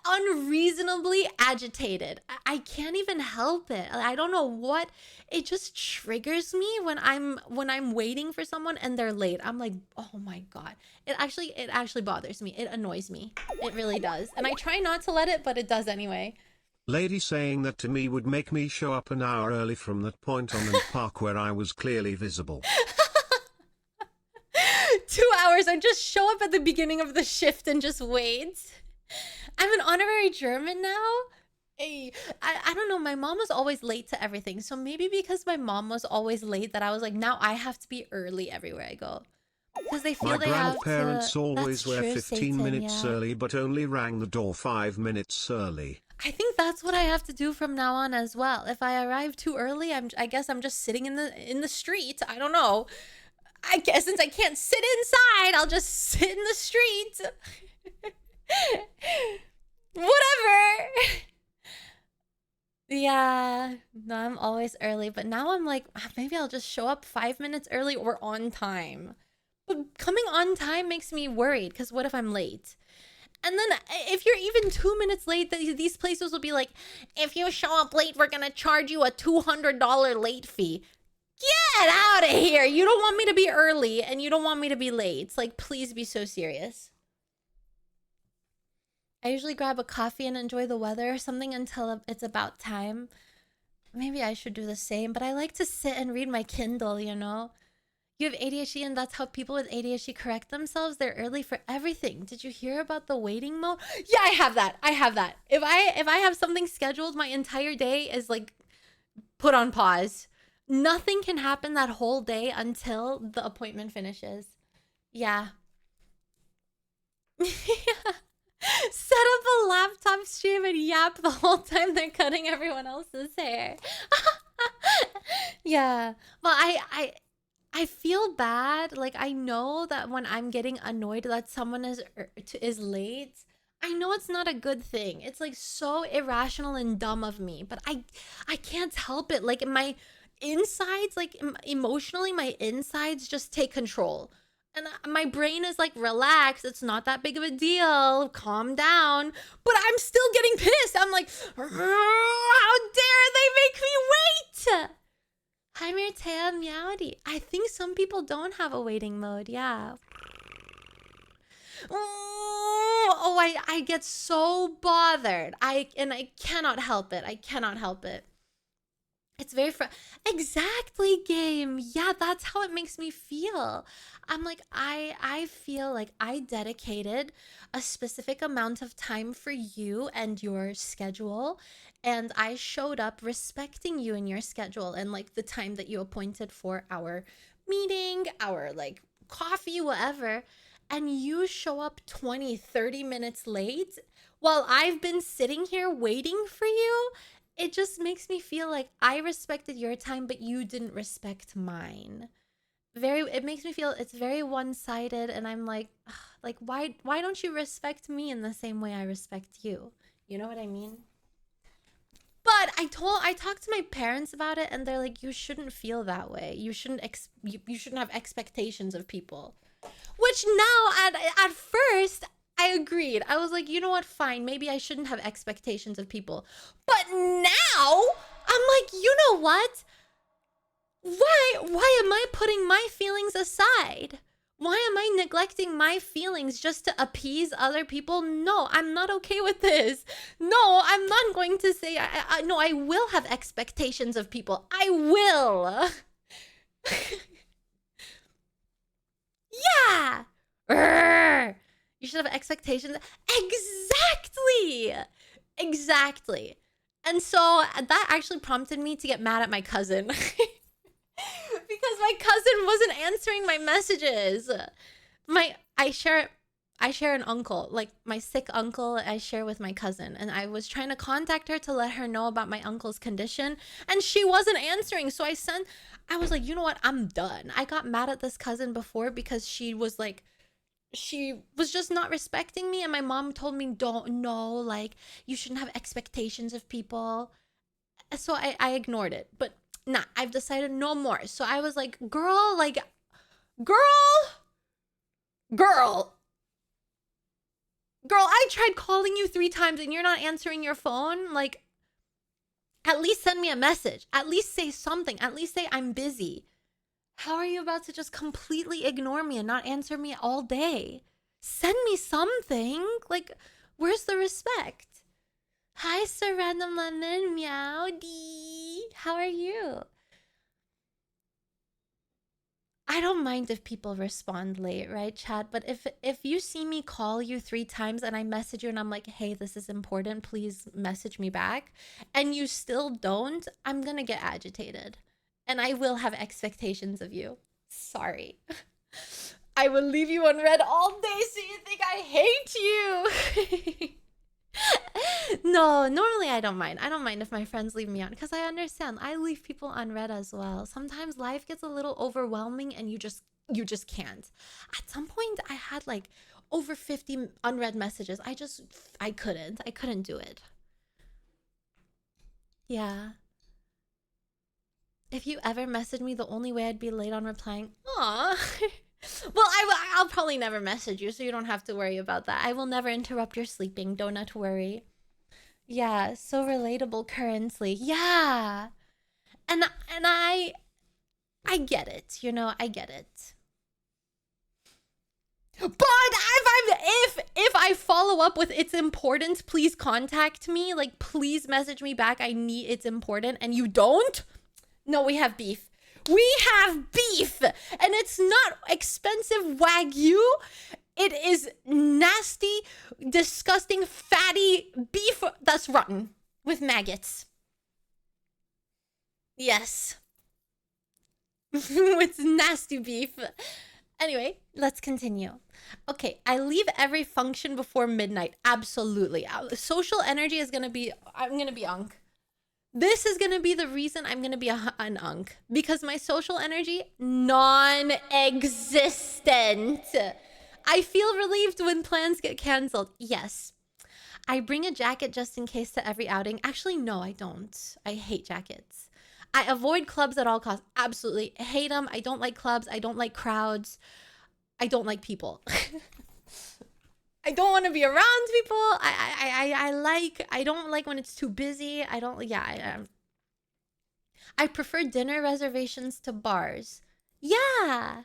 unreasonably agitated. I can't even help it. I don't know what. It just triggers me when I'm waiting for someone and they're late. I'm like, oh my God. It actually bothers me. It annoys me. It really does. And I try not to let it, but it does anyway. Lady saying that to me would make me show up an hour early from that point on and park where I was clearly visible. 2 hours. I just show up at the beginning of the shift and just wait. I'm an honorary German now. Hey, I don't know. My mom was always late to everything. So maybe because my mom was always late that I was like, now I have to be early everywhere I go. Because they feel My they have to... grandparents always That's were true, 15 Satan, minutes yeah. early but only rang the door 5 minutes early. I think that's what I have to do from now on as well. If I arrive too early, I guess I'm just sitting in the street. I don't know. I guess since I can't sit inside, I'll just sit in the street. Whatever. Yeah, no, I'm always early, but now I'm like, maybe I'll just show up 5 minutes early or on time. But coming on time makes me worried because what if I'm late? And then if you're even 2 minutes late, these places will be like, if you show up late, we're going to charge you a $200 late fee. Get out of here. You don't want me to be early and you don't want me to be late. It's like, please be so serious. I usually grab a coffee and enjoy the weather or something until it's about time. Maybe I should do the same, but I like to sit and read my Kindle, you know? You have ADHD and that's how people with ADHD correct themselves. They're early for everything. Did you hear about the waiting mode? Yeah, I have that. If I have something scheduled, my entire day is like put on pause. Nothing can happen that whole day until the appointment finishes. Yeah. Set up a laptop stream and yap the whole time they're cutting everyone else's hair. Yeah. Well, I feel bad. Like, I know that when I'm getting annoyed that someone is late, I know it's not a good thing. It's like so irrational and dumb of me, but I can't help it. Like my insides, like emotionally, my insides just take control. And my brain is like, relax. It's not that big of a deal. Calm down. But I'm still getting pissed. I'm like, how dare they make me wait? Hi, Mirtea Meowdy. I think some people don't have a waiting mode. Yeah. Oh, I get so bothered. I cannot help it. I cannot help it. It's very exactly, game. Yeah, that's how it makes me feel. I'm like, I feel like I dedicated a specific amount of time for you and your schedule, and I showed up respecting you and your schedule and like the time that you appointed for our meeting, our like coffee, whatever. and you show up 20, 30 minutes late while I've been sitting here waiting for you, it just makes me feel like I respected your time, but you didn't respect mine. It makes me feel it's very one-sided, and I'm like, ugh, like why don't you respect me in the same way I respect you? You know what I mean? But I talked to my parents about it, and they're like, you shouldn't feel that way. You shouldn't you shouldn't have expectations of people. Which now at first I agreed. I was like, you know what? Fine. Maybe I shouldn't have expectations of people. But now I'm like, you know what? Why am I putting my feelings aside? Why am I neglecting my feelings just to appease other people? No, I'm not okay with this. No, I'm not going to say, no, I will have expectations of people. I will. Yeah. Urgh. You should have expectations. Exactly. And so that actually prompted me to get mad at my cousin. Because my cousin wasn't answering my messages. I share an uncle, like my sick uncle. I share with my cousin, and I was trying to contact her to let her know about my uncle's condition, and she wasn't answering. So I was like, you know what? I'm done. I got mad at this cousin before because she was just not respecting me, and my mom told me, don't know, like you shouldn't have expectations of people. So I ignored it, but nah, I've decided no more. So I was like, girl, I tried calling you 3 times and you're not answering your phone. Like, at least send me a message. At least say something. At least say I'm busy. How are you about to just completely ignore me and not answer me all day? Send me something. Like, where's the respect? Hi, Sir Random Lemon. Meow dee. How are you? I don't mind if people respond late, right, chat? But if you see me call you 3 times and I message you and I'm like, hey, this is important, please message me back, and you still don't, I'm gonna get agitated. And I will have expectations of you. Sorry. I will leave you unread all day so you think I hate you. No, normally I don't mind. I don't mind if my friends leave me on, because I understand. I leave people unread as well. Sometimes life gets a little overwhelming and you just can't. At some point I had like over 50 unread messages. I couldn't do it. Yeah. If you ever message me, the only way I'd be late on replying, aw. Well, I'll probably never message you, so you don't have to worry about that. I will never interrupt your sleeping. Do not worry. Yeah, so relatable currently. Yeah. And I get it, you know, I get it. But if I follow up with it's important, please contact me. Like, please message me back. It's important, and you don't? No, we have beef. We have beef, and it's not expensive Wagyu. It is nasty, disgusting, fatty beef that's rotten with maggots. Yes. It's nasty beef. Anyway, let's continue. Okay, I leave every function before midnight. Absolutely. Social energy is gonna be, I'm gonna be unk. This is gonna be the reason I'm gonna be an unk, because my social energy, non-existent. I feel relieved when plans get canceled. Yes. I bring a jacket just in case to every outing. Actually, no, I don't. I hate jackets. I avoid clubs at all costs. Absolutely. I hate them. I don't like clubs. I don't like crowds. I don't like people. I don't want to be around people. I don't like when it's too busy. I prefer dinner reservations to bars. Yeah.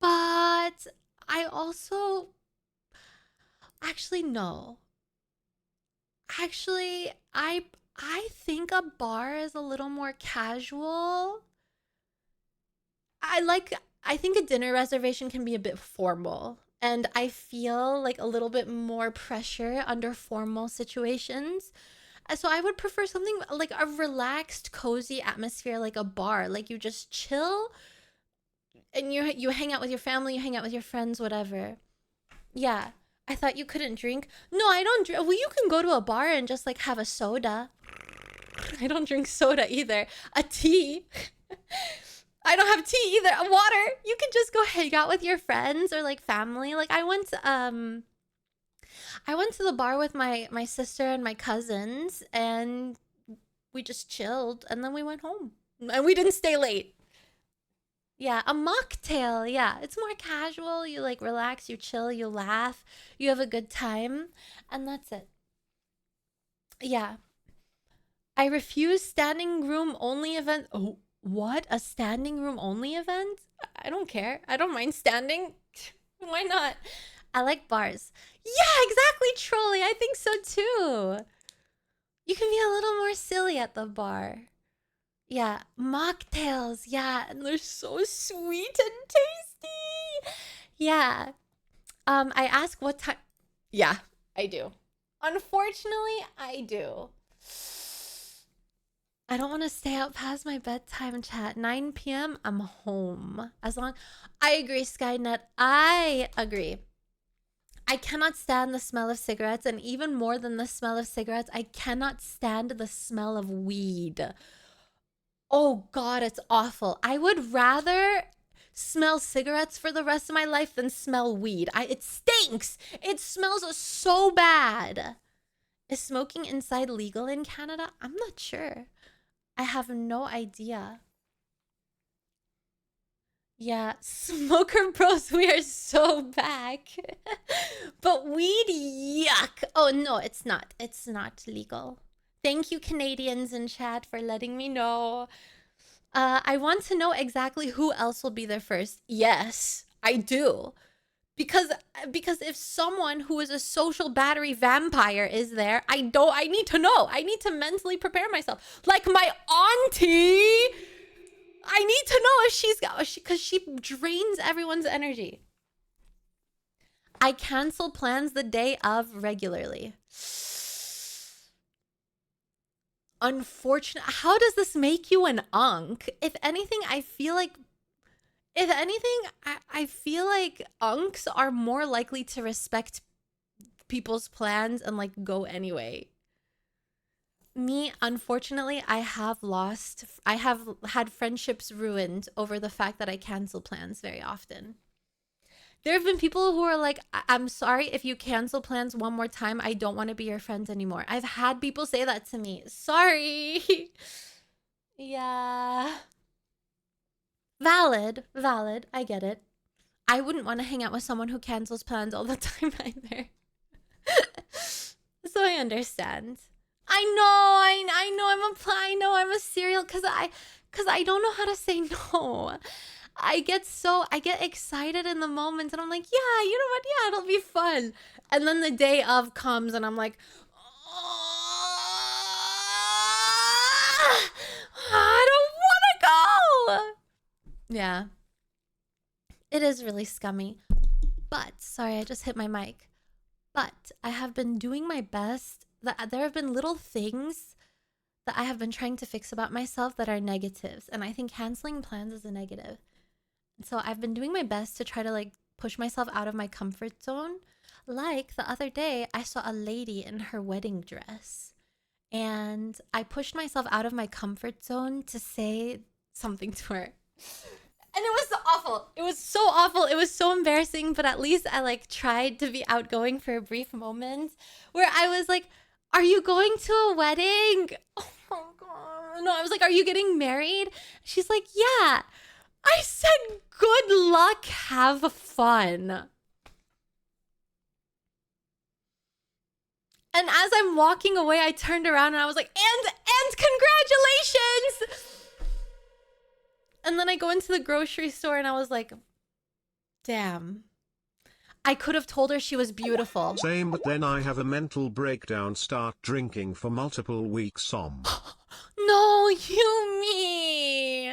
But I also, actually, no. Actually, I think a bar is a little more casual. I think a dinner reservation can be a bit formal. And I feel like a little bit more pressure under formal situations. So I would prefer something like a relaxed, cozy atmosphere, like a bar. Like, you just chill, and you hang out with your family, you hang out with your friends, whatever. Yeah. I thought you couldn't drink. No, I don't drink. Well, you can go to a bar and just like have a soda. I don't drink soda either. A tea. I don't have tea either. Water. You can just go hang out with your friends or like family. Like I went to the bar with my sister and my cousins, and we just chilled, and then we went home. And we didn't stay late. Yeah, a mocktail. Yeah, it's more casual. You like relax, you chill, you laugh, you have a good time, and that's it. Yeah. I refuse standing room only event. Oh, what? A standing room only event? I don't care. I don't mind standing. Why not? I like bars. Yeah, exactly, Trolley. I think so too. You can be a little more silly at the bar. Yeah, mocktails. Yeah, and they're so sweet and tasty. Yeah. I ask what time. Yeah, I do. Unfortunately, I do. I don't want to stay out past my bedtime, chat. 9 p.m. I'm home. As long. I agree, Skynet. I agree. I cannot stand the smell of cigarettes, and even more than the smell of cigarettes, I cannot stand the smell of weed. Oh God, it's awful. I would rather smell cigarettes for the rest of my life than smell weed. It stinks. It smells so bad. Is smoking inside legal in Canada? I'm not sure. I have no idea. Yeah, smoker bros, we are so back. But weed, yuck. Oh no, it's not. It's not legal. Thank you, Canadians in chat, for letting me know. I want to know exactly who else will be there first. Yes, I do. Because if someone who is a social battery vampire is there, I need to know. I need to mentally prepare myself. Like my auntie, I need to know if she's got, because she drains everyone's energy. I cancel plans the day of regularly. Unfortunate. How does this make you an unk? If anything, I feel like I feel like unks are more likely to respect people's plans and like go anyway. Me, unfortunately, I have had friendships ruined over the fact that I cancel plans very often. There have been people who are like, I'm sorry, if you cancel plans one more time, I don't want to be your friend anymore. I've had people say that to me. Sorry. Yeah. Valid. I get it. I wouldn't want to hang out with someone who cancels plans all the time either. So I understand. I know I'm a serial because I don't know how to say no. I get excited in the moment and I'm like, yeah, you know what? Yeah, it'll be fun. And then the day of comes and I'm like, oh, I don't want to go. Yeah. It is really scummy. But, sorry, I just hit my mic. But I have been doing my best. There have been little things that I have been trying to fix about myself that are negatives. And I think canceling plans is a negative. So I've been doing my best to try to like push myself out of my comfort zone. Like the other day, I saw a lady in her wedding dress. And I pushed myself out of my comfort zone to say something to her. And it was so awful. It was so awful. It was so embarrassing. But at least I like tried to be outgoing for a brief moment where I was like, are you going to a wedding? Oh my God. No, I was like, are you getting married? She's like, yeah. I said, good luck, have fun. And as I'm walking away, I turned around and I was like, and congratulations. And then I go into the grocery store and I was like, damn. I could have told her she was beautiful. Same, but then I have a mental breakdown, start drinking for multiple weeks. No, you me.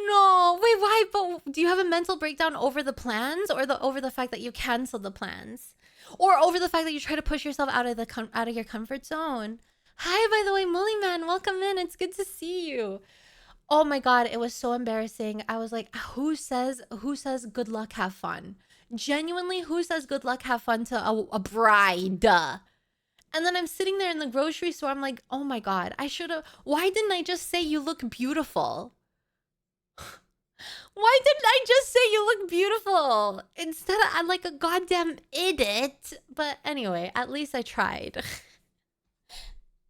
No, wait, why? But do you have a mental breakdown over the plans, or over the fact that you canceled the plans, or over the fact that you try to push yourself out of your comfort zone? Hi, by the way, Mully Man, welcome in. It's good to see you. Oh my God, it was so embarrassing. I was like, who says good luck, have fun? Genuinely, who says good luck, have fun to a bride? And then I'm sitting there in the grocery store. I'm like, oh my God, why didn't I just say you look beautiful? Why didn't I just say you look beautiful? Instead of I'm like a goddamn idiot. But anyway, at least I tried.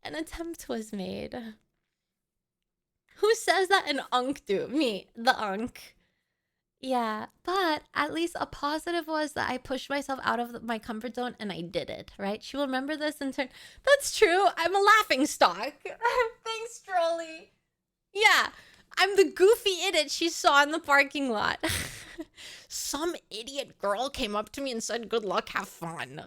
An attempt was made. Who says that an unk do? Me, the unk. Yeah, but at least a positive was that I pushed myself out of my comfort zone and I did it, right? She will remember this in turn. That's true. I'm a laughing stock. Thanks, Trolly. Yeah, I'm the goofy idiot she saw in the parking lot. Some idiot girl came up to me and said, good luck, have fun.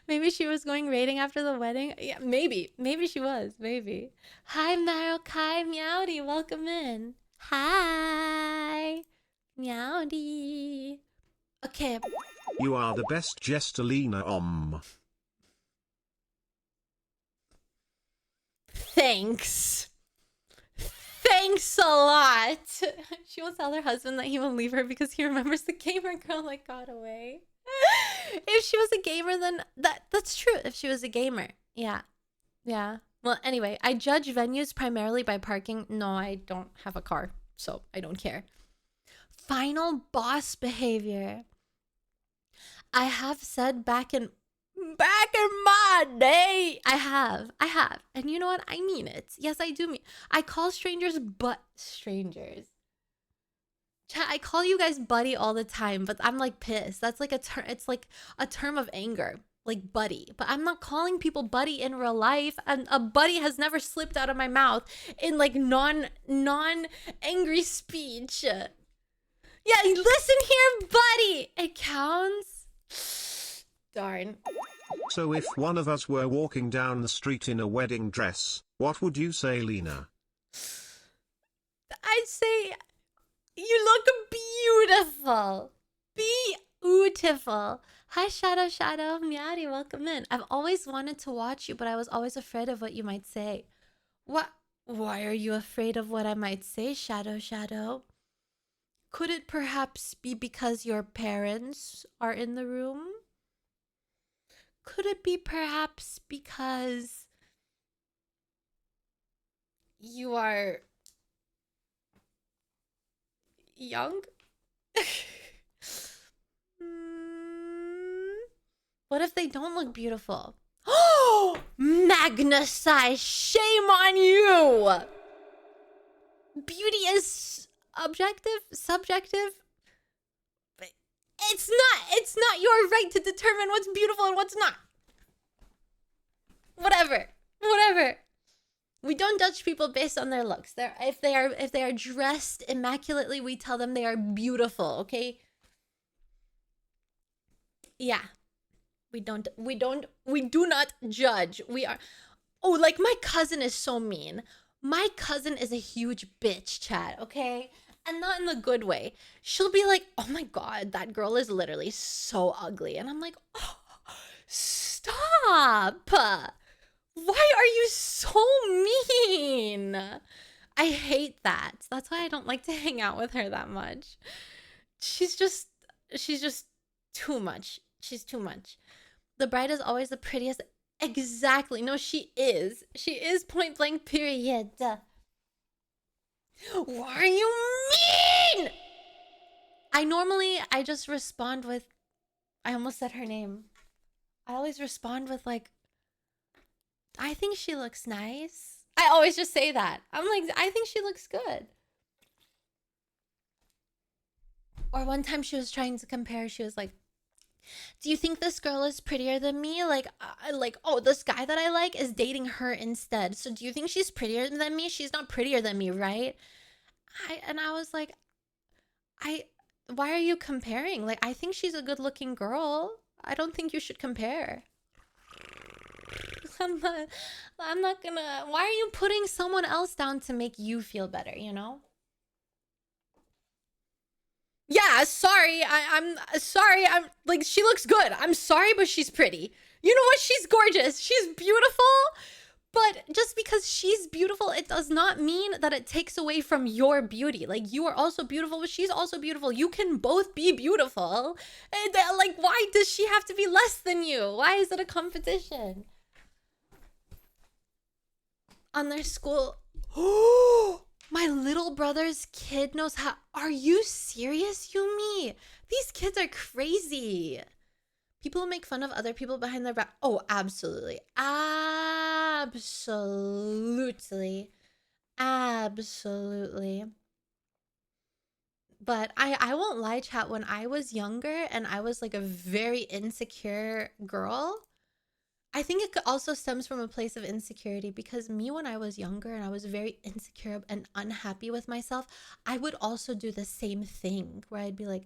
Maybe she was going raiding after the wedding. Yeah, maybe. Maybe she was. Maybe. Hi, Marokai Meowdy. Welcome in. Hi. Meowdy. Okay. You are the best Gestalina. Thanks. Thanks a lot. She will tell her husband that he will leave her because he remembers the gamer girl that got away. If she was a gamer, then that's true. If she was a gamer. Yeah. Yeah. Well, anyway, I judge venues primarily by parking. No, I don't have a car, so I don't care. Final boss behavior. I have said back in my day. I have. And you know what? I mean it. Yes, I do mean. I call strangers but strangers. Chat, I call you guys buddy all the time, but I'm like pissed. That's like a term. It's like a term of anger, like buddy. But I'm not calling people buddy in real life, and a buddy has never slipped out of my mouth in like non angry speech. Yeah, listen here, buddy. It counts. Darn. So if one of us were walking down the street in a wedding dress, what would you say, Lena? I'd say, you look beautiful. Beautiful. Hi, Shadow. Miari, welcome in. I've always wanted to watch you, but I was always afraid of what you might say. What? Why are you afraid of what I might say, Shadow? Could it perhaps be because your parents are in the room? Could it be perhaps because you are young? What if they don't look beautiful? Oh, Magnusai, shame on you! Beauty is subjective. It's not your right to determine what's beautiful and what's not. Whatever. We don't judge people based on their looks. If they are dressed immaculately, we tell them they are beautiful, okay? Yeah. We do not judge. We are. Oh, like my cousin is so mean. My cousin is a huge bitch, chat, okay? And not in the good way. She'll be like, oh my God, that girl is literally so ugly. And I'm like, oh, stop. Why are you so mean? I hate that. That's why I don't like to hang out with her that much. She's just too much. She's too much. The bride is always the prettiest. Exactly. No, she is. She is point blank, period. Why are you mean? I just respond with, I almost said her name. I always respond with like, I think she looks nice. I always just say that. I'm like, I think she looks good. Or one time she was trying to compare. She was like, do you think this girl is prettier than me? Like, oh, this guy that I like is dating her instead. So do you think she's prettier than me? She's not prettier than me, right? I was like, why are you comparing? Like, I think she's a good looking girl. I don't think you should compare. I'm not gonna, why are you putting someone else down to make you feel better, you know? Yeah, sorry. I'm sorry. I'm like, she looks good. I'm sorry, but she's pretty. You know what? She's gorgeous. She's beautiful, But just because she's beautiful, it does not mean that it takes away from your beauty. Like, you are also beautiful, but she's also beautiful. You can both be beautiful. And like, why does she have to be less than you? Why is it a competition? On their school. Oh, my little brother's kid knows how. Are you serious, Yumi? These kids are crazy. People who make fun of other people behind their back. Oh, absolutely. Absolutely. Absolutely. But I won't lie, chat. When I was younger and I was like a very insecure girl, I think it also stems from a place of insecurity, because me, when I was younger and I was very insecure and unhappy with myself, I would also do the same thing where I'd be like,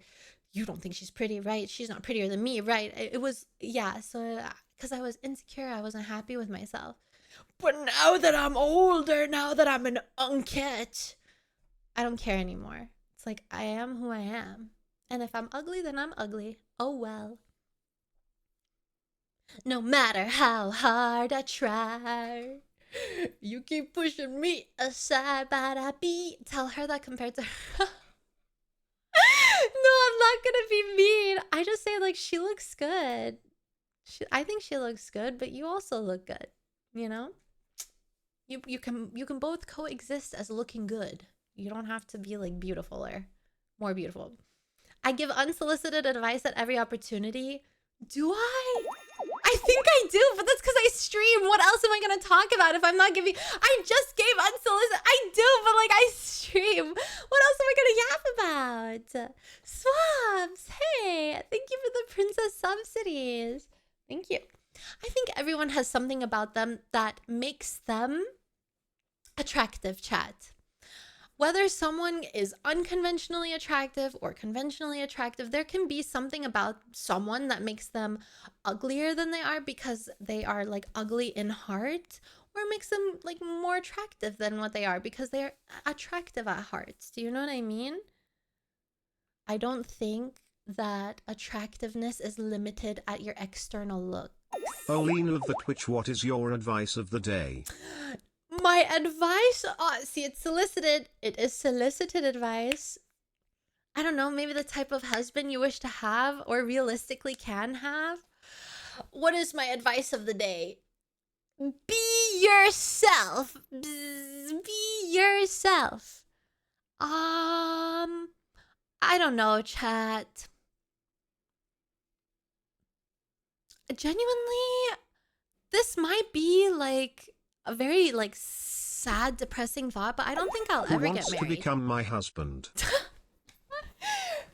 you don't think she's pretty, right? She's not prettier than me, right? It was, yeah. So, because I was insecure, I wasn't happy with myself. But now that I'm older, now that I'm an unket, I don't care anymore. It's like, I am who I am. And if I'm ugly, then I'm ugly. Oh, well. No matter how hard I try, you keep pushing me aside, but I be. Tell her that compared to her. No, I'm not gonna be mean. I just say, like, she looks good. I think she looks good, but you also look good. You know, you can both coexist as looking good. You don't have to be like beautiful or more beautiful. I give unsolicited advice at every opportunity. Do I? I think I do, but that's because I stream. What else am I going to talk about if I'm not giving? I just gave unsolicited. I do, but like, I stream. What else am I going to yap about? Swabs, hey, thank you for the princess subsidies. Thank you. I think everyone has something about them that makes them attractive, chat. Whether someone is unconventionally attractive or conventionally attractive, there can be something about someone that makes them uglier than they are because they are like ugly in heart, or makes them like more attractive than what they are because they're attractive at heart. Do you know what I mean? I don't think that attractiveness is limited at your external look. Olina of the Twitch, what is your advice of the day? My advice, see, it's solicited. It is solicited advice. I don't know, maybe the type of husband you wish to have or realistically can have. What is my advice of the day? Be yourself. Be yourself. I don't know, chat. Genuinely, this might be like a very like sad, depressing thought, but I don't think I'll ever get married. Who wants to become my husband?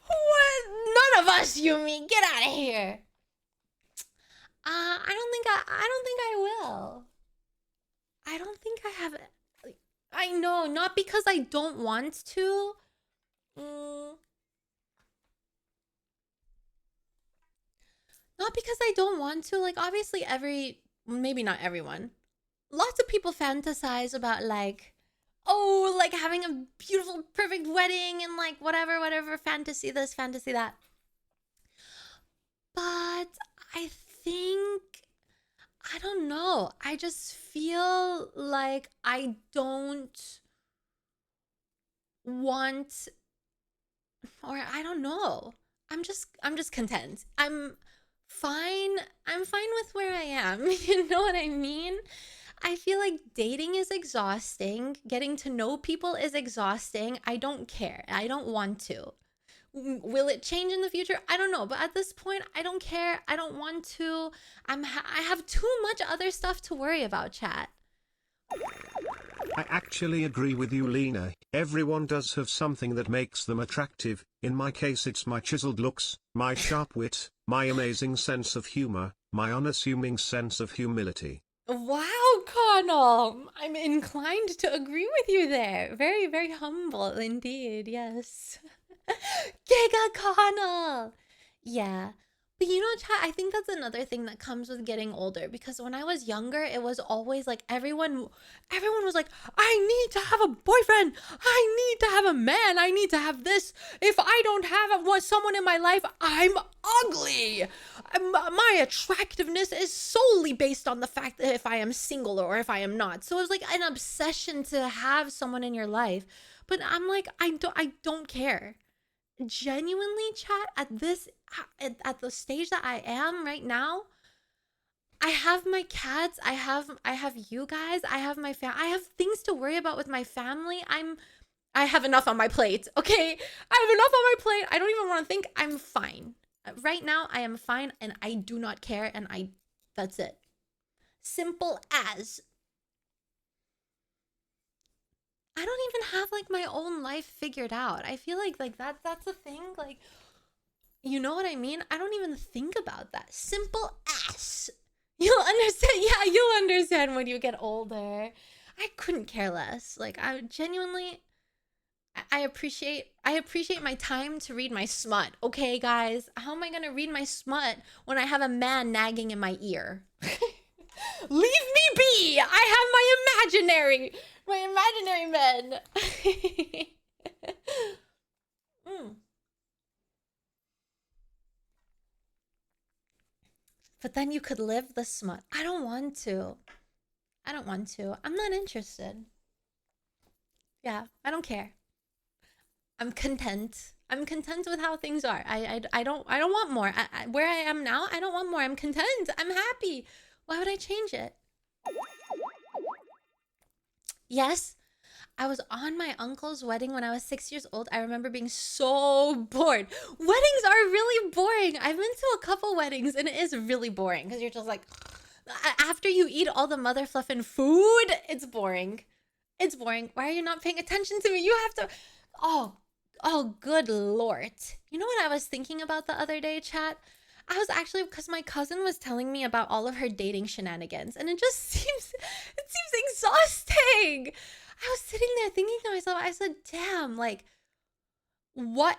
What? None of us, Yumi. Get out of here. I don't think I will. I don't think I have. I know, not because I don't want to. Not because I don't want to. Like, obviously, maybe not everyone. Lots of people fantasize about like, oh, like having a beautiful, perfect wedding and like whatever, fantasy this, fantasy that. But I don't know. I just feel like I don't want, or I don't know. I'm just content. I'm fine with where I am. You know what I mean? I feel like dating is exhausting. Getting to know people is exhausting. I don't care. I don't want to. Will it change in the future? I don't know. But at this point, I don't care. I don't want to. I have too much other stuff to worry about, chat. I actually agree with you, Lena. Everyone does have something that makes them attractive. In my case, it's my chiseled looks, my sharp wit, my amazing sense of humor, my unassuming sense of humility. Wow, Connell. I'm inclined to agree with you there. Very, very humble indeed. Yes. Giga Connell. Yeah. But you know, chat, I think that's another thing that comes with getting older, because when I was younger, it was always like everyone was like, I need to have a boyfriend, I need to have a man, I need to have this. If I don't have someone in my life, I'm ugly. My attractiveness is solely based on the fact that if I am single or if I am not. So it was like an obsession to have someone in your life. But I'm like, I don't care. Genuinely, chat, at the stage that I am right now, I have my cats, I have you guys, I have my I have things to worry about with my family. I have enough on my plate, okay? I have enough on my plate. I don't even want to think. I'm fine. Right now, I am fine, and I do not care, and that's it. Simple as. I don't even have like my own life figured out. I feel like that's a thing. Like, you know what I mean? I don't even think about that. Simple as. You'll understand. Yeah, you'll understand when you get older. I couldn't care less. Like, I genuinely, I appreciate my time to read my smut. Okay, guys, how am I gonna read my smut when I have a man nagging in my ear? Leave me be. I have my imaginary men. But then you could live the smut. I don't want to. I'm not interested. Yeah, I don't care. I'm content. I'm content with how things are. I don't want more. Where I am now, I don't want more. I'm content. I'm happy. Why would I change it? Yes, I was on my uncle's wedding when I was 6 years old. I remember being so bored. Weddings are really boring. I've been to a couple weddings and it is really boring because you're just like, after you eat all the mother fluffin' food, it's boring. It's boring. Why are you not paying attention to me? You have to. Oh, good Lord. You know what I was thinking about the other day, chat? I was actually, because my cousin was telling me about all of her dating shenanigans, and it seems exhausting. I was sitting there thinking to myself, I said, damn, like, what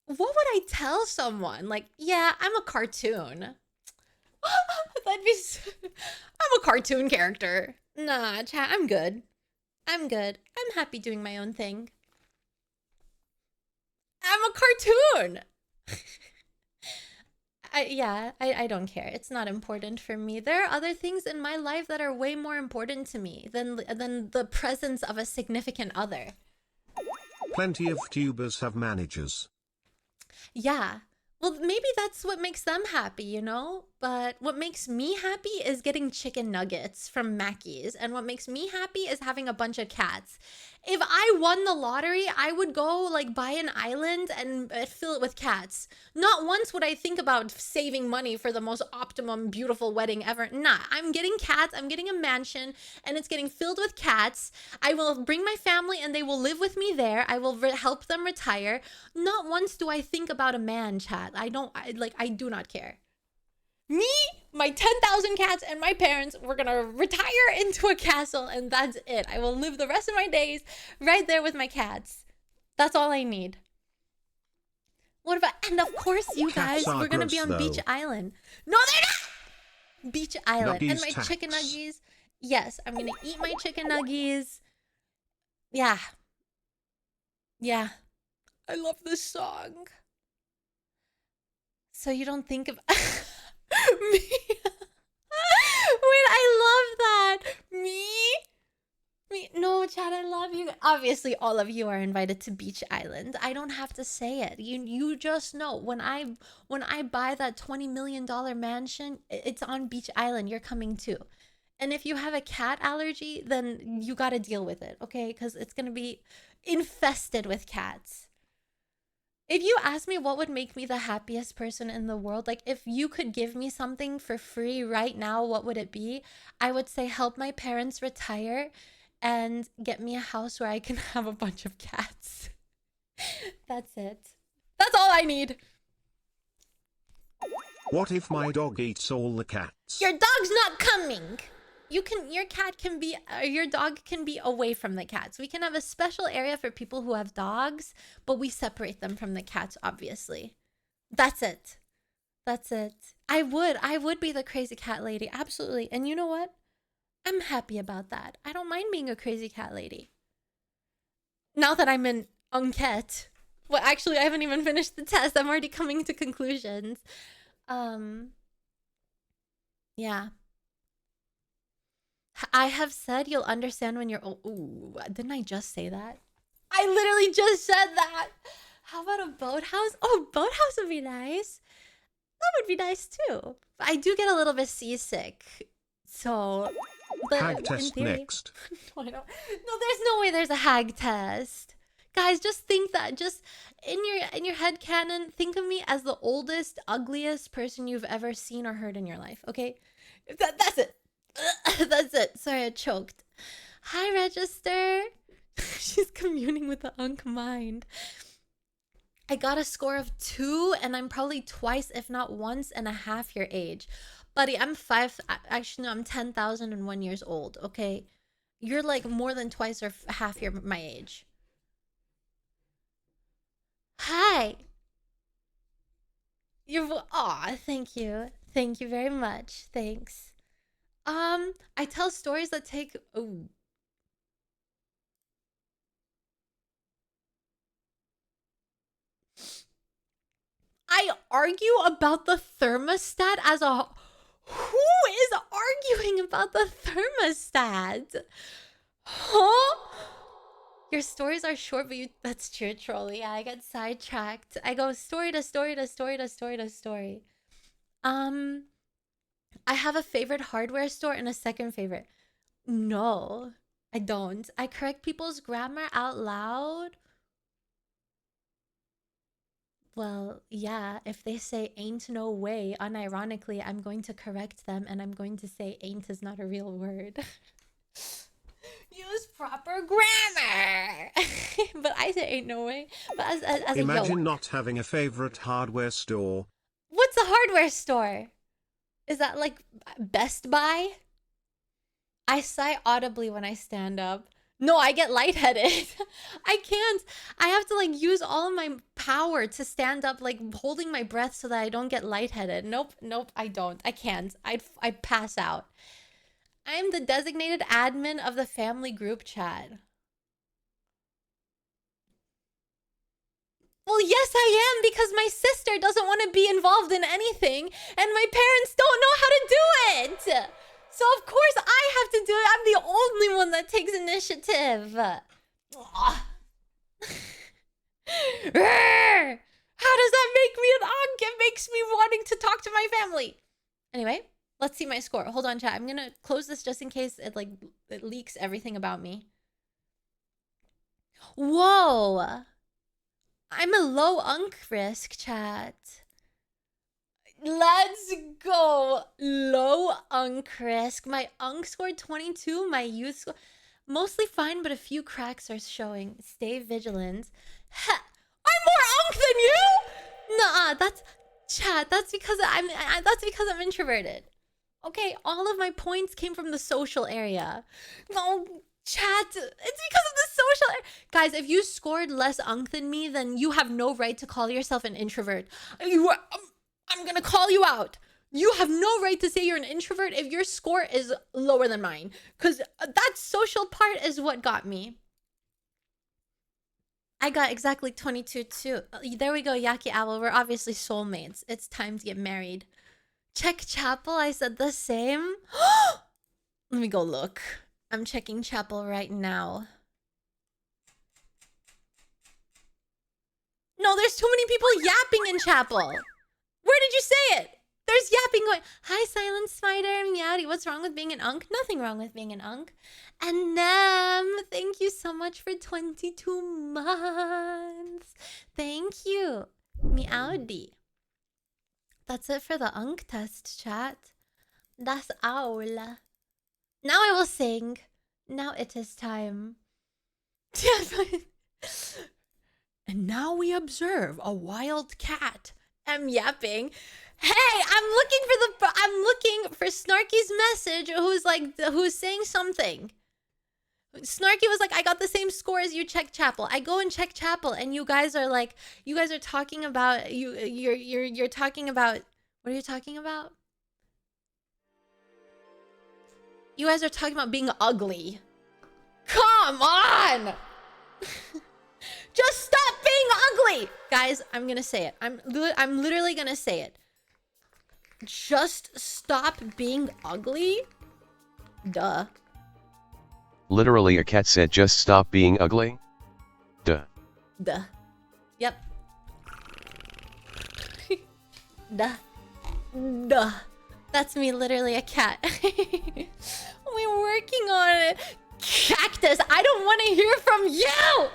would I tell someone? Like, yeah, I'm a cartoon. I'm a cartoon character. Nah, chat, I'm good. I'm happy doing my own thing. I'm a cartoon. I don't care. It's not important for me. There are other things in my life that are way more important to me than the presence of a significant other. Plenty of tubers have managers. Yeah. Well, maybe that's what makes them happy, you know? But what makes me happy is getting chicken nuggets from Mackey's. And what makes me happy is having a bunch of cats. If I won the lottery, I would go like buy an island and fill it with cats. Not once would I think about saving money for the most optimum, beautiful wedding ever. Nah, I'm getting cats. I'm getting a mansion and it's getting filled with cats. I will bring my family and they will live with me there. I will help them retire. Not once do I think about a man, chat. I do not care. Me, my 10,000 cats, and my parents, we're gonna retire into a castle, and that's it. I will live the rest of my days right there with my cats. That's all I need. What about, and of course, you guys, we're gonna be on Beach Island. No, they're not! Beach Island. Nuggies and my tax. chicken nuggies. Yes, I'm gonna eat my chicken nuggies. Yeah. Yeah. I love this song. So you don't think of... Me? Wait, I love that. Me? No, Chad, I love you. Obviously, all of you are invited to Beach Island. I don't have to say it. You just know. When I buy that $20 million mansion, it's on Beach Island. You're coming too. And if you have a cat allergy, then you got to deal with it, okay? Because it's going to be infested with cats. If you ask me what would make me the happiest person in the world, like if you could give me something for free right now, what would it be? I would say help my parents retire and get me a house where I can have a bunch of cats. That's it. That's all I need. What if my dog eats all the cats? Your dog's not coming. Your dog can be away from the cats. We can have a special area for people who have dogs, but we separate them from the cats, obviously. That's it. That's it. I would be the crazy cat lady. Absolutely. And you know what? I'm happy about that. I don't mind being a crazy cat lady. Now that I'm in enquête. Well, actually, I haven't even finished the test. I'm already coming to conclusions. Yeah. I have said you'll understand when you're old. Ooh, didn't I just say that? I literally just said that. How about a boathouse? Oh, boathouse would be nice. That would be nice too. But I do get a little bit seasick. So, but Hag in test theory, next. no, I don't. No, there's no way there's a hag test. Guys, just think that. Just in your head canon, think of me as the oldest, ugliest person you've ever seen or heard in your life. Okay, that's it. That's it. Sorry, I choked. Hi, Register. She's communing with the Unk mind. I got a score of 2, and I'm probably twice, if not once and a half your age. Buddy, I'm 5. Actually, no, I'm 10,001 years old, okay? You're like more than twice or half my age. Hi. Aw, thank you. Thank you very much. Thanks. I tell stories that take... Ooh. I argue about the thermostat as a... Who is arguing about the thermostat? Huh? Your stories are short, but you... That's true, Trolley. Yeah, I get sidetracked. I go story to story to story to story to story. I have a favorite hardware store and a second favorite. No, I don't. I correct people's grammar out loud. Well, yeah, if they say ain't no way, unironically, I'm going to correct them and I'm going to say ain't is not a real word. Use proper grammar. But I say ain't no way. But as Imagine a not having a favorite hardware store. What's a hardware store? Is that like Best Buy? I sigh audibly when I stand up. No, I get lightheaded. I can't. I have to like use all of my power to stand up, like holding my breath so that I don't get lightheaded. Nope, I don't. I can't. I'd pass out. I am the designated admin of the family group chat. Well, yes, I am, because my sister doesn't want to be involved in anything, and my parents don't know how to do it. So, of course, I have to do it. I'm the only one that takes initiative. How does that make me an Ankh? It makes me wanting to talk to my family. Anyway, let's see my score. Hold on, chat. I'm going to close this just in case it leaks everything about me. Whoa. I'm a low Unk risk, chat. Let's go. Low Unk risk. My Unk scored 22. My youth score... Mostly fine, but a few cracks are showing. Stay vigilant. Ha! I'm more Unk than you? Nah, that's... Chat, that's because I'm introverted. Okay, all of my points came from the social area. No... Chat, it's because of the social... Guys, if you scored less Unk than me, then you have no right to call yourself an introvert. I'm gonna call you out. You have no right to say you're an introvert if your score is lower than mine. Because that social part is what got me. I got exactly 22 too. There we go, Yaki Owl. We're obviously soulmates. It's time to get married. Check Chapel. I said the same. Let me go look. I'm checking Chapel right now. No, there's too many people yapping in Chapel. Where did you say it? There's yapping going. Hi, Silent Spider. Meowdy. What's wrong with being an Unk? Nothing wrong with being an Unk. And Nem, thank you so much for 22 months. Thank you. Meowdy. That's it for the Unk test, chat. That's all. Now I will sing. Now it is time. And now we observe a wild cat. I'm yapping. Hey, I'm looking for Snarky's message who's saying something. Snarky was like, I got the same score as you, check Chapel. I go and check Chapel and you guys are talking about you're talking about What are you talking about? You guys are talking about being ugly. Come on! Just stop being ugly! Guys, I'm gonna say it. I'm literally gonna say it. Just stop being ugly? Duh. Literally, a cat said, just stop being ugly? Duh. Duh. Yep. Duh. Duh. That's me, literally a cat. We're working on it. Cactus, I don't want to hear from you!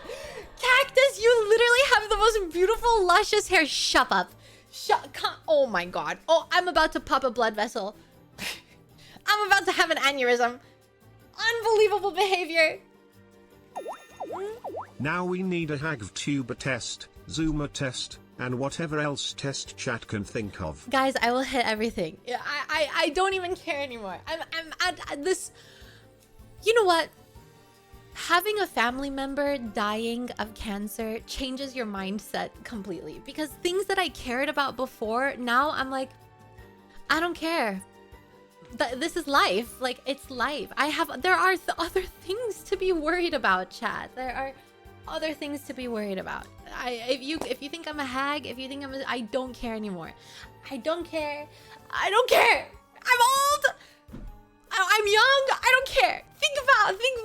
Cactus, you literally have the most beautiful, luscious hair. Shut up. Oh my god. Oh, I'm about to pop a blood vessel. I'm about to have an aneurysm. Unbelievable behavior. Now we need a Hagtuber test, Zoomer test, and whatever else test chat can think of. Guys, I will hit everything. I don't even care anymore. I'm at this. You know what? Having a family member dying of cancer changes your mindset completely. Because things that I cared about before, now I'm like, I don't care. This is life. Like, it's life. There are other things to be worried about, chat. There are other things to be worried about. If you think I'm a hag, if you think I don't care anymore. I don't care. I don't care. I'm old. I'm young. I don't care. Think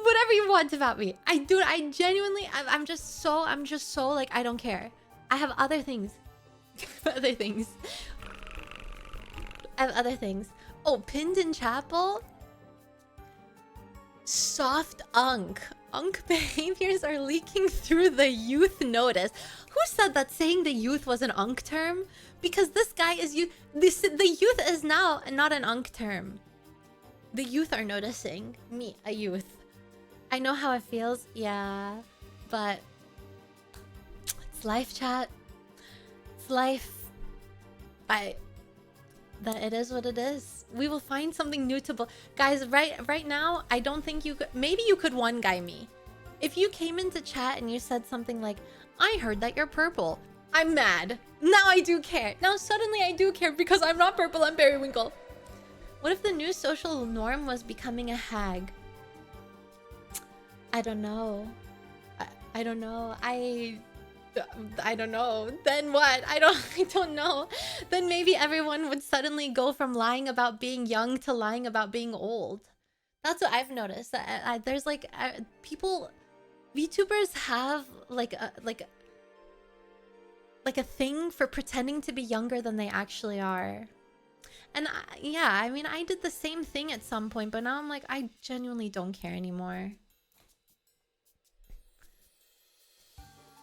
whatever you want about me. I genuinely, I'm just so like, I don't care. I have other things. Other things. I have other things. Oh, pinned in chapel? Soft unk. Unk behaviors are leaking through the youth notice. Who said that saying the youth was an unk term? Because this guy is youth. The youth is now not an unk term. The youth are noticing. Me, a youth. I know how it feels, yeah. But it's life, chat. It's life. That it is what it is. We will find something new to guys, right now, I don't think you could. Maybe you could one guy me. If you came into chat and you said something like, I heard that you're purple. I'm mad. Now I do care. Now suddenly I do care because I'm not purple, I'm Periwinkle. What if the new social norm was becoming a hag? I don't know. I don't know. I don't know. Then what? I don't know. Then maybe everyone would suddenly go from lying about being young to lying about being old. That's what I've noticed. There's like people, VTubers have like a thing for pretending to be younger than they actually are. And yeah, I mean, I did the same thing at some point, but now I'm like, I genuinely don't care anymore.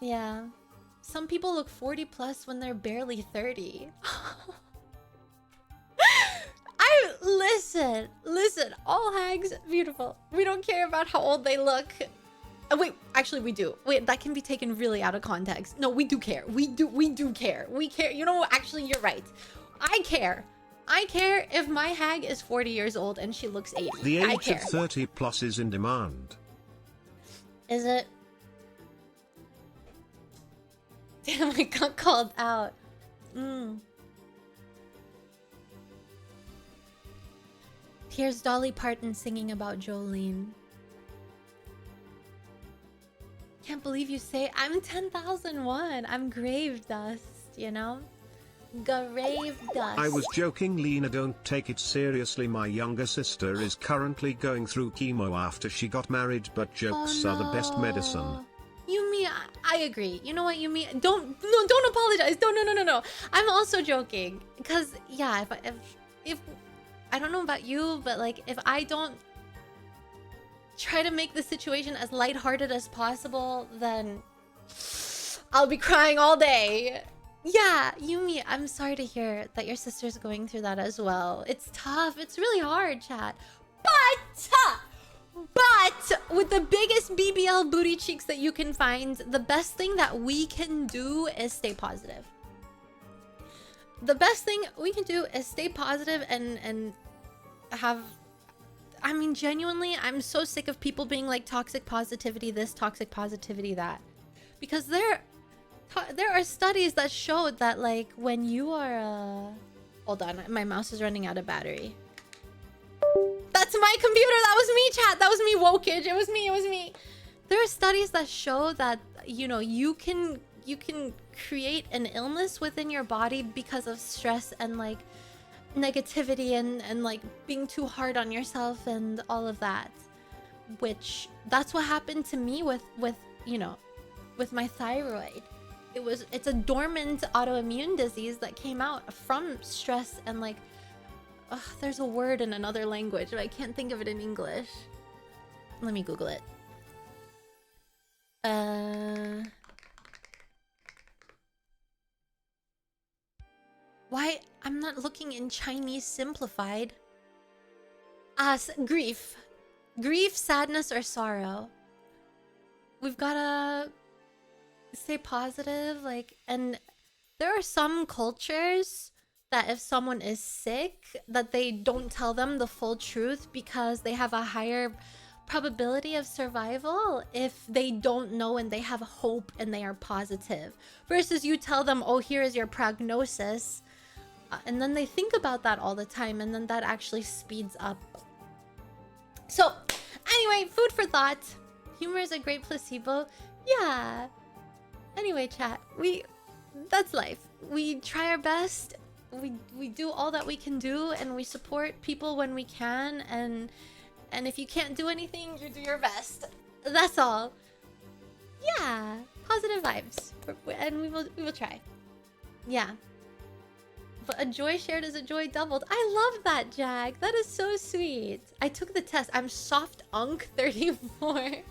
Yeah. Some people look 40 plus when they're barely 30. Listen, all hags, beautiful. We don't care about how old they look. Oh, wait, actually we do. Wait, that can be taken really out of context. No, we do care. We do care. We care. You know, actually, you're right. I care. I care if my hag is 40 years old and she looks 80. The age of 30 plus is in demand. Is it? Damn, I got called out. Here's Dolly Parton singing about Jolene. Can't believe you say I'm 10,001. I'm grave dust, you know? Grave dust. I was joking, Lena, don't take it seriously. My younger sister is currently going through chemo after she got married, but jokes are the best medicine. Yumi, I agree. You know what, Yumi? Don't apologize. No. I'm also joking. Because, yeah, if I don't know about you, but like, if I don't try to make the situation as lighthearted as possible, then I'll be crying all day. Yeah, Yumi, I'm sorry to hear that your sister's going through that as well. It's tough. It's really hard, chat. But with the biggest BBL booty cheeks that you can find, the best thing that we can do is stay positive. The best thing we can do is stay positive and have... I mean, genuinely, I'm so sick of people being like toxic positivity this, toxic positivity that. Because there are studies that show that like when you are Hold on, my mouse is running out of battery. That's my computer. That was me, chat. That was me, Wokage. It was me. It was me. There are studies that show that, you know, you can create an illness within your body because of stress and like negativity and like being too hard on yourself and all of that. Which that's what happened to me with you know, with my thyroid. It's a dormant autoimmune disease that came out from stress and like there's a word in another language, but I can't think of it in English. Let me Google it. Why? I'm not looking in Chinese simplified. Grief. Grief, sadness, or sorrow. We've gotta stay positive, like, and there are some cultures that if someone is sick, that they don't tell them the full truth because they have a higher probability of survival if they don't know and they have hope and they are positive. Versus you tell them, oh, here is your prognosis. And then they think about that all the time, and then that actually speeds up. So, anyway, food for thought. Humor is a great placebo. Yeah. Anyway, chat, that's life. We try our best. We do all that we can do, and we support people when we can, and if you can't do anything, you do your best. That's all. Yeah. Positive vibes. And we will try. Yeah. But a joy shared is a joy doubled. I love that, Jag. That is so sweet. I took the test. I'm soft unk 34.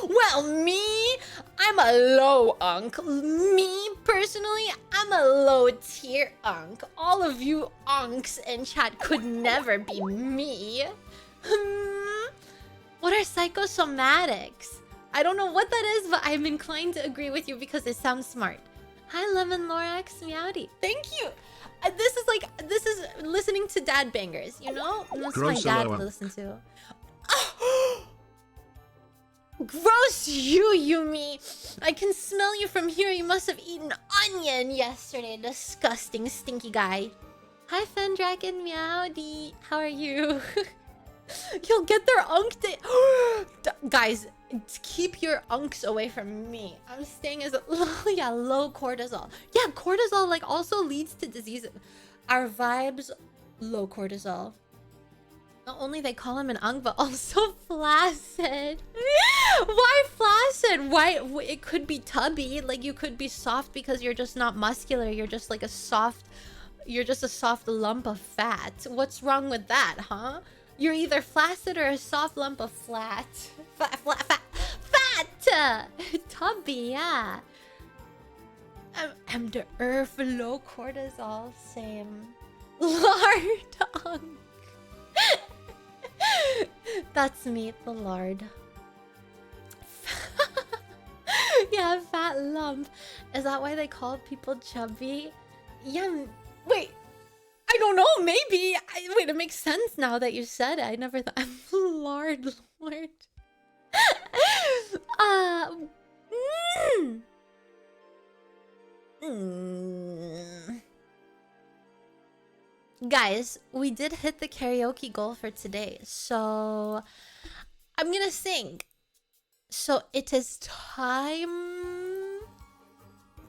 Well, me, I'm a low unk. Me, personally, I'm a low tier unk. All of you unks in chat could never be me. What are psychosomatics? I don't know what that is, but I'm inclined to agree with you because it sounds smart. Hi, Lemon Lorax Meowdy. Thank you. This is listening to dad bangers, you know? That's my dad would listen to. Gross you, Yumi! I can smell you from here. You must have eaten onion yesterday. Disgusting, stinky guy. Hi, Fendragon Meowdy. How are you? You'll get their unk day. Guys, keep your unks away from me. I'm staying as low cortisol. Yeah, cortisol like also leads to disease. Our vibes, low cortisol. Not only they call him an unk, but also flaccid. Why flaccid? Why? It could be tubby. Like you could be soft because you're just not muscular. You're just like a soft. You're just a soft lump of fat. What's wrong with that, huh? You're either flaccid or a soft lump of fat. Fat! Tubby, yeah. I'm the for low cortisol, same. Lard unk. That's me, the lard. Yeah, fat lump. Is that why they call people chubby? Yeah, wait. I don't know, maybe. Wait, it makes sense now that you said it. I never thought. I'm lard. Guys, we did hit the karaoke goal for today, so I'm gonna sing. So it is time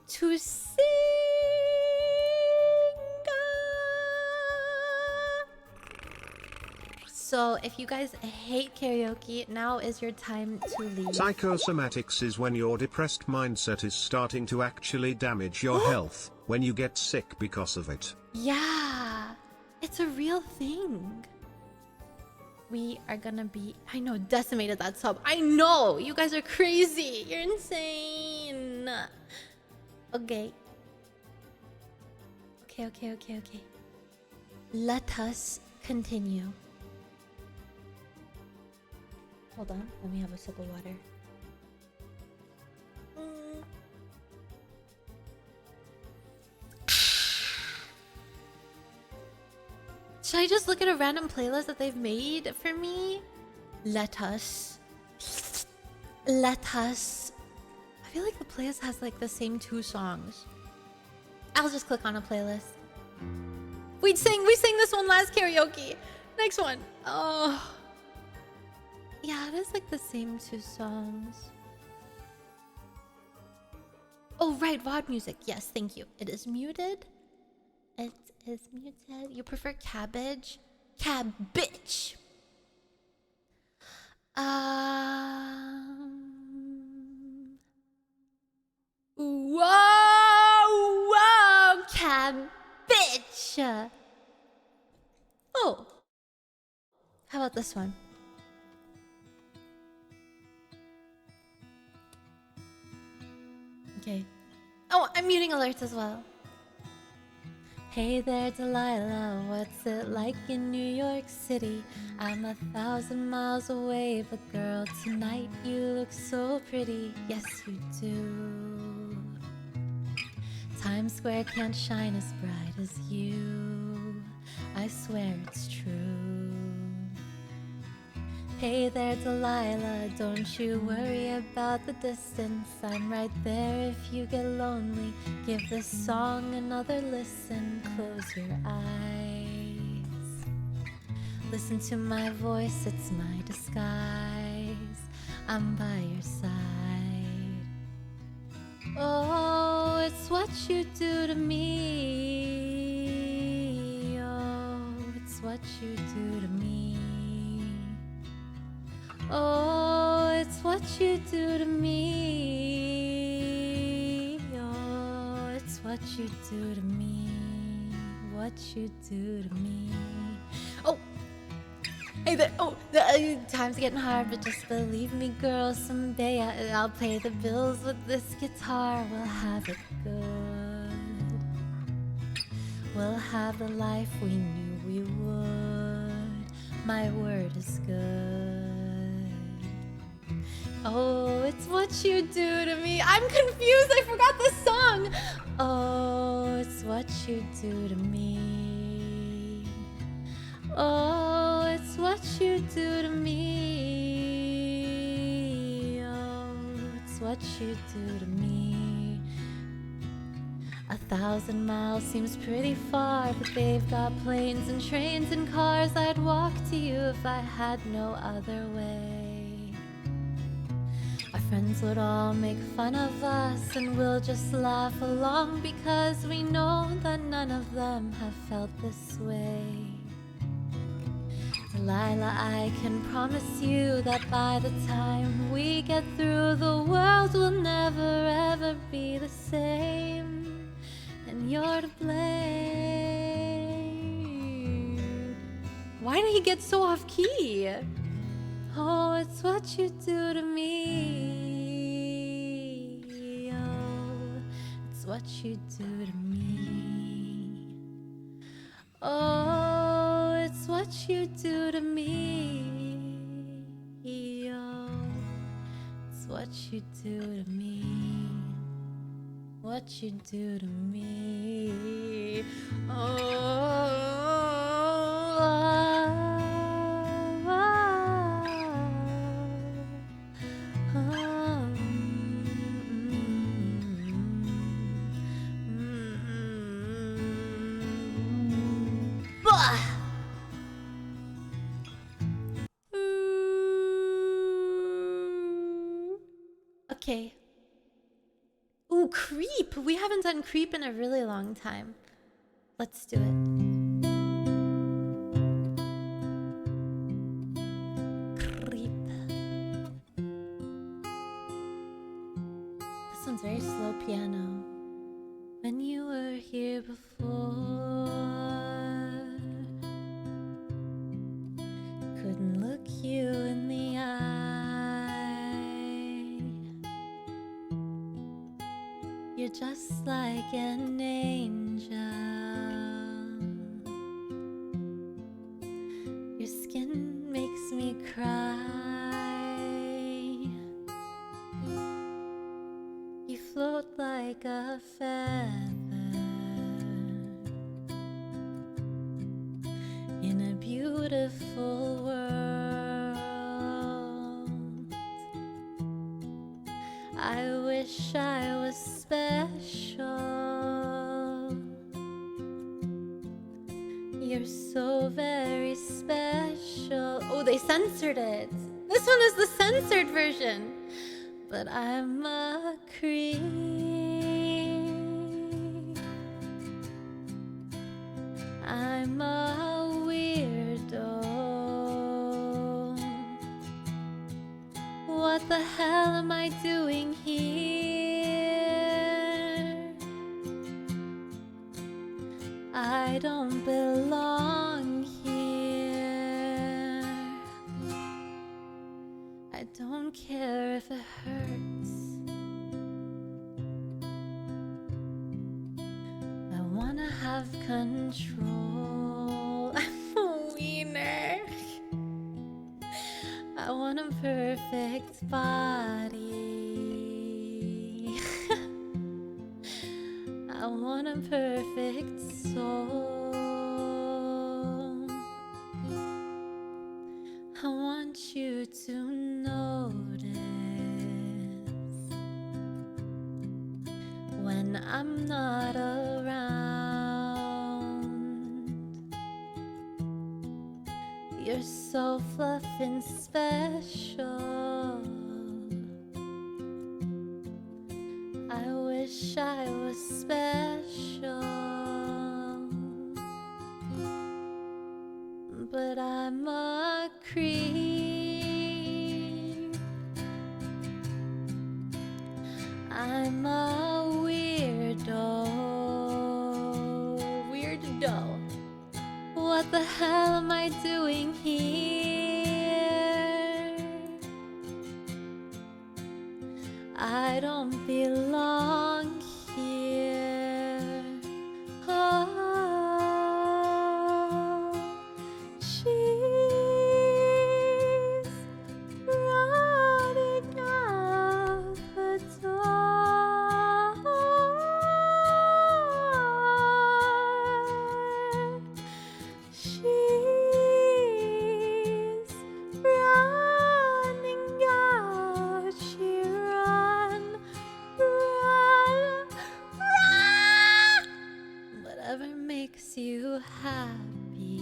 to sing. So if you guys hate karaoke, now is your time to leave. Psychosomatics is when your depressed mindset is starting to actually damage your health, when you get sick because of it. Yeah, it's a real thing. We are gonna be... I know, decimated that sub. I know! You guys are crazy! You're insane! Okay. Okay. Let us continue. Hold on, let me have a sip of water. Should I just look at a random playlist that they've made for me? Let us. I feel like the playlist has like the same 2 songs. I'll just click on a playlist. We sang this one last karaoke. Next one. Oh. Yeah, it is like the same two songs. Oh, right, VOD music. Yes, thank you. It is muted. It is muted. You prefer cabbage? Cabbage. Whoa, cabbage. Oh. How about this one? Okay. Oh, I'm muting alerts as well. Hey there, Delilah, what's it like in New York City? I'm 1,000 miles away, but girl, tonight you look so pretty. Yes, you do. Times Square can't shine as bright as you. I swear it's true. Hey there, Delilah, don't you worry about the distance. I'm right there if you get lonely. Give this song another listen. Close your eyes. Listen to my voice, it's my disguise. I'm by your side. Oh, it's what you do to me. Oh, it's what you do to me. Oh, it's what you do to me. Oh, it's what you do to me. What you do to me. Oh, hey there. Oh, time's getting hard, but just believe me, girl. Someday I'll pay the bills with this guitar. We'll have it good. We'll have the life we knew we would. My word is good. Oh, it's what you do to me. I'm confused. I forgot the song. Oh, it's what you do to me. Oh, it's what you do to me. Oh, it's what you do to me. 1,000 miles seems pretty far, but they've got planes and trains and cars. I'd walk to you if I had no other way. Our friends would all make fun of us, and we'll just laugh along because we know that none of them have felt this way. Delilah, I can promise you that by the time we get through, the world will never ever be the same. And you're to blame. Why did he get so off key? Oh, it's what you do to me. Oh, it's what you do to me. Oh, it's what you do to me. Oh, it's what you do to me. What you do to me. Okay. Ooh, creep! We haven't done creep in a really long time. Let's do it. Creep. This one's very slow piano. When you were here before, couldn't look you in the eye. You're just like an angel. Your skin makes me cry. You float like a feather in a beautiful world. I wish I was special, You're so very special. Oh, they censored it. This one is the censored version. But I'm a creep. I'm a weirdo. What the hell am I doing here? I don't belong here. I don't care if it hurts. I wanna have control. I'm a wiener. I want a perfect body. I want a perfect soul. I want you to notice when I'm not around. You're so fluffin' special. I wish I was special, but I'm a creep. I'm a weirdo. Weirdo. What the hell am I doing here? I don't belong here. Oh, she's running out the door. She's running out. She run. Whatever makes you happy,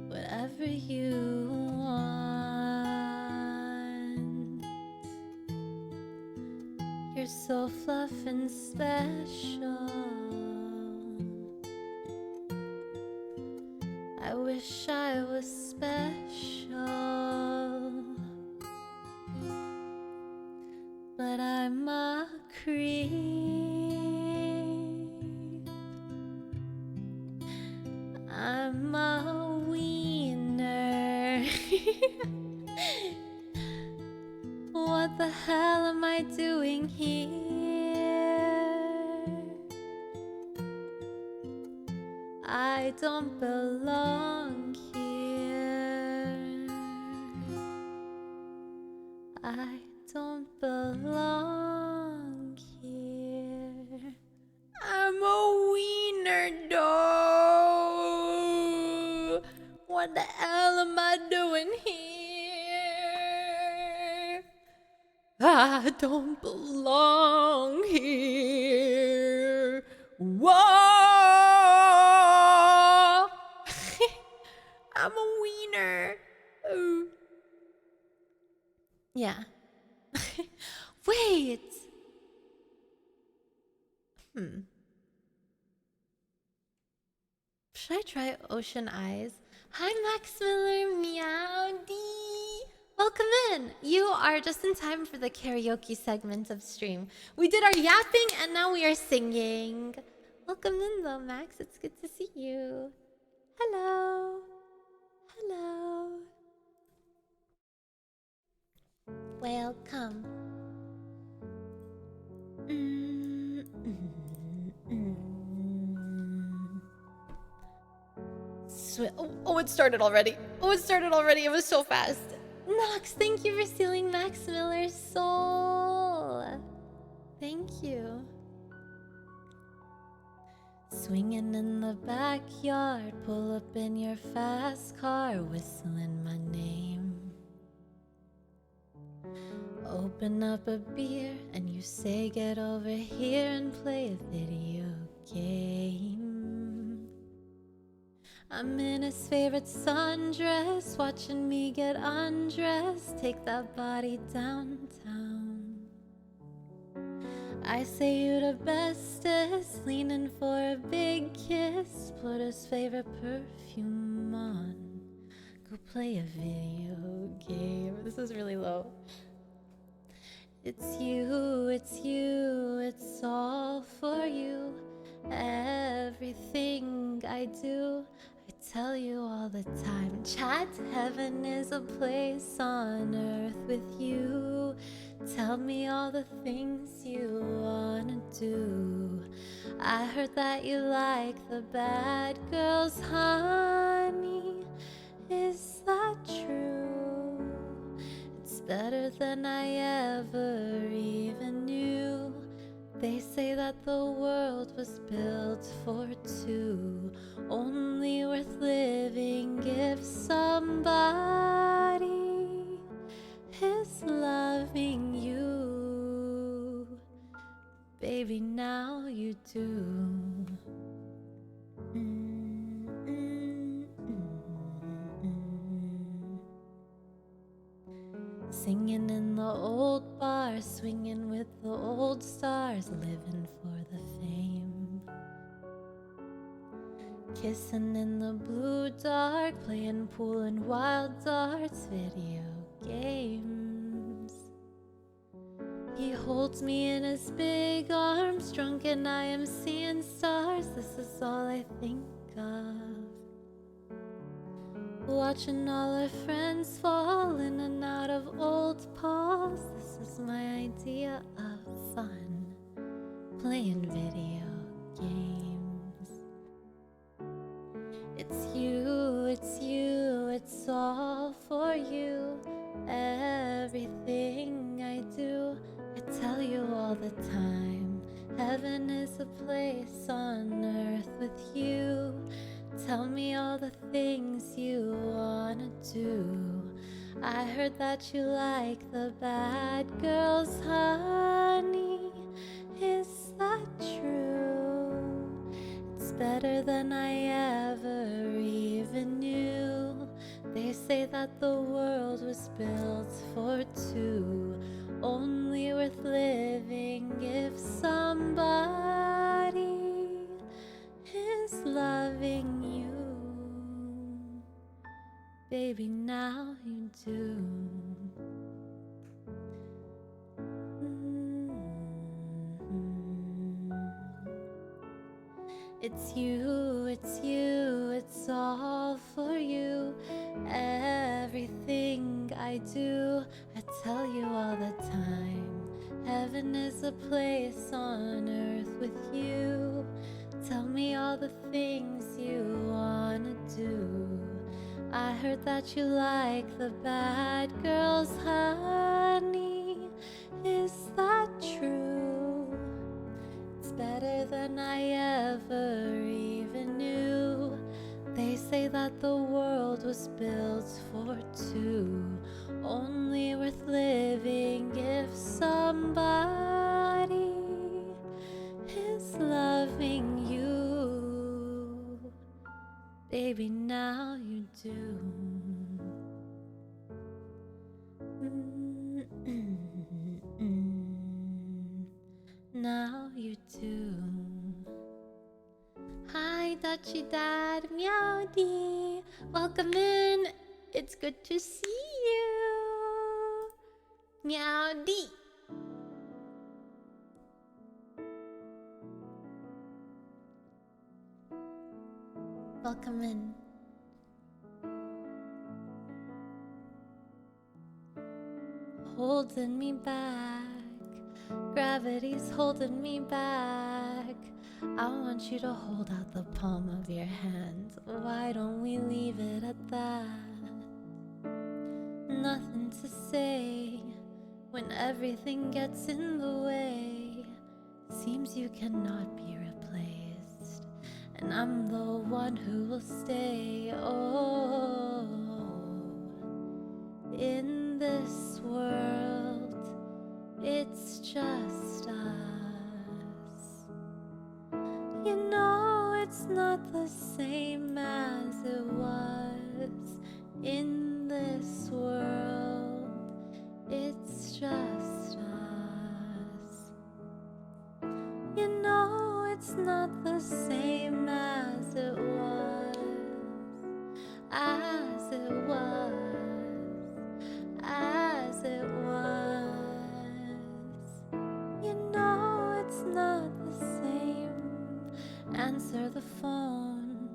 whatever you want. You're so fluffin' special. I wish I was special, but I'm a creep. I'm a wiener. What the hell am I doing here? I don't belong here. I don't belong here. I'm a wiener dough. What the hell am I doing here? I don't belong here. Whoa! I'm a wiener. Ooh. Yeah. Wait. Should I try Ocean Eyes? Hi, Max Miller. Meowdy. Welcome in. You are just in time for the karaoke segment of stream. We did our yapping and now we are singing. Welcome in, though, Max. It's good to see you. Hello. Hello. Welcome. Oh, it started already. Oh, it started already. It was so fast. Nox, thank you for stealing Max Miller's soul. Thank you. Swinging in the backyard, pull up in your fast car, whistling my name. Open up a beer and you say get over here and play a video game. I'm in his favorite sundress, watching me get undressed, take that body downtown. I say you the bestest, leaning for a big kiss, put his favorite perfume on, go play a video game. This is really low. It's you, it's all for you. Everything I do, I tell you all the time. Chat, heaven is a place on earth with you. Tell me all the things you wanna do. I heard that you like the bad girls, honey. Is that true? It's better than I ever even knew. They say that the world was built for two, only worth living if somebody is loving you. Baby, now you do. Singing in the old bar, swinging with the old stars, living for the fame. Kissing in the blue dark, playing pool and wild darts, video games. He holds me in his big arms, drunk and I am seeing stars. This is all I think of. Watching all our friends fall in and out of old paws. This is my idea of fun, playing video games. It's you, it's all for you. Everything I do, I tell you all the time. Heaven is a place on earth with you. Tell me all the things you wanna do. I heard that you like the bad girls, honey. Is that true? It's better than I ever even knew. They say that the world was built for two, only worth living if somebody is loving you. Baby, now you do. It's you, it's all for you. Everything I do, I tell you all the time. Heaven is a place on earth with you. Tell me all the things you wanna do. I heard that you like the bad girls, honey. Is that true? It's better than I ever even knew. They say that the world was built for two, only worth living if somebody is loving you. Baby, now you do. Now you do. Hi, Dutchy Dad, Meowdy. Welcome in. It's good to see you. Meowdy. Welcome in. Holding me back. Gravity's holding me back. I want you to hold out the palm of your hand. Why don't we leave it at that? Nothing to say when everything gets in the way. Seems you cannot be replaced, and I'm the one who will stay. Oh, in this world, it's just us. You know it's not the same as it was in this world. It's just us. You know it's not the same as it was, as it was, as it was. You know it's not the same. Answer the phone.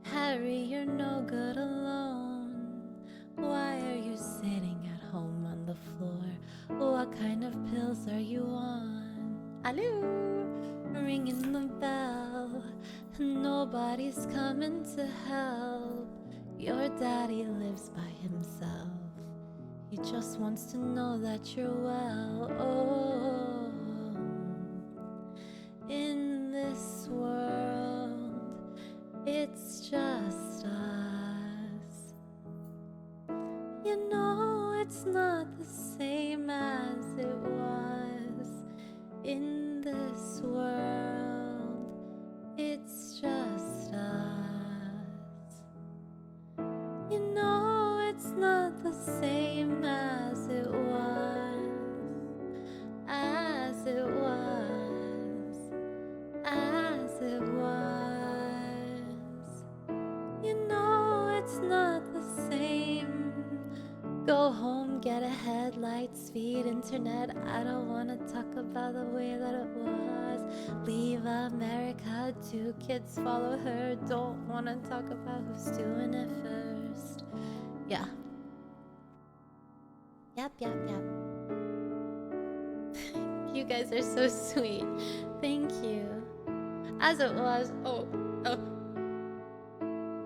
Harry, you're no good alone. Why are you sitting at home on the floor? What kind of pills are you on? Hello? Ringing the bell. Nobody's coming to help. Your daddy lives by himself. He just wants to know that you're well. Oh, in this world, it's just us. You know it's not the same as it was in this world. It's just us. You know it's not the same as it was, as it was, as it was. You know it's not the same. Go home, get a headlight, speed internet. I don't wanna talk about the way that it was. Leave America, 2 kids follow her. Don't wanna talk about who's doing it first. Yeah. Yep. You guys are so sweet. Thank you. As it was. Oh.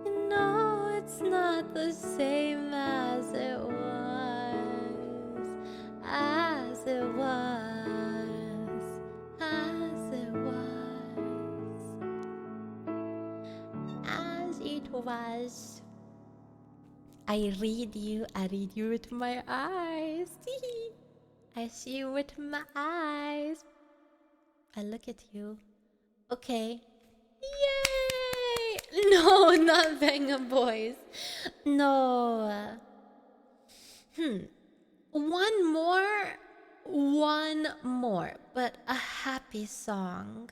You know it's not the same as it was, as it was, as it was, as it was. I read you with my eyes. I see you with my eyes. I look at you. Okay. Yay! No, not Venga Boys. No. One more, but a happy song.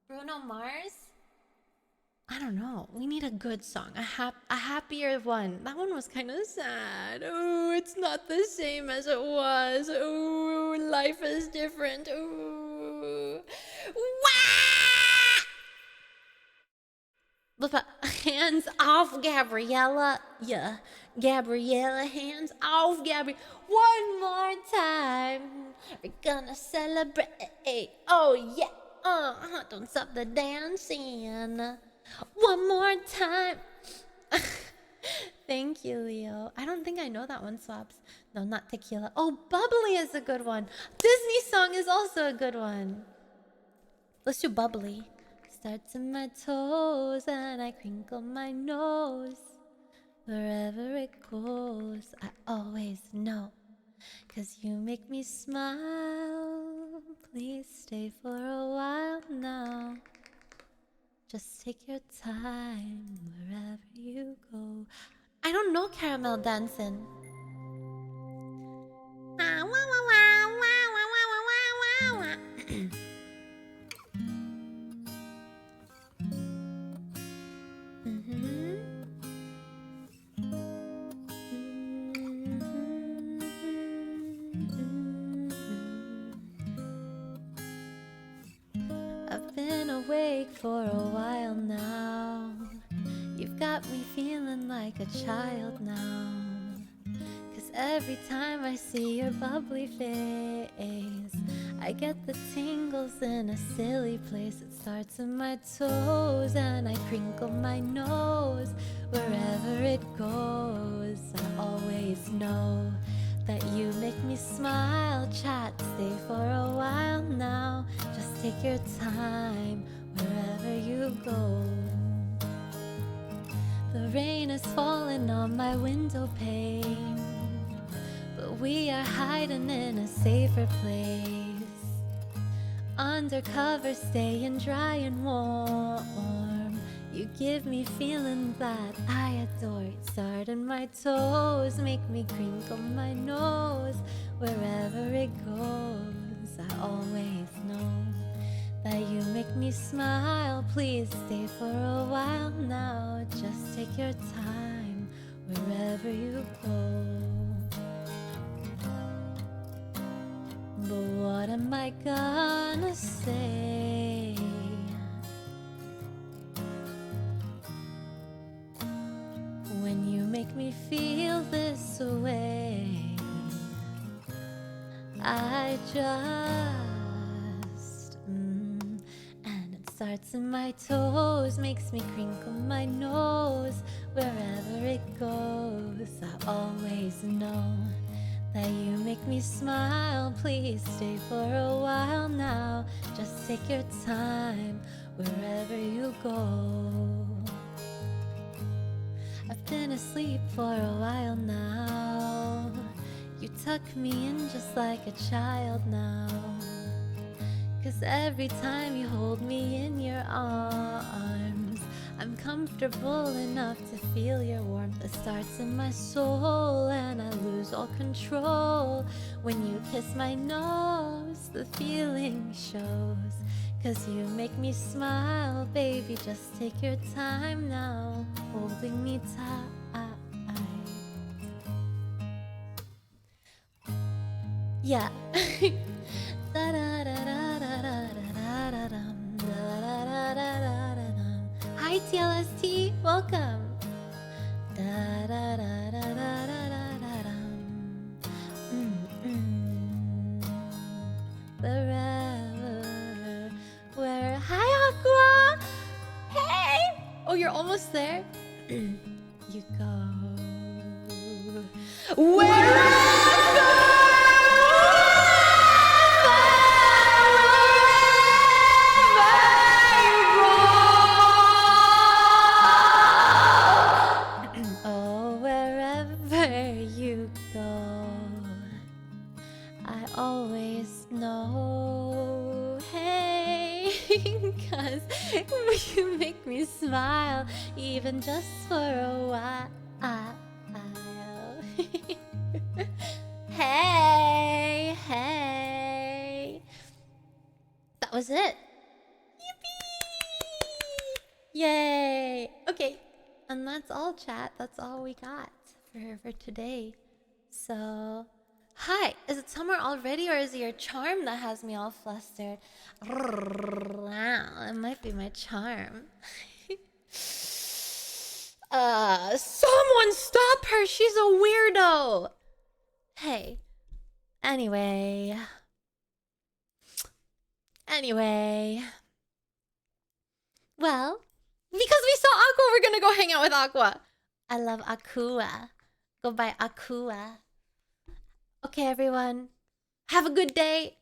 Bruno Mars? I don't know. We need a good song, a happier one. That one was kind of sad. Oh, it's not the same as it was. Oh, life is different. Oh, wah! Hands off, Gabriella. Yeah, Gabriella, hands off, Gabriella. One more time. We're gonna celebrate. Oh, yeah. Don't stop the dancing. One more time. Thank you, Leo. I don't think I know that one, Swaps. No, not tequila. Oh, bubbly is a good one. Disney song is also a good one. Let's do bubbly. Starts in my toes and I crinkle my nose. Wherever it goes, I always know. 'Cause you make me smile. Please stay for a while now. Just take your time wherever you go. I don't know caramel dancing. I've been awake for a while now. You've got me feeling like a child now. 'Cause every time I see your bubbly face, I get the tingles in a silly place. It starts in my toes and I crinkle my nose. Wherever it goes, I always know that you make me smile. Chat, stay for a while now. Just take your time wherever you go. The rain is falling on my window pane, but we are hiding in a safer place. undercover, staying dry and warm. You give me feeling that I adore. Starting my toes, make me crinkle my nose. Wherever it goes, I always know that you make me smile. Please stay for a while now. Just take your time wherever you go. But what am I gonna say? When you make me feel this way, I just and it starts in my toes, makes me crinkle my nose. Wherever it goes, I always know that you make me smile. Please stay for a while now. Just take your time wherever you go. I've been asleep for a while now. You tuck me in just like a child now. 'Cause every time you hold me in your arms, I'm comfortable enough to feel your warmth that starts in my soul, and I lose all control. When you kiss my nose, the feeling shows. 'Cause you make me smile, baby, just take your time now, holding me tight. Yeah. Hi TLST, welcome. Wherever, where? Hi Aqua. Hey. Oh, you're almost there. You go. Wherever you go, I always know. Hey, 'cause you make me smile, even just for a while. Hey, hey. That was it. Yippee! Yay! Okay, and that's all, chat. That's all we got for today. So, hi. Is it summer already, or is it your charm that has me all flustered? Wow, it might be my charm. Someone stop her! She's a weirdo! Hey. Anyway. Well, because we saw Aqua, we're gonna go hang out with Aqua. I love Aqua. Go by Aqua. Okay, everyone. Have a good day.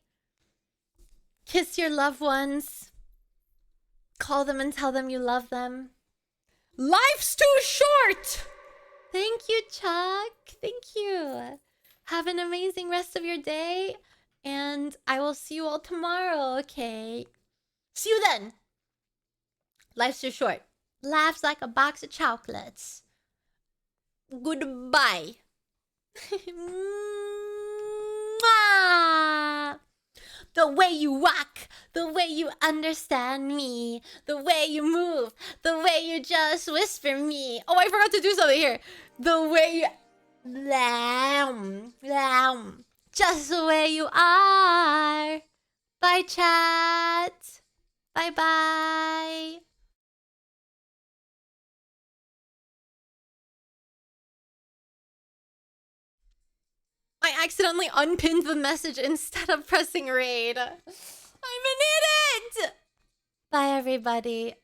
Kiss your loved ones. Call them and tell them you love them. Life's too short! Thank you, Chuck. Thank you. Have an amazing rest of your day. And I will see you all tomorrow, okay? See you then. Life's too short. Laughs like a box of chocolates. Goodbye. Mwah! The way you walk, the way you understand me, the way you move, the way you just whisper me. Oh, I forgot to do something here. The way you... Just the way you are. Bye, chat. Bye-bye. I accidentally unpinned the message instead of pressing raid. I'm an idiot! Bye, everybody.